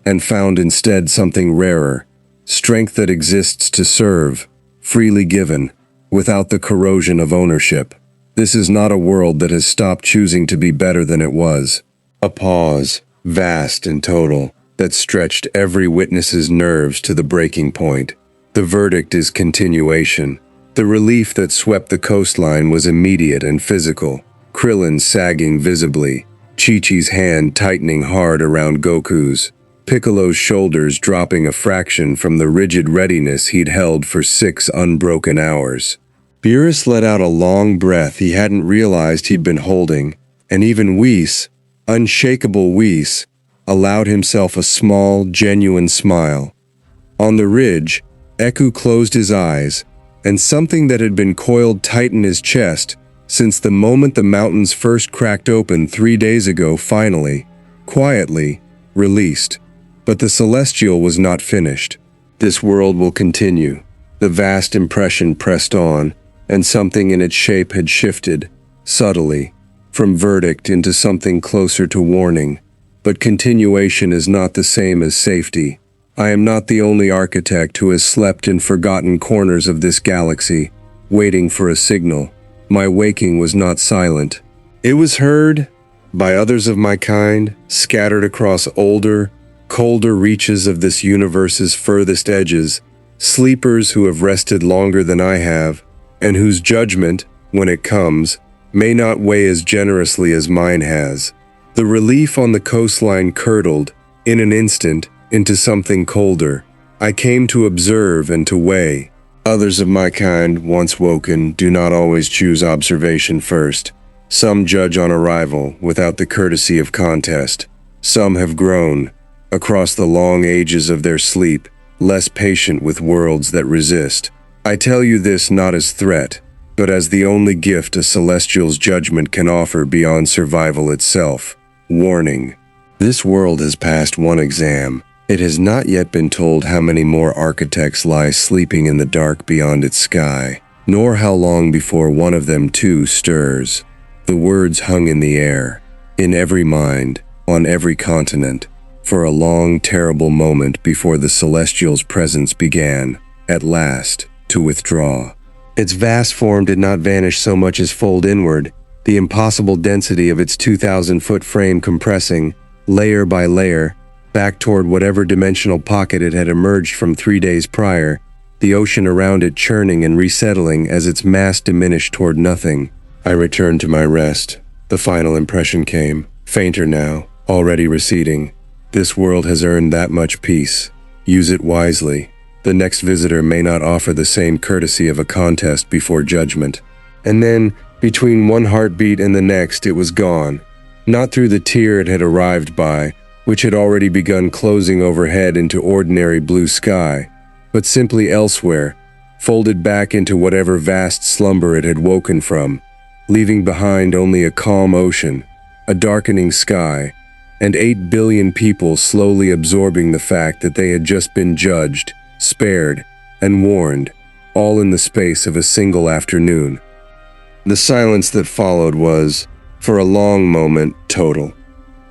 and found instead something rarer, strength that exists to serve, freely given, without the corrosion of ownership. This is not a world that has stopped choosing to be better than it was. A pause, vast and total, that stretched every witness's nerves to the breaking point. The verdict is continuation. The relief that swept the coastline was immediate and physical, Krillin sagging visibly, Chi-Chi's hand tightening hard around Goku's, Piccolo's shoulders dropping a fraction from the rigid readiness he'd held for 6 unbroken hours. Beerus let out a long breath he hadn't realized he'd been holding, and even Whis, unshakable Whis, allowed himself a small, genuine smile. On the ridge, Eku closed his eyes, and something that had been coiled tight in his chest since the moment the mountains first cracked open 3 days ago finally, quietly, released. But the Celestial was not finished. This world will continue. The vast impression pressed on, and something in its shape had shifted, subtly, from verdict into something closer to warning. But continuation is not the same as safety. I am not the only architect who has slept in forgotten corners of this galaxy, waiting for a signal. My waking was not silent. It was heard by others of my kind, scattered across older, colder reaches of this universe's furthest edges, sleepers who have rested longer than I have, and whose judgment, when it comes, may not weigh as generously as mine has. The relief on the coastline curdled, in an instant, into something colder. I came to observe and to weigh. Others of my kind, once woken, do not always choose observation first. Some judge on arrival, without the courtesy of contest. Some have grown, across the long ages of their sleep, less patient with worlds that resist. I tell you this not as threat, but as the only gift a Celestial's judgment can offer beyond survival itself. Warning. This world has passed one exam. It has not yet been told how many more architects lie sleeping in the dark beyond its sky, nor how long before one of them too stirs. The words hung in the air, in every mind, on every continent, for a long, terrible moment before the Celestial's presence began, at last, to withdraw. Its vast form did not vanish so much as fold inward, the impossible density of its 2,000-foot frame compressing, layer by layer, back toward whatever dimensional pocket it had emerged from 3 days prior, the ocean around it churning and resettling as its mass diminished toward nothing. I returned to my rest. The final impression came, fainter now, already receding. This world has earned that much peace. Use it wisely. The next visitor may not offer the same courtesy of a contest before judgment. And then, between one heartbeat and the next, it was gone. Not through the tier it had arrived by, which had already begun closing overhead into ordinary blue sky, but simply elsewhere, folded back into whatever vast slumber it had woken from, leaving behind only a calm ocean, a darkening sky, and 8 billion people slowly absorbing the fact that they had just been judged, spared, and warned, all in the space of a single afternoon. The silence that followed was, for a long moment, total.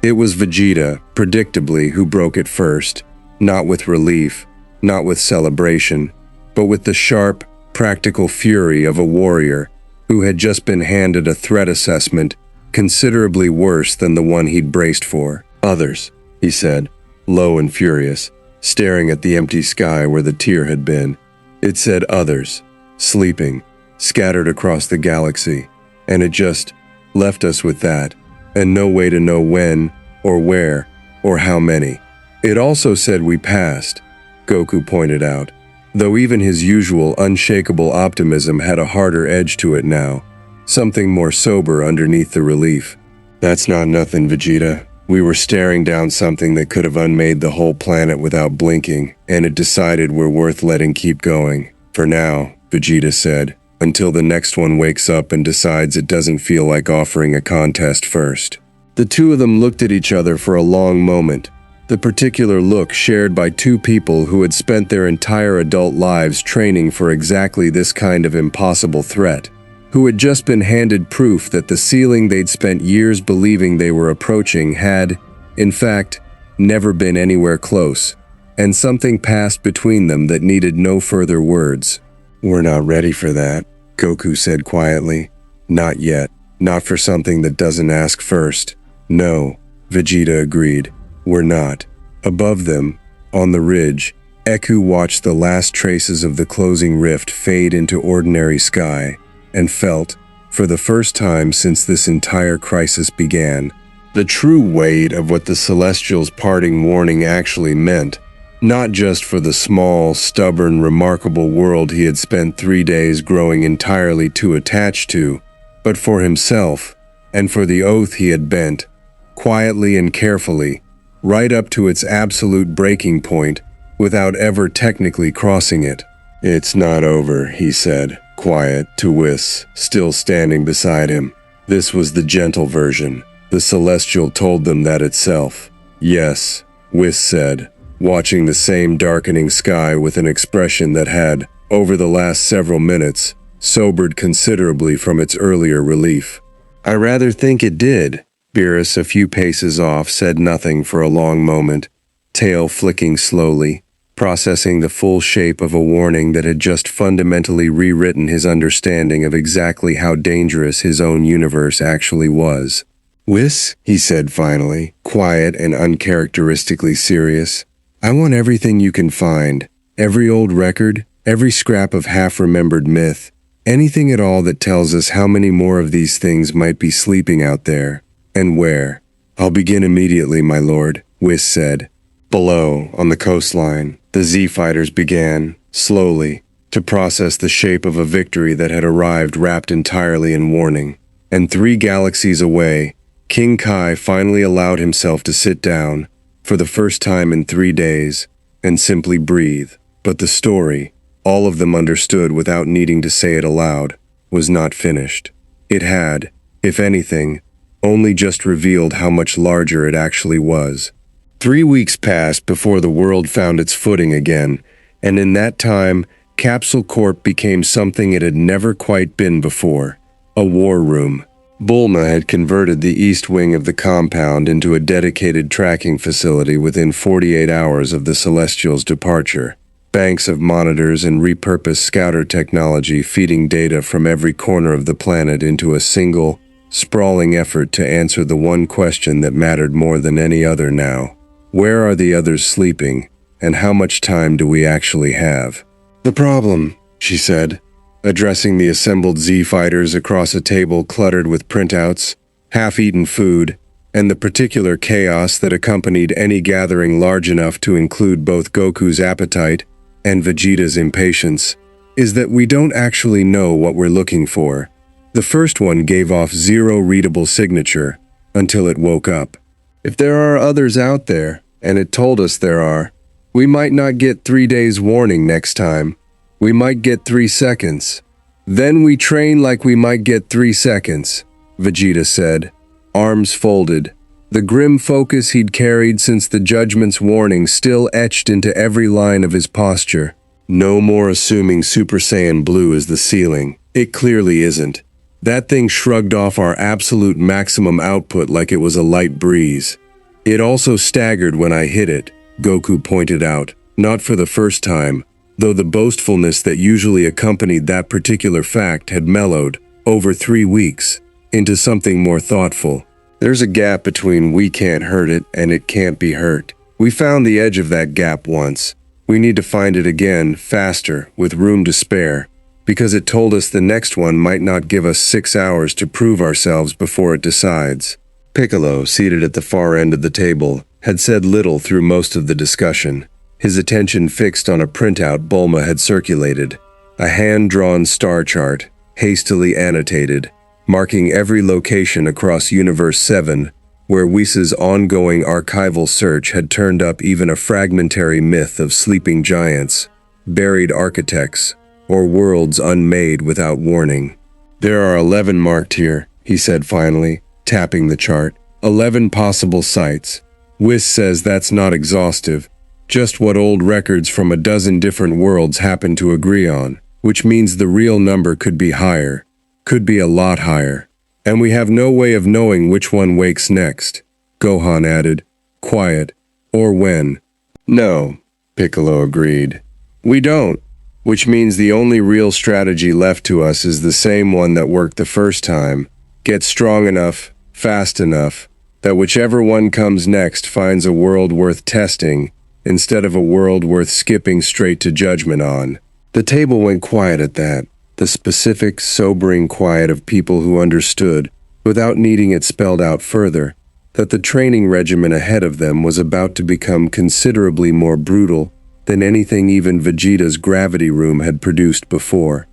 It was Vegeta, predictably, who broke it first, not with relief, not with celebration, but with the sharp, practical fury of a warrior who had just been handed a threat assessment considerably worse than the one he'd braced for. "Others," he said, low and furious, staring at the empty sky where the tier had been. It said others, sleeping, scattered across the galaxy, and it just left us with that, and no way to know when, or where, or how many. It also said we passed, Goku pointed out, though even his usual unshakable optimism had a harder edge to it now, something more sober underneath the relief. "That's not nothing, Vegeta. We were staring down something that could have unmade the whole planet without blinking, and it decided we're worth letting keep going. For now," Vegeta said, "until the next one wakes up and decides it doesn't feel like offering a contest first." The two of them looked at each other for a long moment, the particular look shared by two people who had spent their entire adult lives training for exactly this kind of impossible threat, who had just been handed proof that the ceiling they'd spent years believing they were approaching had, in fact, never been anywhere close, and something passed between them that needed no further words. "We're not ready for that," Goku said quietly. "Not yet. Not for something that doesn't ask first." "No," Vegeta agreed. "We're not." Above them, on the ridge, Eku watched the last traces of the closing rift fade into ordinary sky, and felt, for the first time since this entire crisis began, the true weight of what the Celestials' parting warning actually meant, not just for the small, stubborn, remarkable world he had spent 3 days growing entirely too attached to, but for himself, and for the oath he had bent, quietly and carefully, right up to its absolute breaking point, without ever technically crossing it. "It's not over," he said, quiet, to Whis, still standing beside him. This was the gentle version. The Celestial told them that itself. "Yes," Whis said, watching the same darkening sky with an expression that had, over the last several minutes, sobered considerably from its earlier relief. "I rather think it did." Beerus, a few paces off, said nothing for a long moment, tail flicking slowly, processing the full shape of a warning that had just fundamentally rewritten his understanding of exactly how dangerous his own universe actually was. "Whis," he said finally, quiet and uncharacteristically serious, "I want everything you can find, every old record, every scrap of half-remembered myth, anything at all that tells us how many more of these things might be sleeping out there, and where." "I'll begin immediately, my lord," Whis said. Below, on the coastline, the Z-fighters began, slowly, to process the shape of a victory that had arrived wrapped entirely in warning. And 3 galaxies away, King Kai finally allowed himself to sit down, for the first time in 3 days, and simply breathe. But the story, all of them understood without needing to say it aloud, was not finished. It had, if anything, only just revealed how much larger it actually was. 3 weeks passed before the world found its footing again, and in that time, Capsule Corp became something it had never quite been before, a war room. Bulma had converted the east wing of the compound into a dedicated tracking facility within 48 hours of the Celestials' departure. Banks of monitors and repurposed scouter technology feeding data from every corner of the planet into a single, sprawling effort to answer the one question that mattered more than any other now. Where are the others sleeping, and how much time do we actually have? "The problem," she said, addressing the assembled Z-fighters across a table cluttered with printouts, half-eaten food, and the particular chaos that accompanied any gathering large enough to include both Goku's appetite and Vegeta's impatience, is that we don't actually know what we're looking for. The first one gave off zero readable signature until it woke up. If there are others out there, and it told us there are, we might not get 3 days warning next time. We might get 3 seconds. Then we train like we might get 3 seconds, Vegeta said, arms folded, the grim focus he'd carried since the Judgment's warning still etched into every line of his posture. No more assuming Super Saiyan Blue is the ceiling. It clearly isn't. That thing shrugged off our absolute maximum output like it was a light breeze. It also staggered when I hit it, Goku pointed out, not for the first time, though the boastfulness that usually accompanied that particular fact had mellowed, over 3 weeks, into something more thoughtful. There's a gap between we can't hurt it and it can't be hurt. We found the edge of that gap once. We need to find it again, faster, with room to spare, because it told us the next one might not give us 6 hours to prove ourselves before it decides. Piccolo, seated at the far end of the table, had said little through most of the discussion, his attention fixed on a printout Bulma had circulated, a hand-drawn star chart, hastily annotated, marking every location across Universe 7 where Whis' ongoing archival search had turned up even a fragmentary myth of sleeping giants, buried architects, or worlds unmade without warning. There are 11 marked here, he said finally, tapping the chart. 11 possible sites. Whis says that's not exhaustive, just what old records from a dozen different worlds happen to agree on, which means the real number could be higher, could be a lot higher. And we have no way of knowing which one wakes next, Gohan added, quiet, or when. No, Piccolo agreed. We don't, which means the only real strategy left to us is the same one that worked the first time. Get strong enough, fast enough, that whichever one comes next finds a world worth testing, instead of a world worth skipping straight to judgment on. The table went quiet at that. The specific, sobering quiet of people who understood, without needing it spelled out further, that the training regimen ahead of them was about to become considerably more brutal than anything even Vegeta's gravity room had produced before.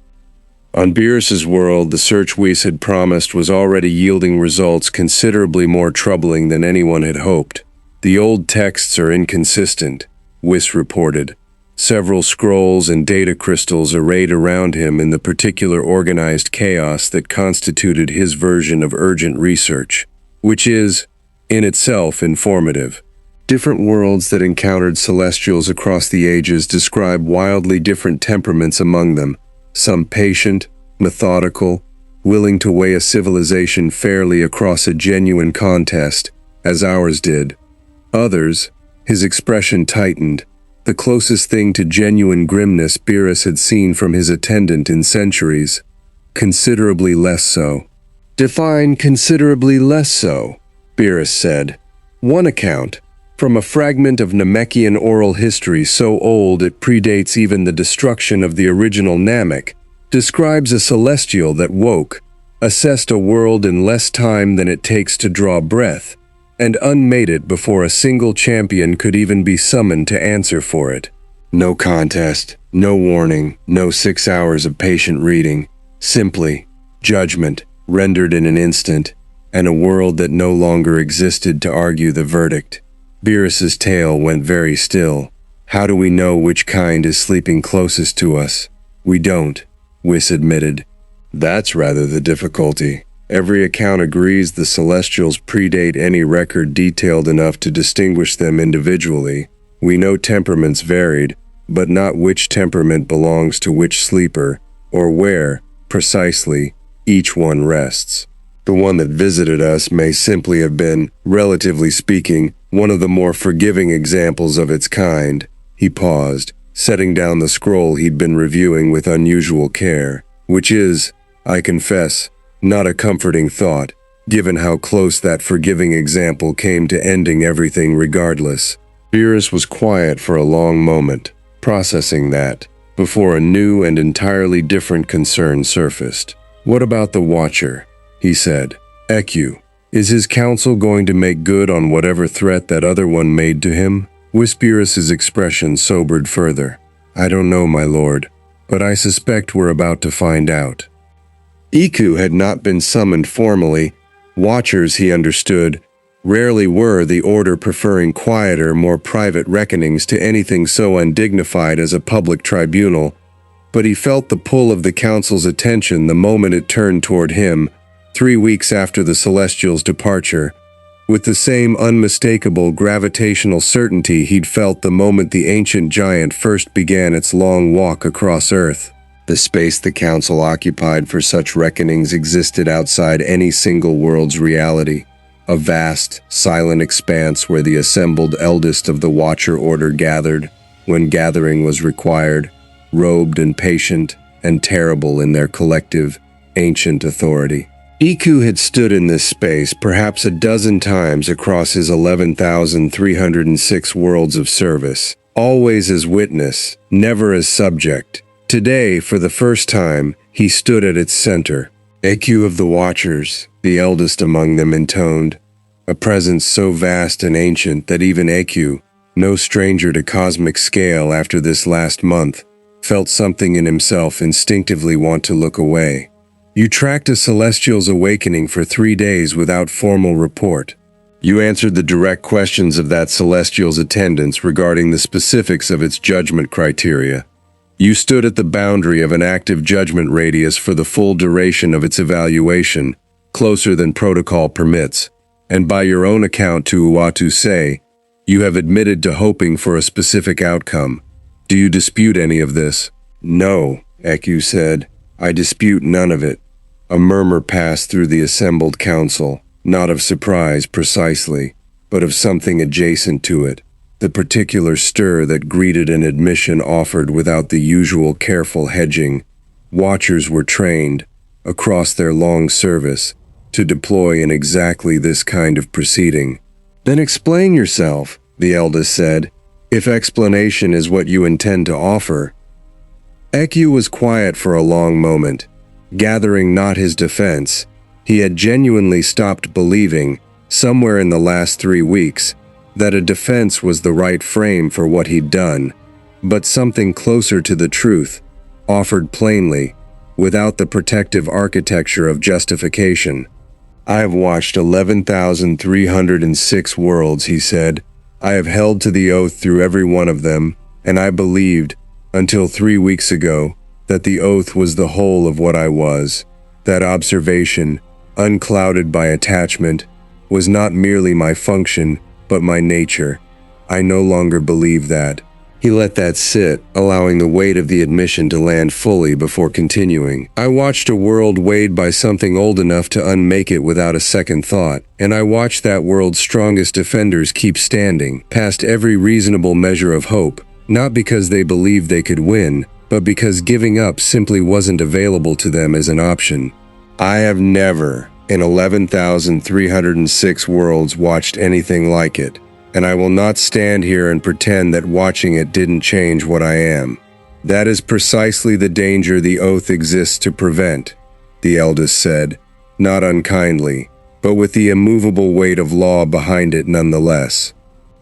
On Beerus's world, the search Whis had promised was already yielding results considerably more troubling than anyone had hoped. The old texts are inconsistent, Whis reported. Several scrolls and data crystals arrayed around him in the particular organized chaos that constituted his version of urgent research, which is, in itself, informative. Different worlds that encountered celestials across the ages describe wildly different temperaments among them, some patient, methodical, willing to weigh a civilization fairly across a genuine contest, as ours did. Others, his expression tightened, the closest thing to genuine grimness Beerus had seen from his attendant in centuries, considerably less so. Define considerably less so, Beerus said. One account, from a fragment of Namekian oral history so old it predates even the destruction of the original Namek, describes a celestial that woke, assessed a world in less time than it takes to draw breath, and unmade it before a single champion could even be summoned to answer for it. No contest, no warning, no 6 hours of patient reading, simply judgment, rendered in an instant, and a world that no longer existed to argue the verdict. Beerus's tale went very still. How do we know which kind is sleeping closest to us? We don't, Whis admitted. That's rather the difficulty. Every account agrees the Celestials predate any record detailed enough to distinguish them individually. We know temperaments varied, but not which temperament belongs to which sleeper, or where, precisely, each one rests. The one that visited us may simply have been, relatively speaking, one of the more forgiving examples of its kind. He paused, setting down the scroll he'd been reviewing with unusual care, which is, I confess, not a comforting thought, given how close that forgiving example came to ending everything regardless. Beerus was quiet for a long moment, processing that, before a new and entirely different concern surfaced. What about the Watcher? He said. EQ. Is his council going to make good on whatever threat that other one made to him? Beerus's expression sobered further. I don't know, my lord, but I suspect we're about to find out. Iku had not been summoned formally. Watchers, he understood, rarely were the order, preferring quieter, more private reckonings to anything so undignified as a public tribunal, but he felt the pull of the council's attention the moment it turned toward him, 3 weeks after the Celestials' departure, with the same unmistakable gravitational certainty he'd felt the moment the ancient giant first began its long walk across Earth. The space the council occupied for such reckonings existed outside any single world's reality, a vast, silent expanse where the assembled eldest of the Watcher Order gathered, when gathering was required, robed and patient and terrible in their collective, ancient authority. Iku had stood in this space perhaps a dozen times across his 11,306 worlds of service, always as witness, never as subject. Today, for the first time, he stood at its center. Iku of the Watchers, the eldest among them, intoned, a presence so vast and ancient that even Iku, no stranger to cosmic scale after this last month, felt something in himself instinctively want to look away. You tracked a Celestial's awakening for 3 days without formal report. You answered the direct questions of that Celestial's attendants regarding the specifics of its judgment criteria. You stood at the boundary of an active judgment radius for the full duration of its evaluation, closer than protocol permits, and by your own account to Uatu say, you have admitted to hoping for a specific outcome. Do you dispute any of this? No, Eku said. I dispute none of it. A murmur passed through the assembled council, not of surprise precisely, but of something adjacent to it, the particular stir that greeted an admission offered without the usual careful hedging. Watchers were trained, across their long service, to deploy in exactly this kind of proceeding. Then explain yourself, the eldest said, if explanation is what you intend to offer. Eku was quiet for a long moment, gathering not his defense. He had genuinely stopped believing, somewhere in the last 3 weeks, that a defense was the right frame for what he'd done, but something closer to the truth, offered plainly, without the protective architecture of justification. I have watched 11,306 worlds, he said. I have held to the oath through every one of them, and I believed, until 3 weeks ago, that the oath was the whole of what I was. That observation, unclouded by attachment, was not merely my function, but my nature. I no longer believe that. He let that sit, allowing the weight of the admission to land fully before continuing. I watched a world weighed by something old enough to unmake it without a second thought, and I watched that world's strongest defenders keep standing, past every reasonable measure of hope, not because they believed they could win, but because giving up simply wasn't available to them as an option. I have never, in 11,306 worlds, watched anything like it. And I will not stand here and pretend that watching it didn't change what I am. That is precisely the danger the oath exists to prevent, the eldest said, not unkindly, but with the immovable weight of law behind it nonetheless.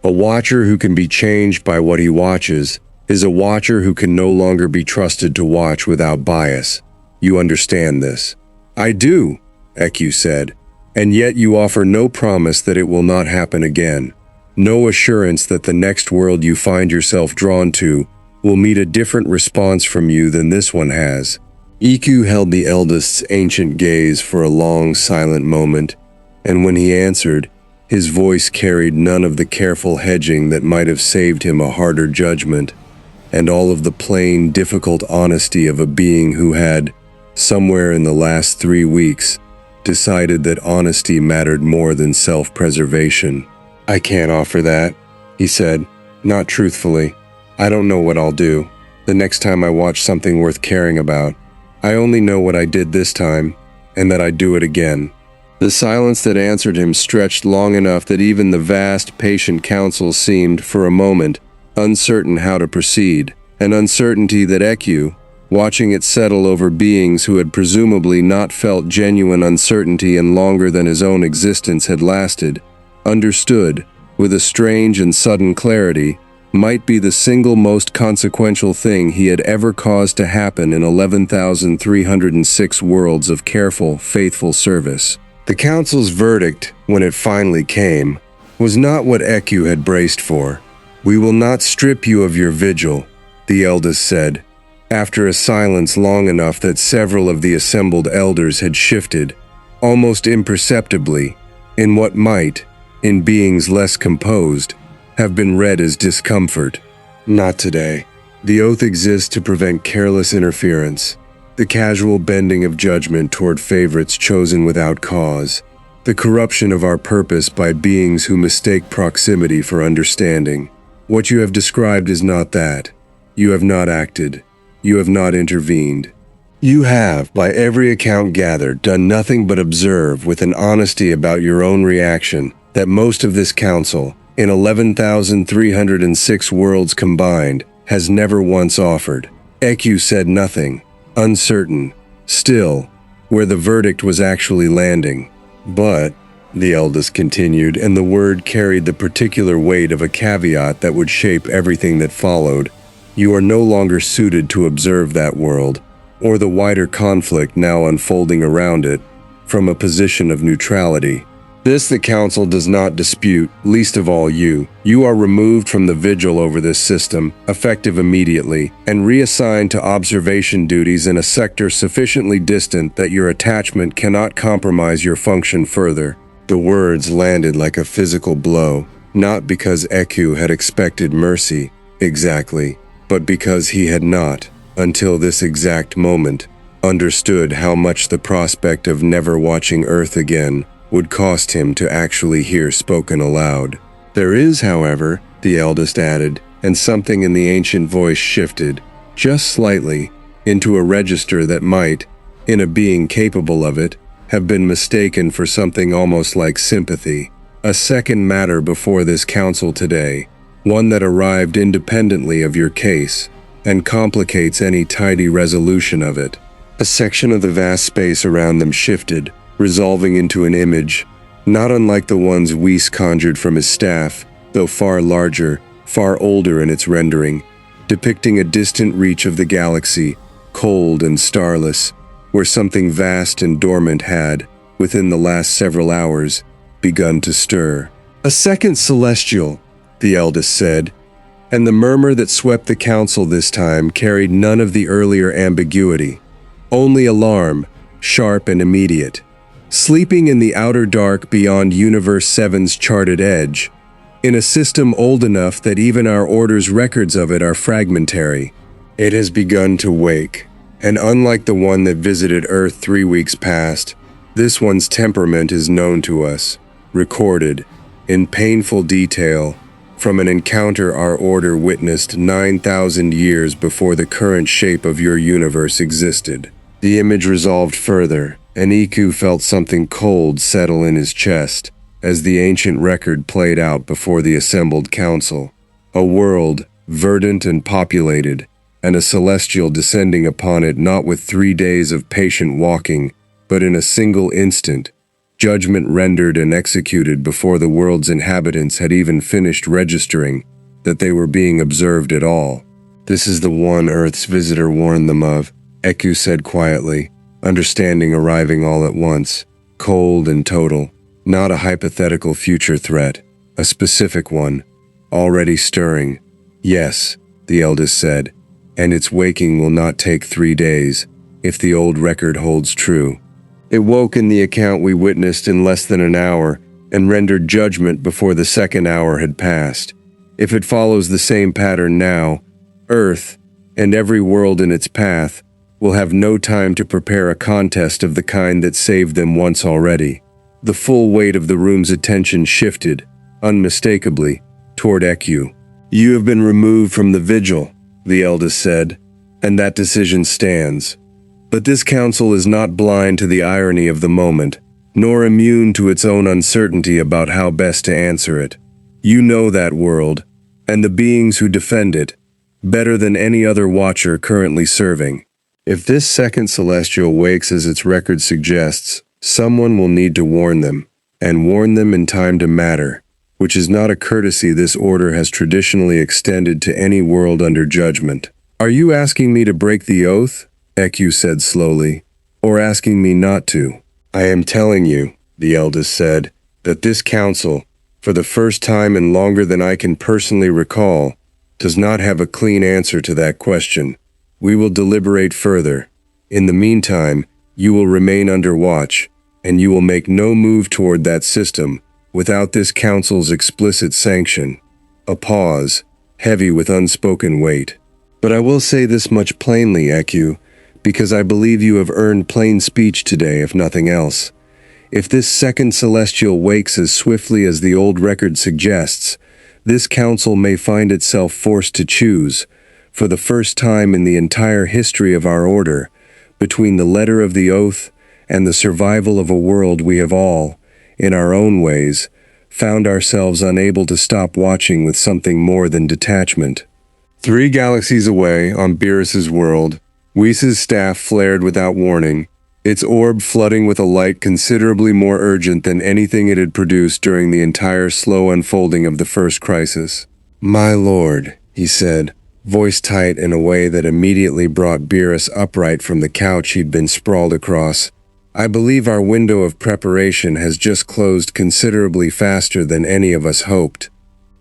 A watcher who can be changed by what he watches is a watcher who can no longer be trusted to watch without bias. You understand this? I do, Eku said, and yet you offer no promise that it will not happen again. No assurance that the next world you find yourself drawn to will meet a different response from you than this one has. Iku held the eldest's ancient gaze for a long, silent moment, and when he answered, his voice carried none of the careful hedging that might have saved him a harder judgment, and all of the plain, difficult honesty of a being who had, somewhere in the last 3 weeks, decided that honesty mattered more than self-preservation. I can't offer that, he said, not truthfully. I don't know what I'll do, the next time I watch something worth caring about. I only know what I did this time, and that I'd do it again. The silence that answered him stretched long enough that even the vast, patient council seemed, for a moment, uncertain how to proceed, an uncertainty that Eku, watching it settle over beings who had presumably not felt genuine uncertainty in longer than his own existence had lasted, understood, with a strange and sudden clarity, might be the single most consequential thing he had ever caused to happen in 11,306 worlds of careful, faithful service. The Council's verdict, when it finally came, was not what Eku had braced for. "We will not strip you of your vigil," the eldest said, after a silence long enough that several of the assembled elders had shifted, almost imperceptibly, in what might, in beings less composed, have been read as discomfort. "Not today. The oath exists to prevent careless interference, the casual bending of judgment toward favorites chosen without cause, the corruption of our purpose by beings who mistake proximity for understanding. What you have described is not that. You have not acted. You have not intervened. You have, by every account gathered, done nothing but observe with an honesty about your own reaction that most of this council, in 11,306 worlds combined, has never once offered." Eku said nothing, uncertain, still, where the verdict was actually landing. "But," the eldest continued, and the word carried the particular weight of a caveat that would shape everything that followed, "you are no longer suited to observe that world, or the wider conflict now unfolding around it, from a position of neutrality. This the Council does not dispute, least of all you. You are removed from the vigil over this system, effective immediately, and reassigned to observation duties in a sector sufficiently distant that your attachment cannot compromise your function further." The words landed like a physical blow, not because Eku had expected mercy, exactly, but because he had not, until this exact moment, understood how much the prospect of never watching Earth again would cost him to actually hear spoken aloud. "There is, however," the eldest added, and something in the ancient voice shifted, just slightly, into a register that might, in a being capable of it, have been mistaken for something almost like sympathy. "A second matter before this council today, one that arrived independently of your case, and complicates any tidy resolution of it." A section of the vast space around them shifted, resolving into an image, not unlike the ones Whis conjured from his staff, though far larger, far older in its rendering, depicting a distant reach of the galaxy, cold and starless, where something vast and dormant had, within the last several hours, begun to stir. "A second celestial," the eldest said, and the murmur that swept the council this time carried none of the earlier ambiguity, only alarm, sharp and immediate. "Sleeping in the outer dark beyond Universe 7's charted edge, in a system old enough that even our Order's records of it are fragmentary. It has begun to wake, and unlike the one that visited Earth 3 weeks past, this one's temperament is known to us, recorded, in painful detail, from an encounter our Order witnessed 9,000 years before the current shape of your universe existed." The image resolved further, and Eku felt something cold settle in his chest as the ancient record played out before the assembled council. A world, verdant and populated, and a celestial descending upon it not with 3 days of patient walking, but in a single instant, judgment rendered and executed before the world's inhabitants had even finished registering that they were being observed at all. "This is the one Earth's visitor warned them of," Eku said quietly, understanding arriving all at once, cold and total, not a hypothetical future threat, a specific one, already stirring. "Yes," the eldest said, "and its waking will not take 3 days, if the old record holds true. It woke in the account we witnessed in less than an hour, and rendered judgment before the second hour had passed. If it follows the same pattern now, Earth, and every world in its path, will have no time to prepare a contest of the kind that saved them once already." The full weight of the room's attention shifted, unmistakably, toward Eku. "You have been removed from the vigil," the eldest said, "and that decision stands. But this council is not blind to the irony of the moment, nor immune to its own uncertainty about how best to answer it. You know that world, and the beings who defend it, better than any other watcher currently serving. If this second celestial wakes as its record suggests, someone will need to warn them, and warn them in time to matter, which is not a courtesy this order has traditionally extended to any world under judgment. Are you asking me to break the oath? Eku said slowly, or asking me not to? I am telling you, the eldest said, that this council, for the first time and longer than I can personally recall, does not have a clean answer to that question. We will deliberate further. In the meantime, you will remain under watch, and you will make no move toward that system without this council's explicit sanction. A pause, heavy with unspoken weight. But I will say this much plainly, Eku, because I believe you have earned plain speech today, if nothing else. If this second celestial wakes as swiftly as the old record suggests, this council may find itself forced to choose, for the first time in the entire history of our order, between the letter of the oath and the survival of a world we have all, in our own ways, found ourselves unable to stop watching with something more than detachment. 3 galaxies away, on Beerus's world, Whis' staff flared without warning, its orb flooding with a light considerably more urgent than anything it had produced during the entire slow unfolding of the first crisis. "My lord," he said, voice tight in a way that immediately brought Beerus upright from the couch he'd been sprawled across. "I believe our window of preparation has just closed considerably faster than any of us hoped."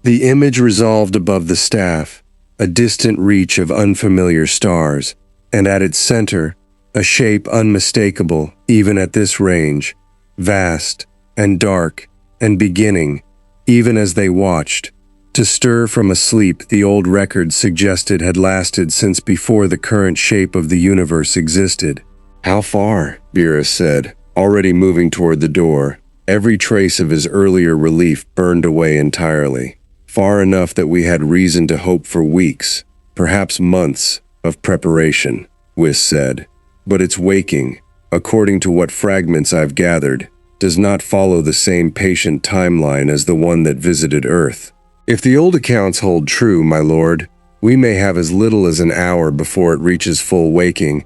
The image resolved above the staff, a distant reach of unfamiliar stars, and at its center, a shape unmistakable even at this range, vast and dark and beginning, even as they watched, to stir from a sleep the old record suggested had lasted since before the current shape of the universe existed. "How far?" Beerus said, already moving toward the door. Every trace of his earlier relief burned away entirely. "Far enough that we had reason to hope for weeks, perhaps months, of preparation," Whis said. "But its waking, according to what fragments I've gathered, does not follow the same patient timeline as the one that visited Earth. If the old accounts hold true, my lord, we may have as little as an hour before it reaches full waking,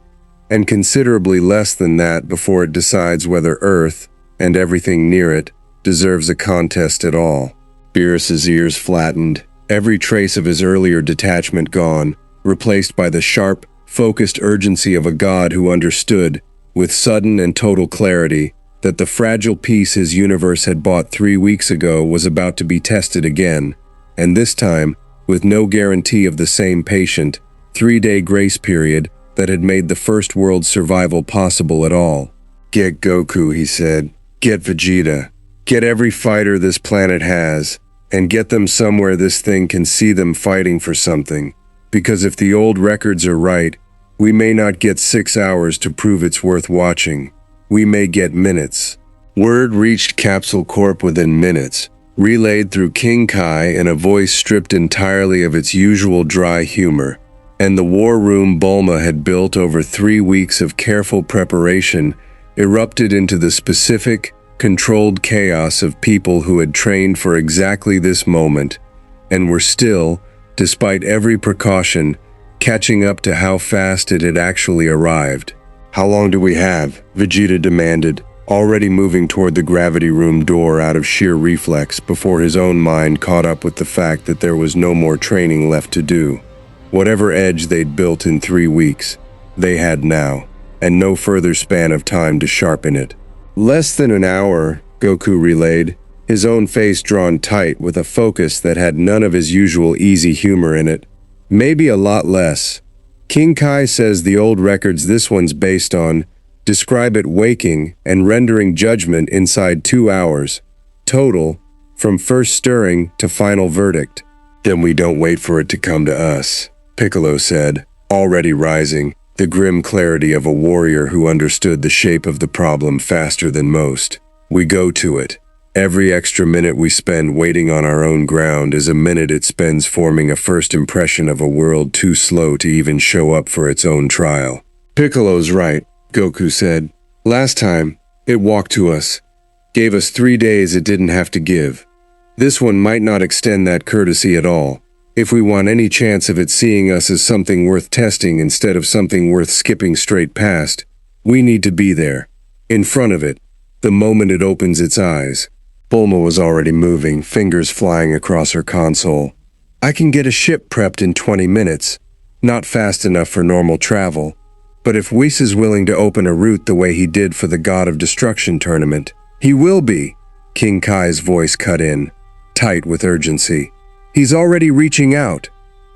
and considerably less than that before it decides whether Earth, and everything near it, deserves a contest at all." Beerus's ears flattened, every trace of his earlier detachment gone, replaced by the sharp, focused urgency of a god who understood, with sudden and total clarity, that the fragile peace his universe had bought 3 weeks ago was about to be tested again, and this time, with no guarantee of the same patient, 3-day grace period that had made the first world's survival possible at all. "Get Goku," he said. "Get Vegeta. Get every fighter this planet has, and get them somewhere this thing can see them fighting for something. Because if the old records are right, we may not get 6 hours to prove it's worth watching. We may get minutes." Word reached Capsule Corp within minutes, relayed through King Kai in a voice stripped entirely of its usual dry humor, and the war room Bulma had built over 3 weeks of careful preparation erupted into the specific, controlled chaos of people who had trained for exactly this moment, and were still, despite every precaution, catching up to how fast it had actually arrived. "How long do we have?" Vegeta demanded, already moving toward the gravity room door out of sheer reflex before his own mind caught up with the fact that there was no more training left to do. Whatever edge they'd built in 3 weeks, they had now, and no further span of time to sharpen it. "Less than an hour," Goku relayed, his own face drawn tight with a focus that had none of his usual easy humor in it. "Maybe a lot less. King Kai says the old records this one's based on describe it waking and rendering judgment inside 2 hours, total, from first stirring to final verdict." "Then we don't wait for it to come to us," Piccolo said, already rising, the grim clarity of a warrior who understood the shape of the problem faster than most. "We go to it. Every extra minute we spend waiting on our own ground is a minute it spends forming a first impression of a world too slow to even show up for its own trial." "Piccolo's right," Goku said. "Last time, it walked to us. Gave us 3 days it didn't have to give. This one might not extend that courtesy at all. If we want any chance of it seeing us as something worth testing instead of something worth skipping straight past, we need to be there, in front of it, the moment it opens its eyes. Bulma was already moving, fingers flying across her console. I can get a ship prepped in 20 minutes. Not fast enough for normal travel. But if Whis is willing to open a route the way he did for the God of Destruction tournament, he will be. King Kai's voice cut in, tight with urgency. He's already reaching out.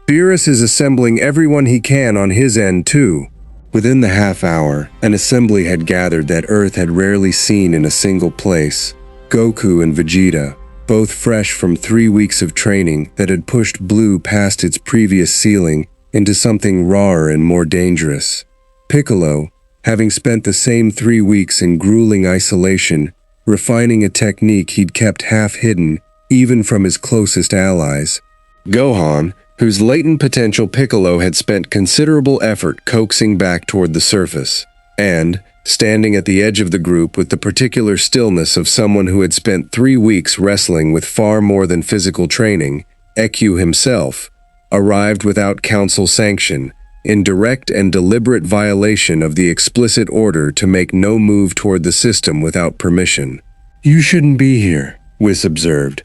Beerus is assembling everyone he can on his end too. Within the half hour, an assembly had gathered that Earth had rarely seen in a single place. Goku and Vegeta, both fresh from 3 weeks of training that had pushed Blue past its previous ceiling into something rawer and more dangerous. Piccolo, having spent the same 3 weeks in grueling isolation, refining a technique he'd kept half hidden even from his closest allies. Gohan, whose latent potential Piccolo had spent considerable effort coaxing back toward the surface, and, standing at the edge of the group with the particular stillness of someone who had spent 3 weeks wrestling with far more than physical training, Eku himself, arrived without council sanction, in direct and deliberate violation of the explicit order to make no move toward the system without permission. "You shouldn't be here," Whis observed,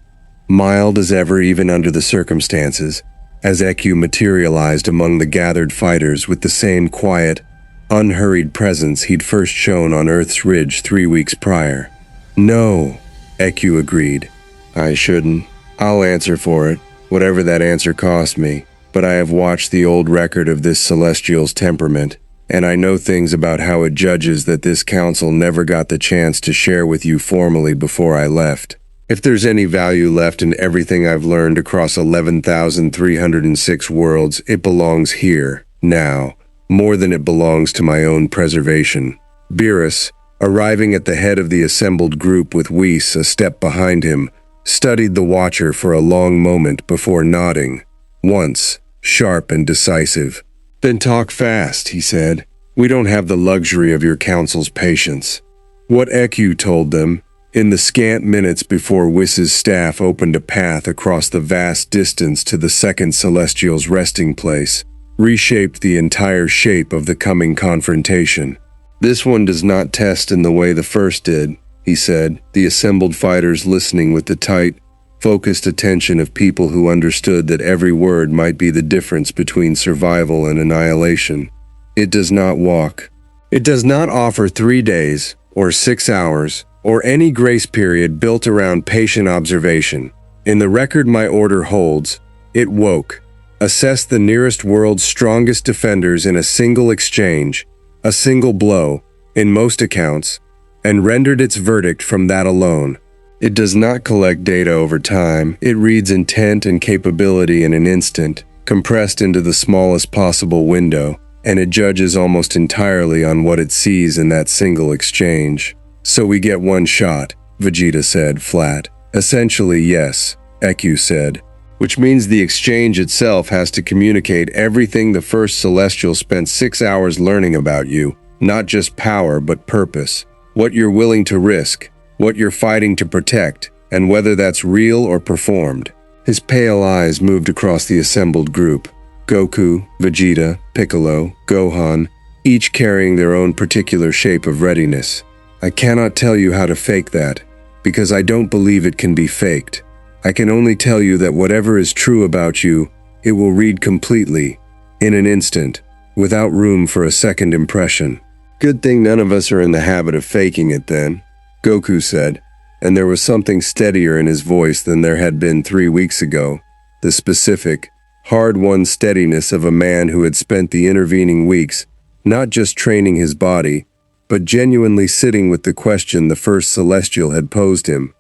mild as ever even under the circumstances, as Eku materialized among the gathered fighters with the same quiet, unhurried presence he'd first shown on Earth's ridge 3 weeks prior. "No," Eku agreed. "I shouldn't. I'll answer for it, whatever that answer cost me. But I have watched the old record of this Celestial's temperament, and I know things about how it judges that this council never got the chance to share with you formally before I left. If there's any value left in everything I've learned across 11,306 worlds, it belongs here, now, more than it belongs to my own preservation." Beerus, arriving at the head of the assembled group with Whis a step behind him, studied the Watcher for a long moment before nodding. Once, sharp and decisive. "Then talk fast," he said. "We don't have the luxury of your council's patience." What Eku told them, in the scant minutes before Whis' staff opened a path across the vast distance to the second Celestial's resting place, reshaped the entire shape of the coming confrontation. "This one does not test in the way the first did," he said, the assembled fighters listening with the tight, focused attention of people who understood that every word might be the difference between survival and annihilation. "It does not walk. It does not offer 3 days, or 6 hours, or any grace period built around patient observation. In the record my order holds, it woke, assessed the nearest world's strongest defenders in a single exchange, a single blow, in most accounts, and rendered its verdict from that alone. It does not collect data over time. It reads intent and capability in an instant, compressed into the smallest possible window, and it judges almost entirely on what it sees in that single exchange. So we get one shot," Vegeta said, flat. "Essentially, yes," Eku said. "Which means the exchange itself has to communicate everything the first Celestial spent 6 hours learning about you, not just power but purpose, what you're willing to risk, what you're fighting to protect, and whether that's real or performed." His pale eyes moved across the assembled group. Goku, Vegeta, Piccolo, Gohan, each carrying their own particular shape of readiness. "I cannot tell you how to fake that, because I don't believe it can be faked. I can only tell you that whatever is true about you, it will read completely, in an instant, without room for a second impression." "Good thing none of us are in the habit of faking it then," Goku said, and there was something steadier in his voice than there had been 3 weeks ago, the specific, hard-won steadiness of a man who had spent the intervening weeks not just training his body, but genuinely sitting with the question the first Celestial had posed him,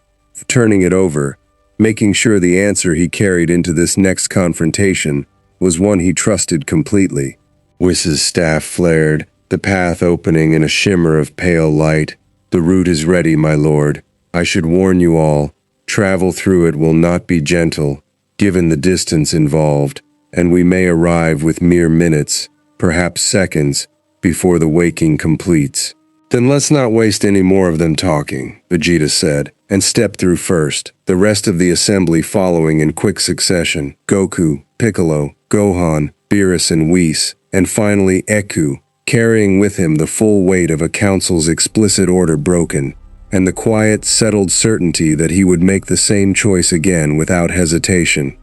turning it over, making sure the answer he carried into this next confrontation was one he trusted completely. Whis' staff flared, the path opening in a shimmer of pale light. "The route is ready, my lord. I should warn you all, travel through it will not be gentle, given the distance involved, and we may arrive with mere minutes, perhaps seconds, before the waking completes." "Then let's not waste any more of them talking," Vegeta said, and stepped through first, the rest of the assembly following in quick succession. Goku, Piccolo, Gohan, Beerus and Whis, and finally Eku, carrying with him the full weight of a council's explicit order broken, and the quiet, settled certainty that he would make the same choice again without hesitation.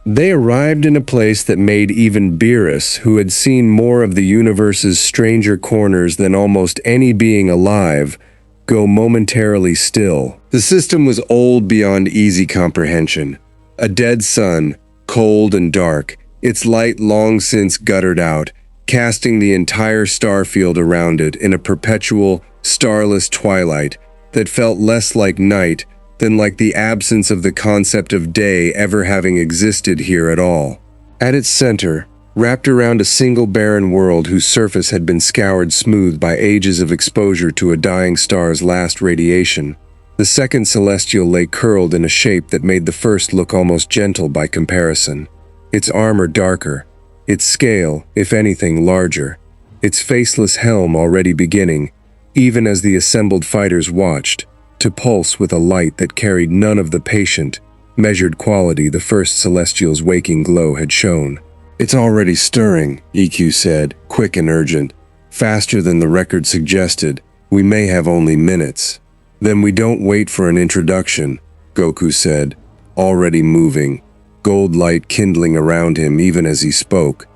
They arrived in a place that made even Beerus, who had seen more of the universe's stranger corners than almost any being alive, go momentarily still. The system was old beyond easy comprehension. A dead sun, cold and dark, its light long since guttered out, casting the entire starfield around it in a perpetual, starless twilight that felt less like night than like the absence of the concept of day ever having existed here at all. At its center, wrapped around a single barren world whose surface had been scoured smooth by ages of exposure to a dying star's last radiation, the second celestial lay curled in a shape that made the first look almost gentle by comparison. Its armor darker, its scale, if anything, larger, its faceless helm already beginning, even as the assembled fighters watched, to pulse with a light that carried none of the patient, measured quality the first celestial's waking glow had shown. "It's already stirring," EQ said, quick and urgent. "Faster than the record suggested. We may have only minutes." "Then we don't wait for an introduction," Goku said, already moving, gold light kindling around him even as he spoke,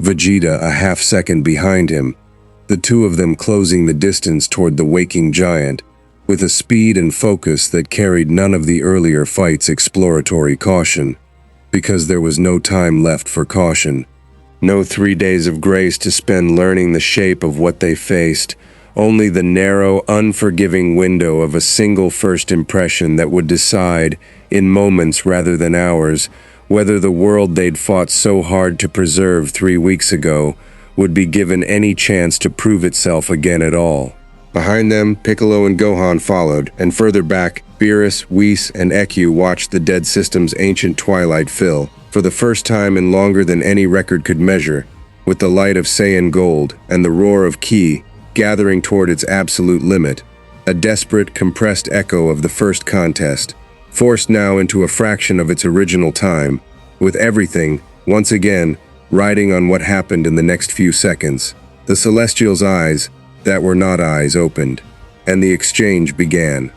Vegeta a half-second behind him, the two of them closing the distance toward the waking giant, with a speed and focus that carried none of the earlier fight's exploratory caution, because there was no time left for caution. No 3 days of grace to spend learning the shape of what they faced, only the narrow, unforgiving window of a single first impression that would decide, in moments rather than hours, whether the world they'd fought so hard to preserve 3 weeks ago would be given any chance to prove itself again at all. Behind them, Piccolo and Gohan followed, and further back, Beerus, Whis, and Eku watched the dead system's ancient twilight fill, for the first time in longer than any record could measure, with the light of Saiyan gold and the roar of Ki gathering toward its absolute limit, a desperate, compressed echo of the first contest, forced now into a fraction of its original time, with everything, once again, riding on what happened in the next few seconds. The Celestial's eyes, that were not eyes, opened, and the exchange began.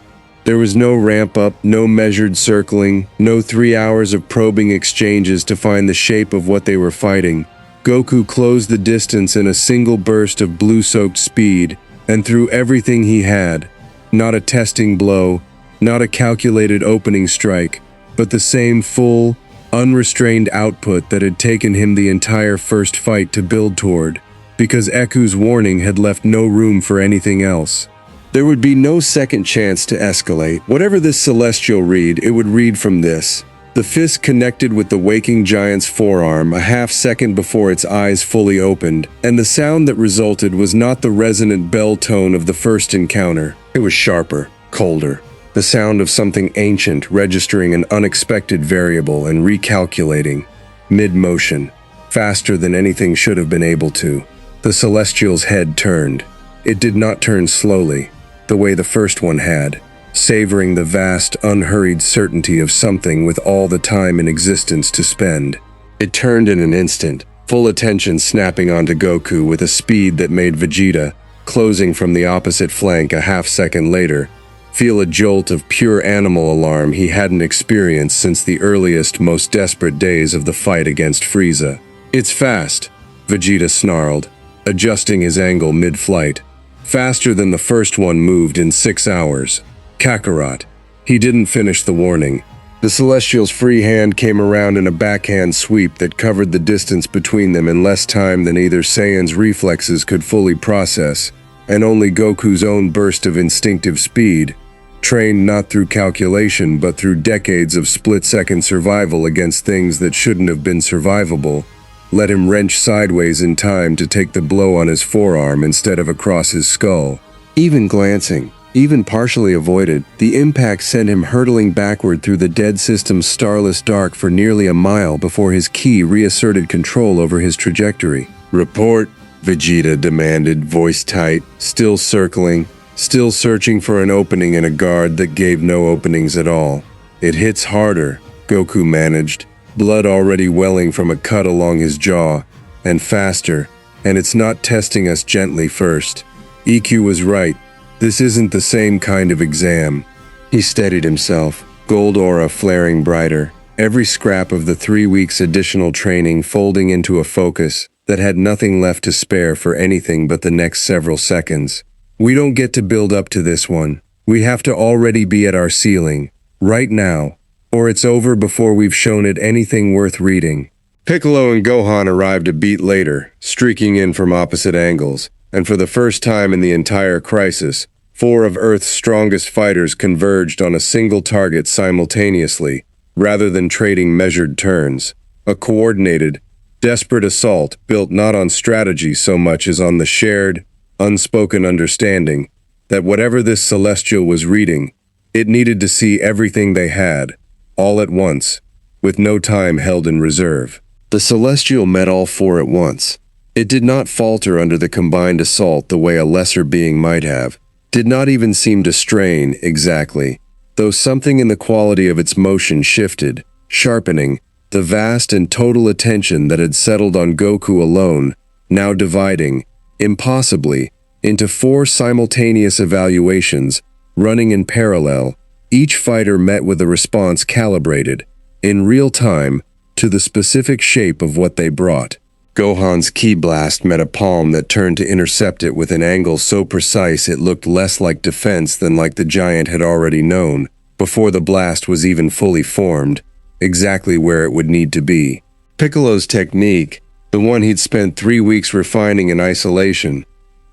There was no ramp-up, no measured circling, no 3 hours of probing exchanges to find the shape of what they were fighting. Goku closed the distance in a single burst of blue-soaked speed, and threw everything he had. Not a testing blow, not a calculated opening strike, but the same full, unrestrained output that had taken him the entire first fight to build toward, because Eku's warning had left no room for anything else. There would be no second chance to escalate. Whatever this celestial read, it would read from this. The fist connected with the waking giant's forearm a half-second before its eyes fully opened, and the sound that resulted was not the resonant bell tone of the first encounter. It was sharper, colder. The sound of something ancient registering an unexpected variable and recalculating, mid-motion, faster than anything should have been able to. The Celestial's head turned. It did not turn slowly, the way the first one had, savoring the vast, unhurried certainty of something with all the time in existence to spend. It turned in an instant, full attention snapping onto Goku with a speed that made Vegeta, closing from the opposite flank a half-second later, feel a jolt of pure animal alarm he hadn't experienced since the earliest, most desperate days of the fight against Frieza. "It's fast," Vegeta snarled, adjusting his angle mid-flight. Faster than the first one moved in 6 hours. Kakarot. He didn't finish the warning. The Celestial's free hand came around in a backhand sweep that covered the distance between them in less time than either Saiyan's reflexes could fully process, and only Goku's own burst of instinctive speed, trained not through calculation but through decades of split-second survival against things that shouldn't have been survivable, let him wrench sideways in time to take the blow on his forearm instead of across his skull. Even glancing, even partially avoided, the impact sent him hurtling backward through the dead system's starless dark for nearly a mile before his ki reasserted control over his trajectory. "Report," Vegeta demanded, voice tight, still circling, still searching for an opening in a guard that gave no openings at all. "It hits harder," Goku managed, blood already welling from a cut along his jaw, and faster, and it's not testing us gently first. EQ was right, this isn't the same kind of exam. He steadied himself, gold aura flaring brighter, every scrap of the 3 weeks additional training folding into a focus that had nothing left to spare for anything but the next several seconds. We don't get to build up to this one. We have to already be at our ceiling, right now, or it's over before we've shown it anything worth reading. Piccolo and Gohan arrived a beat later, streaking in from opposite angles, and for the first time in the entire crisis, 4 of Earth's strongest fighters converged on a single target simultaneously, rather than trading measured turns. A coordinated, desperate assault built not on strategy so much as on the shared, unspoken understanding that whatever this celestial was reading, it needed to see everything they had, all at once, with no time held in reserve. The celestial met all 4 at once. It did not falter under the combined assault the way a lesser being might have, did not even seem to strain exactly, though something in the quality of its motion shifted, sharpening the vast and total attention that had settled on Goku alone, now dividing, impossibly, into 4 simultaneous evaluations, running in parallel. Each fighter met with a response calibrated, in real time, to the specific shape of what they brought. Gohan's ki blast met a palm that turned to intercept it with an angle so precise it looked less like defense than like the giant had already known, before the blast was even fully formed, exactly where it would need to be. Piccolo's technique, the one he'd spent 3 weeks refining in isolation,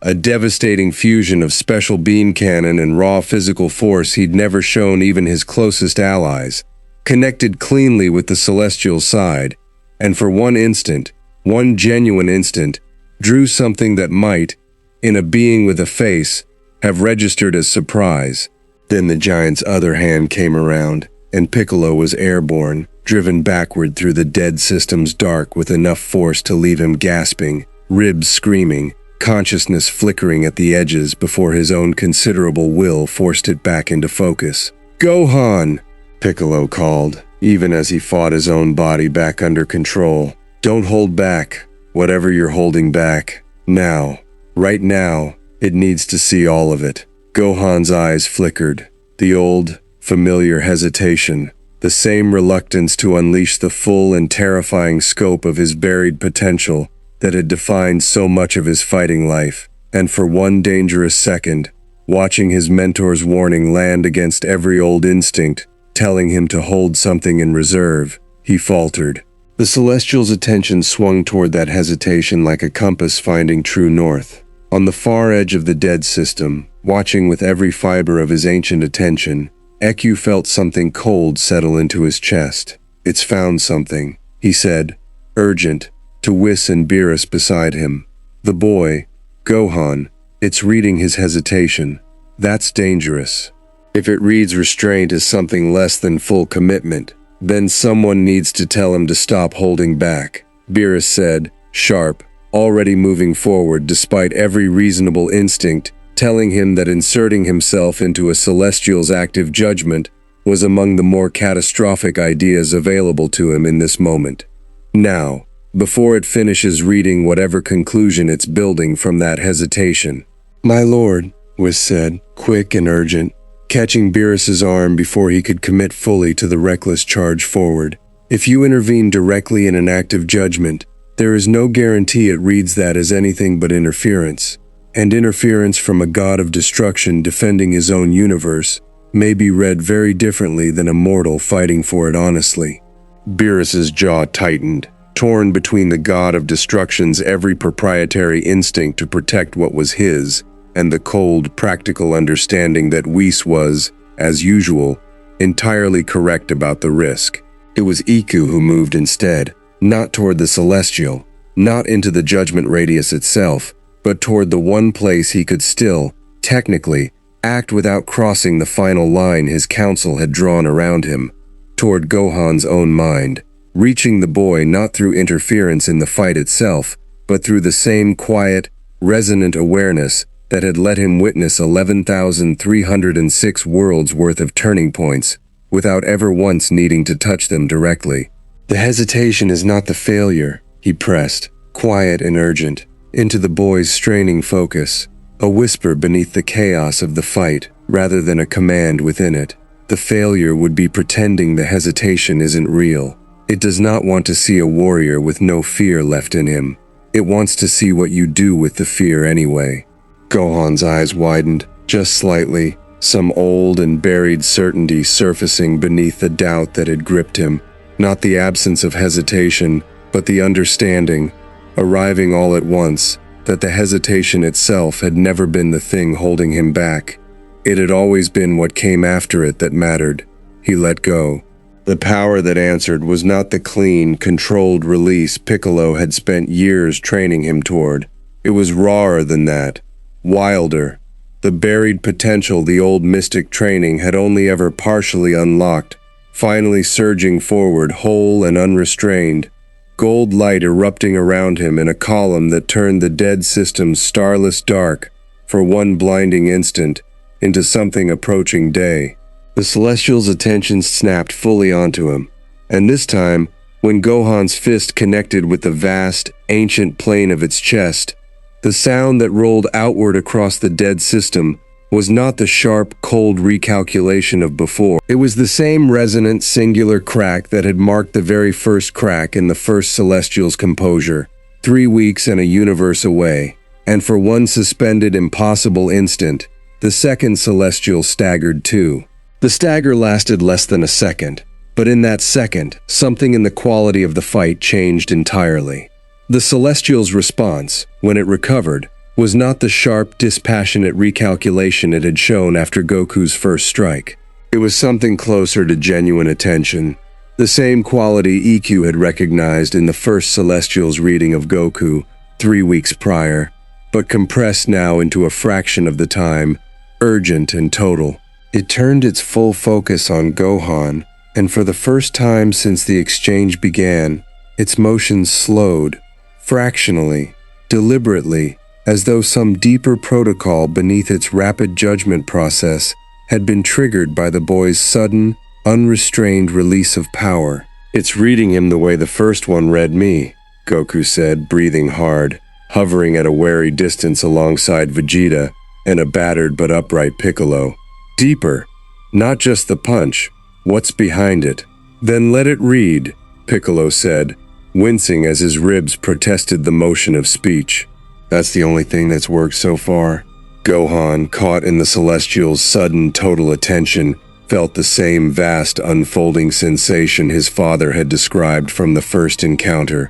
a devastating fusion of special beam cannon and raw physical force he'd never shown even his closest allies, connected cleanly with the celestial side, and for one instant, one genuine instant, drew something that might, in a being with a face, have registered as surprise. Then the giant's other hand came around, and Piccolo was airborne, driven backward through the dead system's dark with enough force to leave him gasping, ribs screaming, consciousness flickering at the edges before his own considerable will forced it back into focus. "Gohan!" Piccolo called, even as he fought his own body back under control. "Don't hold back, whatever you're holding back. Now, right now, it needs to see all of it." Gohan's eyes flickered, the old, familiar hesitation, the same reluctance to unleash the full and terrifying scope of his buried potential that had defined so much of his fighting life, and for one dangerous second, watching his mentor's warning land against every old instinct, telling him to hold something in reserve, he faltered. The Celestial's attention swung toward that hesitation like a compass finding true north. On the far edge of the dead system, watching with every fiber of his ancient attention, Eku felt something cold settle into his chest. "It's found something," he said, urgent, to Whis and Beerus beside him. The boy, Gohan, it's reading his hesitation. That's dangerous. If it reads restraint as something less than full commitment, then someone needs to tell him to stop holding back, Beerus said, sharp, already moving forward despite every reasonable instinct, telling him that inserting himself into a Celestial's active judgment was among the more catastrophic ideas available to him in this moment. Now, before it finishes reading whatever conclusion it's building from that hesitation. "My lord," Whis said, quick and urgent, catching Beerus's arm before he could commit fully to the reckless charge forward. "If you intervene directly in an act of judgment, there is no guarantee it reads that as anything but interference, and interference from a god of destruction defending his own universe may be read very differently than a mortal fighting for it honestly." Beerus's jaw tightened, torn between the god of destruction's every proprietary instinct to protect what was his, and the cold, practical understanding that Whis was, as usual, entirely correct about the risk. It was Iku who moved instead, not toward the Celestial, not into the judgment radius itself, but toward the one place he could still, technically, act without crossing the final line his council had drawn around him, toward Gohan's own mind, reaching the boy not through interference in the fight itself, but through the same quiet, resonant awareness that had let him witness 11,306 worlds worth of turning points, without ever once needing to touch them directly. The hesitation is not the failure, he pressed, quiet and urgent, into the boy's straining focus, a whisper beneath the chaos of the fight rather than a command within it. The failure would be pretending the hesitation isn't real. It does not want to see a warrior with no fear left in him. It wants to see what you do with the fear anyway. Gohan's eyes widened, just slightly, some old and buried certainty surfacing beneath the doubt that had gripped him. Not the absence of hesitation, but the understanding, arriving all at once, that the hesitation itself had never been the thing holding him back. It had always been what came after it that mattered. He let go. The power that answered was not the clean, controlled release Piccolo had spent years training him toward. It was rawer than that, wilder. The buried potential the old mystic training had only ever partially unlocked, finally surging forward whole and unrestrained, gold light erupting around him in a column that turned the dead system's starless dark, for one blinding instant, into something approaching day. The Celestial's attention snapped fully onto him, and this time, when Gohan's fist connected with the vast, ancient plane of its chest, the sound that rolled outward across the dead system was not the sharp, cold recalculation of before. It was the same resonant, singular crack that had marked the very first crack in the first Celestial's composure, 3 weeks and a universe away, and for one suspended, impossible instant, the second Celestial staggered too. The stagger lasted less than a second, but in that second, something in the quality of the fight changed entirely. The Celestial's response, when it recovered, was not the sharp, dispassionate recalculation it had shown after Goku's first strike. It was something closer to genuine attention, the same quality EQ had recognized in the first Celestial's reading of Goku 3 weeks prior, but compressed now into a fraction of the time, urgent and total. It turned its full focus on Gohan, and for the first time since the exchange began, its motions slowed, fractionally, deliberately, as though some deeper protocol beneath its rapid judgment process had been triggered by the boy's sudden, unrestrained release of power. "It's reading him the way the first one read me," Goku said, breathing hard, hovering at a wary distance alongside Vegeta and a battered but upright Piccolo. "Deeper, not just the punch. What's behind it?" "Then let it read," Piccolo said, wincing as his ribs protested the motion of speech. "That's the only thing that's worked so far." Gohan, caught in the Celestial's sudden total attention, felt the same vast unfolding sensation his father had described from the first encounter,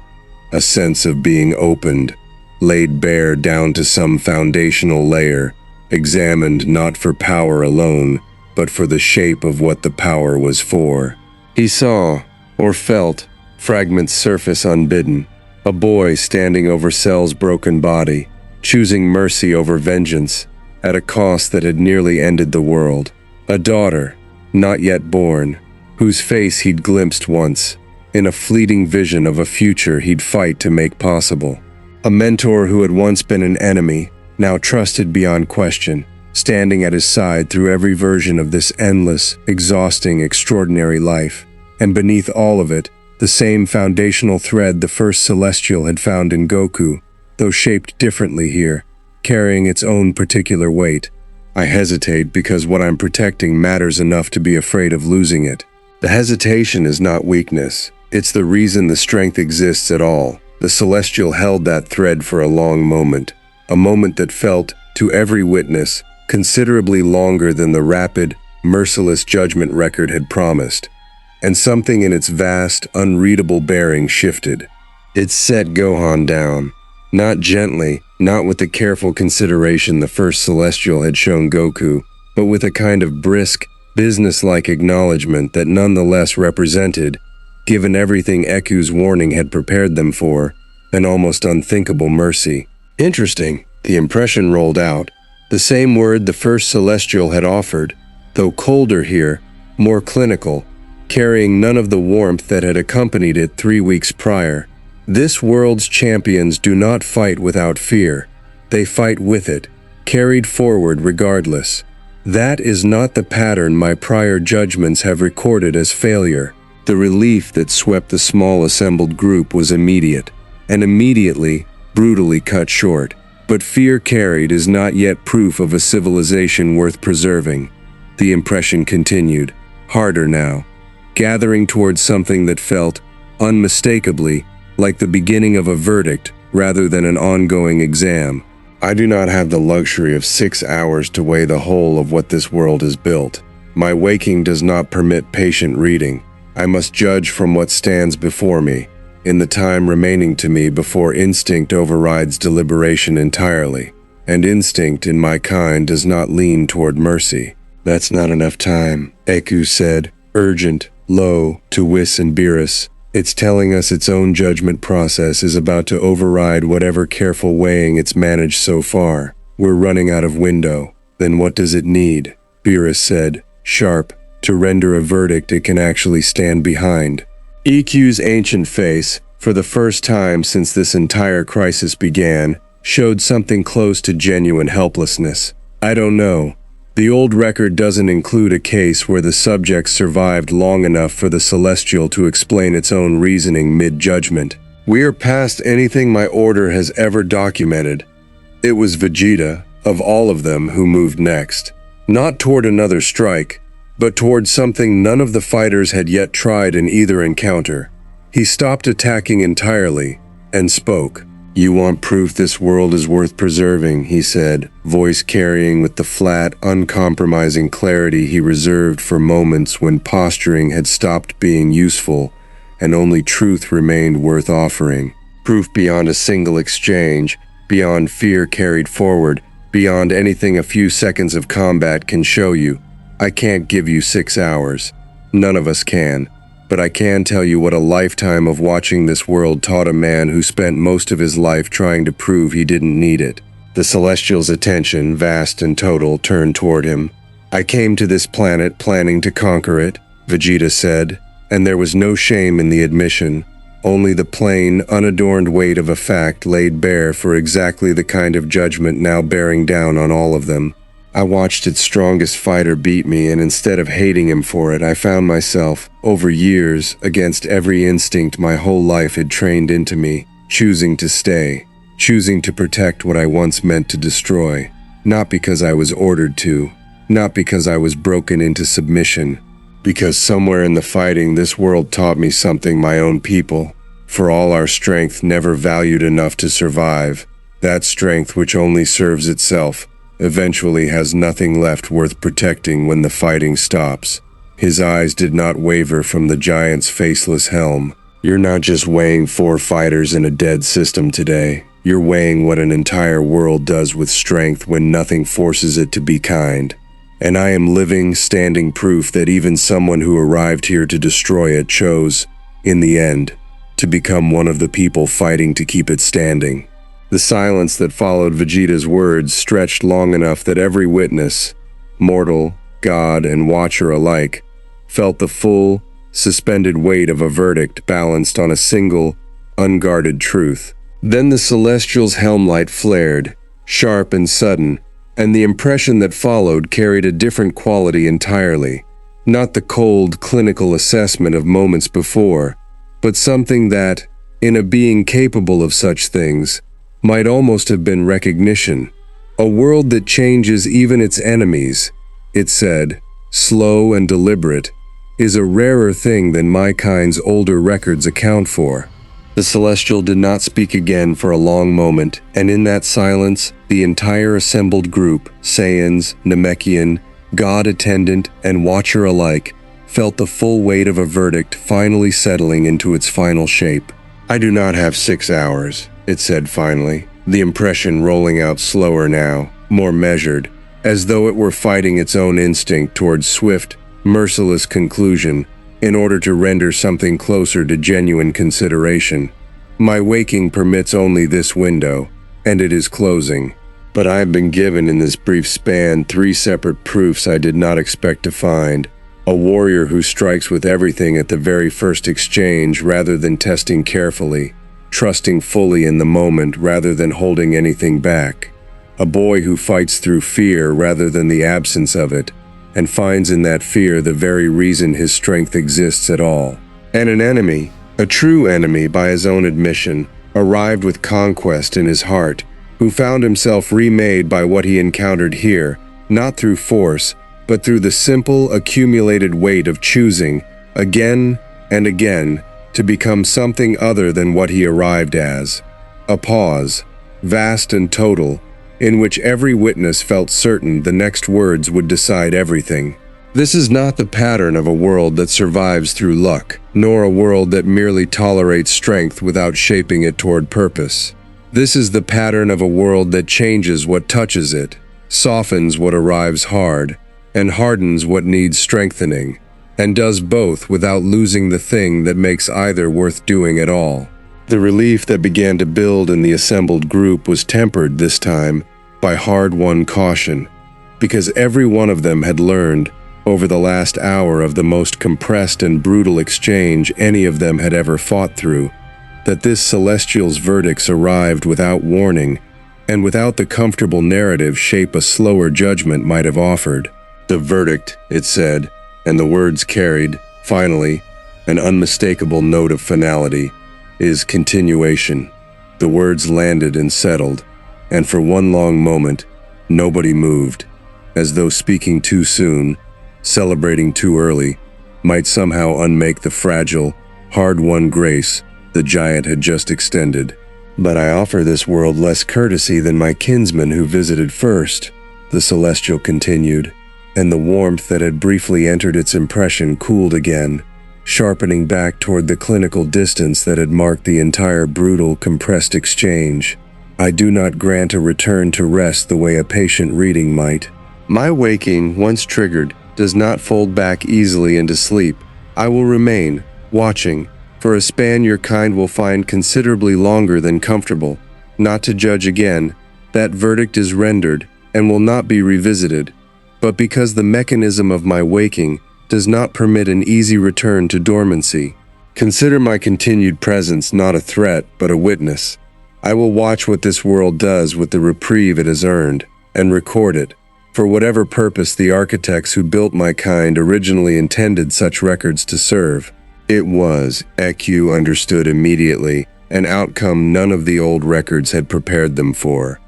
a sense of being opened, laid bare down to some foundational layer, examined not for power alone, but for the shape of what the power was for. He saw, or felt, fragments surface unbidden, a boy standing over Cell's broken body, choosing mercy over vengeance, at a cost that had nearly ended the world. A daughter, not yet born, whose face he'd glimpsed once, in a fleeting vision of a future he'd fight to make possible. A mentor who had once been an enemy, now trusted beyond question, standing at his side through every version of this endless, exhausting, extraordinary life. And beneath all of it, the same foundational thread the first Celestial had found in Goku, though shaped differently here, carrying its own particular weight. I hesitate because what I'm protecting matters enough to be afraid of losing it. The hesitation is not weakness. It's the reason the strength exists at all. The Celestial held that thread for a long moment, a moment that felt, to every witness, considerably longer than the rapid, merciless judgment record had promised. And something in its vast, unreadable bearing shifted. It set Gohan down. Not gently, not with the careful consideration the first Celestial had shown Goku, but with a kind of brisk, businesslike acknowledgement that nonetheless represented, given everything Eku's warning had prepared them for, an almost unthinkable mercy. Interesting, the impression rolled out. The same word the first Celestial had offered, though colder here, more clinical, carrying none of the warmth that had accompanied it 3 weeks prior. This world's champions do not fight without fear. They fight with it, carried forward regardless. That is not the pattern my prior judgments have recorded as failure. The relief that swept the small assembled group was immediate, and immediately, brutally cut short. But fear carried is not yet proof of a civilization worth preserving. The impression continued, harder now, gathering towards something that felt, unmistakably, like the beginning of a verdict rather than an ongoing exam. I do not have the luxury of 6 hours to weigh the whole of what this world has built. My waking does not permit patient reading. I must judge from what stands before me, in the time remaining to me before instinct overrides deliberation entirely. And instinct in my kind does not lean toward mercy. That's not enough time, Eku said, urgent, low, to Whis and Beerus. It's telling us its own judgment process is about to override whatever careful weighing it's managed so far. We're running out of window. Then what does it need? Beerus said, sharp, to render a verdict it can actually stand behind. EQ's ancient face, for the first time since this entire crisis began, showed something close to genuine helplessness. I don't know. The old record doesn't include a case where the subject survived long enough for the Celestial to explain its own reasoning mid-judgment. We are past anything my order has ever documented. It was Vegeta, of all of them, who moved next. Not toward another strike, but toward something none of the fighters had yet tried in either encounter. He stopped attacking entirely, and spoke. You want proof this world is worth preserving, he said, voice carrying with the flat, uncompromising clarity he reserved for moments when posturing had stopped being useful and only truth remained worth offering. Proof beyond a single exchange, beyond fear carried forward, beyond anything a few seconds of combat can show you. I can't give you 6 hours. None of us can. But I can tell you what a lifetime of watching this world taught a man who spent most of his life trying to prove he didn't need it. The Celestial's attention, vast and total, turned toward him. I came to this planet planning to conquer it, Vegeta said, and there was no shame in the admission, only the plain, unadorned weight of a fact laid bare for exactly the kind of judgment now bearing down on all of them. I watched its strongest fighter beat me, and instead of hating him for it, I found myself, over years, against every instinct my whole life had trained into me, choosing to stay, choosing to protect what I once meant to destroy. Not because I was ordered to, not because I was broken into submission, because somewhere in the fighting this world taught me something my own people, for all our strength never valued enough to survive, that strength which only serves itself, eventually has nothing left worth protecting when the fighting stops. His eyes did not waver from the giant's faceless helm. You're not just weighing 4 fighters in a dead system today. You're weighing what an entire world does with strength when nothing forces it to be kind. And I am living, standing proof that even someone who arrived here to destroy it chose, in the end, to become one of the people fighting to keep it standing. The silence that followed Vegeta's words stretched long enough that every witness, mortal, god, and watcher alike, felt the full, suspended weight of a verdict balanced on a single, unguarded truth. Then the Celestial's helmlight flared, sharp and sudden, and the impression that followed carried a different quality entirely. Not the cold, clinical assessment of moments before, but something that, in a being capable of such things, might almost have been recognition. A world that changes even its enemies, it said, slow and deliberate, is a rarer thing than my kind's older records account for. The Celestial did not speak again for a long moment, and in that silence, the entire assembled group, Saiyans, Namekian, God attendant, and watcher alike, felt the full weight of a verdict finally settling into its final shape. I do not have 6 hours, it said finally, the impression rolling out slower now, more measured, as though it were fighting its own instinct towards swift, merciless conclusion in order to render something closer to genuine consideration. My waking permits only this window, and it is closing. But I have been given in this brief span 3 separate proofs I did not expect to find. A warrior who strikes with everything at the very first exchange rather than testing carefully, trusting fully in the moment rather than holding anything back. A boy who fights through fear rather than the absence of it, and finds in that fear the very reason his strength exists at all. And an enemy, a true enemy by his own admission, arrived with conquest in his heart, who found himself remade by what he encountered here, not through force, but through the simple, accumulated weight of choosing, again and again, to become something other than what he arrived as. A pause, vast and total, in which every witness felt certain the next words would decide everything. This is not the pattern of a world that survives through luck, nor a world that merely tolerates strength without shaping it toward purpose. This is the pattern of a world that changes what touches it, softens what arrives hard, and hardens what needs strengthening, and does both without losing the thing that makes either worth doing at all. The relief that began to build in the assembled group was tempered this time by hard-won caution, because every one of them had learned, over the last hour of the most compressed and brutal exchange any of them had ever fought through, that this Celestial's verdicts arrived without warning, and without the comfortable narrative shape a slower judgment might have offered. The verdict, it said, and the words carried, finally, an unmistakable note of finality, is continuation. The words landed and settled, and for one long moment, nobody moved, as though speaking too soon, celebrating too early, might somehow unmake the fragile, hard-won grace the giant had just extended. But I offer this world less courtesy than my kinsman who visited first, the Celestial continued, and the warmth that had briefly entered its impression cooled again, sharpening back toward the clinical distance that had marked the entire brutal, compressed exchange. I do not grant a return to rest the way a patient reading might. My waking, once triggered, does not fold back easily into sleep. I will remain, watching, for a span your kind will find considerably longer than comfortable. Not to judge again, that verdict is rendered and will not be revisited, but because the mechanism of my waking does not permit an easy return to dormancy. Consider my continued presence not a threat, but a witness. I will watch what this world does with the reprieve it has earned, and record it, for whatever purpose the architects who built my kind originally intended such records to serve. It was, EQ understood immediately, an outcome none of the old records had prepared them for.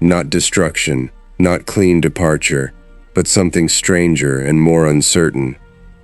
Not destruction, not clean departure, but something stranger and more uncertain.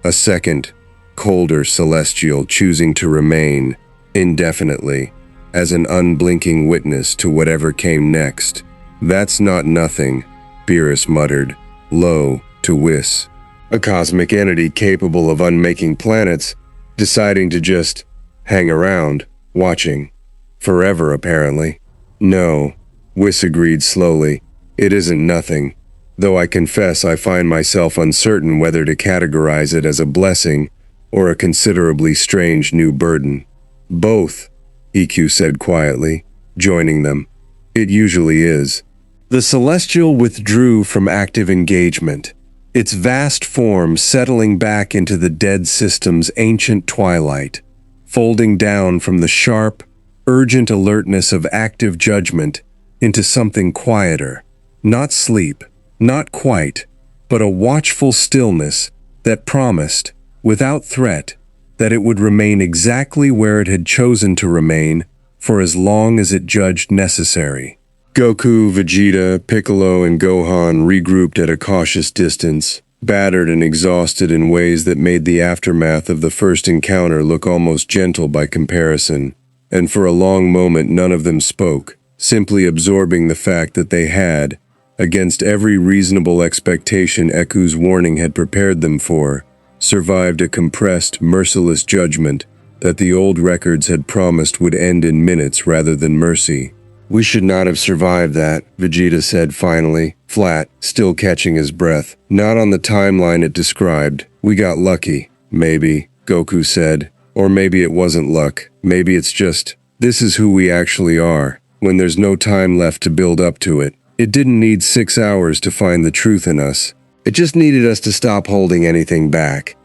A second, colder celestial choosing to remain, indefinitely, as an unblinking witness to whatever came next. That's not nothing, Beerus muttered, low, to Whis. A cosmic entity capable of unmaking planets, deciding to just hang around, watching. Forever, apparently. No, Whis agreed slowly, it isn't nothing, though I confess I find myself uncertain whether to categorize it as a blessing or a considerably strange new burden. Both, EQ said quietly, joining them. It usually is. The Celestial withdrew from active engagement, its vast form settling back into the dead system's ancient twilight, folding down from the sharp, urgent alertness of active judgment into something quieter, not sleep, not quite, but a watchful stillness that promised, without threat, that it would remain exactly where it had chosen to remain for as long as it judged necessary. Goku, Vegeta, Piccolo, and Gohan regrouped at a cautious distance, battered and exhausted in ways that made the aftermath of the first encounter look almost gentle by comparison, and for a long moment none of them spoke, simply absorbing the fact that they had, against every reasonable expectation Eku's warning had prepared them for, survived a compressed, merciless judgment that the old records had promised would end in minutes rather than mercy. We should not have survived that, Vegeta said finally, flat, still catching his breath. Not on the timeline it described. We got lucky. Maybe, Goku said. Or maybe it wasn't luck. Maybe it's just, this is who we actually are, when there's no time left to build up to it. It didn't need 6 hours to find the truth in us. It just needed us to stop holding anything back.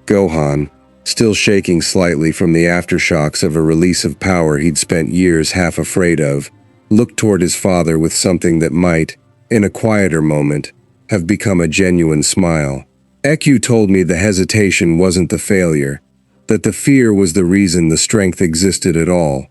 Gohan, still shaking slightly from the aftershocks of a release of power he'd spent years half afraid of, looked toward his father with something that might, in a quieter moment, have become a genuine smile. EQ told me the hesitation wasn't the failure. that the fear was the reason the strength existed at all.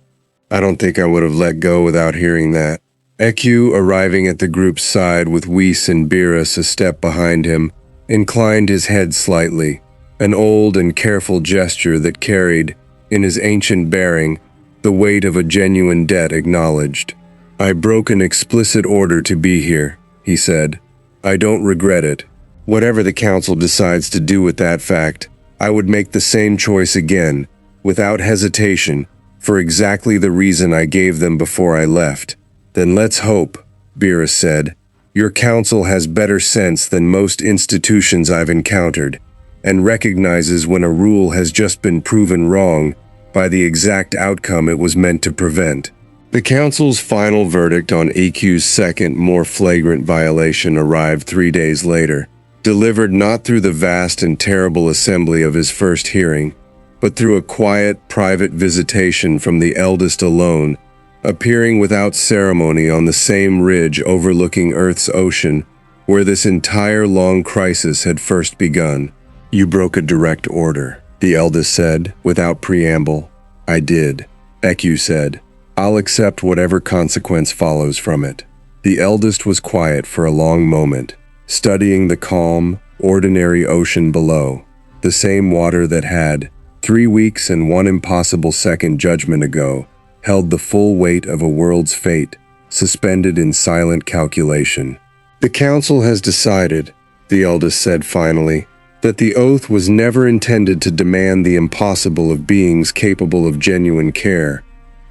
I don't think I would have let go without hearing that. Eku, arriving at the group's side with Whis and Beerus a step behind him, inclined his head slightly, an old and careful gesture that carried, in his ancient bearing, the weight of a genuine debt acknowledged. I broke an explicit order to be here, he said. I don't regret it. Whatever the council decides to do with that fact, I would make the same choice again, without hesitation, for exactly the reason I gave them before I left. Then let's hope, Beerus said. Your council has better sense than most institutions I've encountered, and recognizes when a rule has just been proven wrong by the exact outcome it was meant to prevent. The council's final verdict on EQ's second, more flagrant violation arrived 3 days later, delivered not through the vast and terrible assembly of his first hearing, but through a quiet, private visitation from the eldest alone, appearing without ceremony on the same ridge overlooking Earth's ocean, where this entire long crisis had first begun. You broke a direct order, the eldest said, without preamble. I did, Eku said. I'll accept whatever consequence follows from it. The eldest was quiet for a long moment, studying the calm, ordinary ocean below, the same water that had, 3 weeks and 1 impossible second judgment ago, held the full weight of a world's fate, suspended in silent calculation. The council has decided, the eldest said finally, that the oath was never intended to demand the impossible of beings capable of genuine care.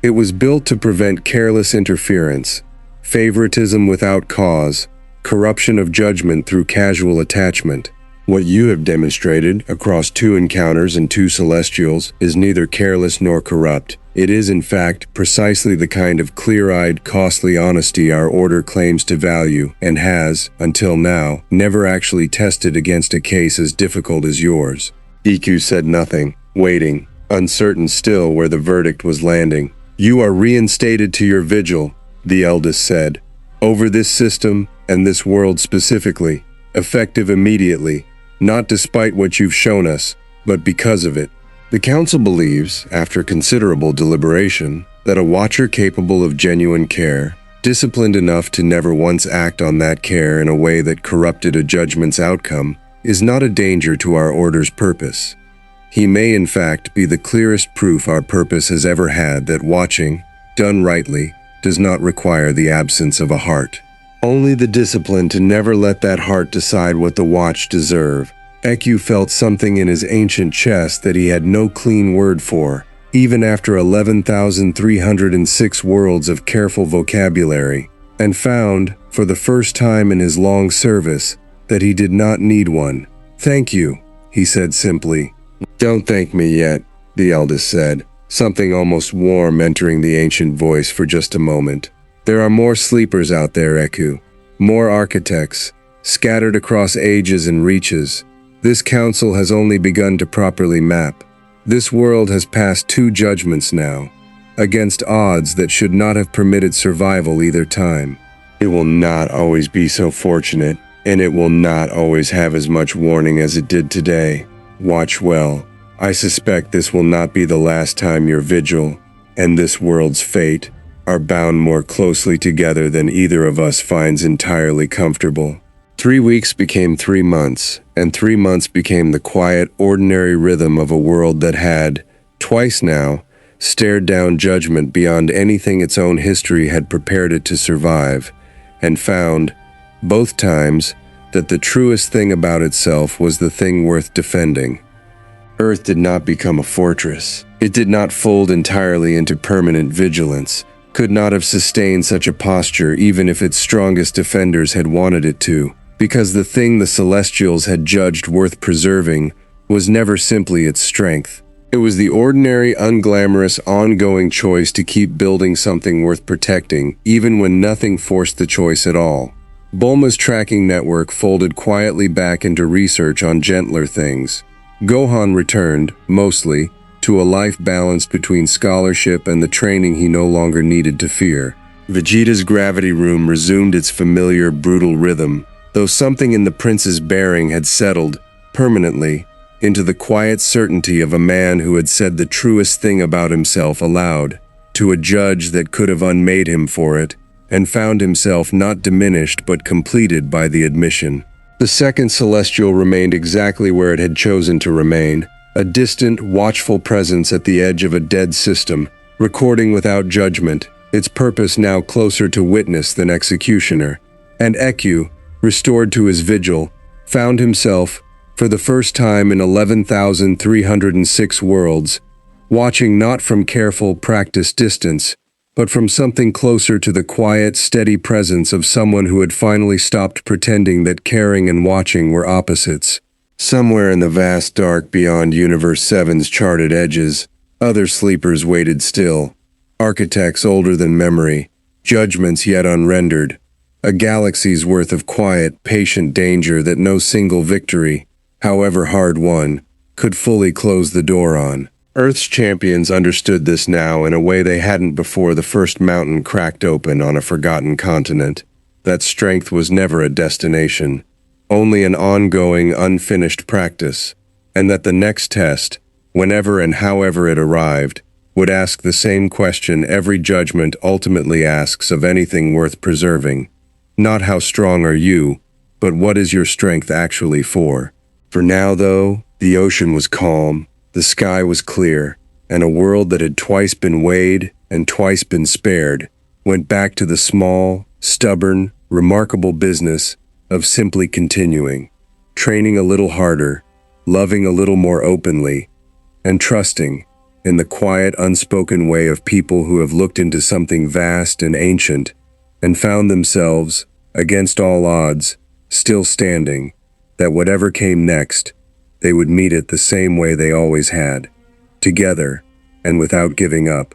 It was built to prevent careless interference, favoritism without cause, corruption of judgment through casual attachment. What you have demonstrated across 2 encounters and 2 celestials is neither careless nor corrupt. It is, in fact, precisely the kind of clear-eyed, costly honesty our order claims to value and has, until now, never actually tested against a case as difficult as yours. EQ said nothing, waiting, uncertain still where the verdict was landing. You are reinstated to your vigil, the eldest said, over this system and this world specifically, effective immediately, not despite what you've shown us, but because of it. The council believes, after considerable deliberation, that a watcher capable of genuine care, disciplined enough to never once act on that care in a way that corrupted a judgment's outcome, is not a danger to our order's purpose. He may in fact be the clearest proof our purpose has ever had that watching, done rightly, does not require the absence of a heart. Only the discipline to never let that heart decide what the watched deserve. Eku felt something in his ancient chest that he had no clean word for, even after 11,306 worlds of careful vocabulary, and found, for the first time in his long service, that he did not need one. Thank you, he said simply. Don't thank me yet, the eldest said, something almost warm entering the ancient voice for just a moment. There are more sleepers out there, Eku, more architects, scattered across ages and reaches. This council has only begun to properly map. This world has passed 2 judgments now, against odds that should not have permitted survival either time. It will not always be so fortunate, and it will not always have as much warning as it did today. Watch well. I suspect this will not be the last time your vigil, and this world's fate, are bound more closely together than either of us finds entirely comfortable. 3 weeks became 3 months, and 3 months became the quiet, ordinary rhythm of a world that had, twice now, stared down judgment beyond anything its own history had prepared it to survive, and found, both times, that the truest thing about itself was the thing worth defending. Earth did not become a fortress. It did not fold entirely into permanent vigilance, could not have sustained such a posture even if its strongest defenders had wanted it to, because the thing the Celestials had judged worth preserving was never simply its strength. It was the ordinary, unglamorous, ongoing choice to keep building something worth protecting, even when nothing forced the choice at all. Bulma's tracking network folded quietly back into research on gentler things. Gohan returned, mostly, to a life balanced between scholarship and the training he no longer needed to fear. Vegeta's gravity room resumed its familiar, brutal rhythm, though something in the prince's bearing had settled, permanently, into the quiet certainty of a man who had said the truest thing about himself aloud, to a judge that could have unmade him for it, and found himself not diminished but completed by the admission. The second celestial remained exactly where it had chosen to remain, a distant, watchful presence at the edge of a dead system, recording without judgment, its purpose now closer to witness than executioner. And Eku, restored to his vigil, found himself, for the first time in 11,306 worlds, watching not from careful, practiced distance, but from something closer to the quiet, steady presence of someone who had finally stopped pretending that caring and watching were opposites. Somewhere in the vast dark beyond Universe 7's charted edges, other sleepers waited still, architects older than memory, judgments yet unrendered, a galaxy's worth of quiet, patient danger that no single victory, however hard won, could fully close the door on. Earth's champions understood this now in a way they hadn't before the first mountain cracked open on a forgotten continent. That strength was never a destination, only an ongoing, unfinished practice, and that the next test, whenever and however it arrived, would ask the same question every judgment ultimately asks of anything worth preserving. Not how strong are you, but what is your strength actually for? For now, though, the ocean was calm, the sky was clear, and a world that had twice been weighed and twice been spared went back to the small, stubborn, remarkable business of simply continuing, training a little harder, loving a little more openly, and trusting in the quiet, unspoken way of people who have looked into something vast and ancient and found themselves, against all odds, still standing, that whatever came next, they would meet it the same way they always had, together and without giving up.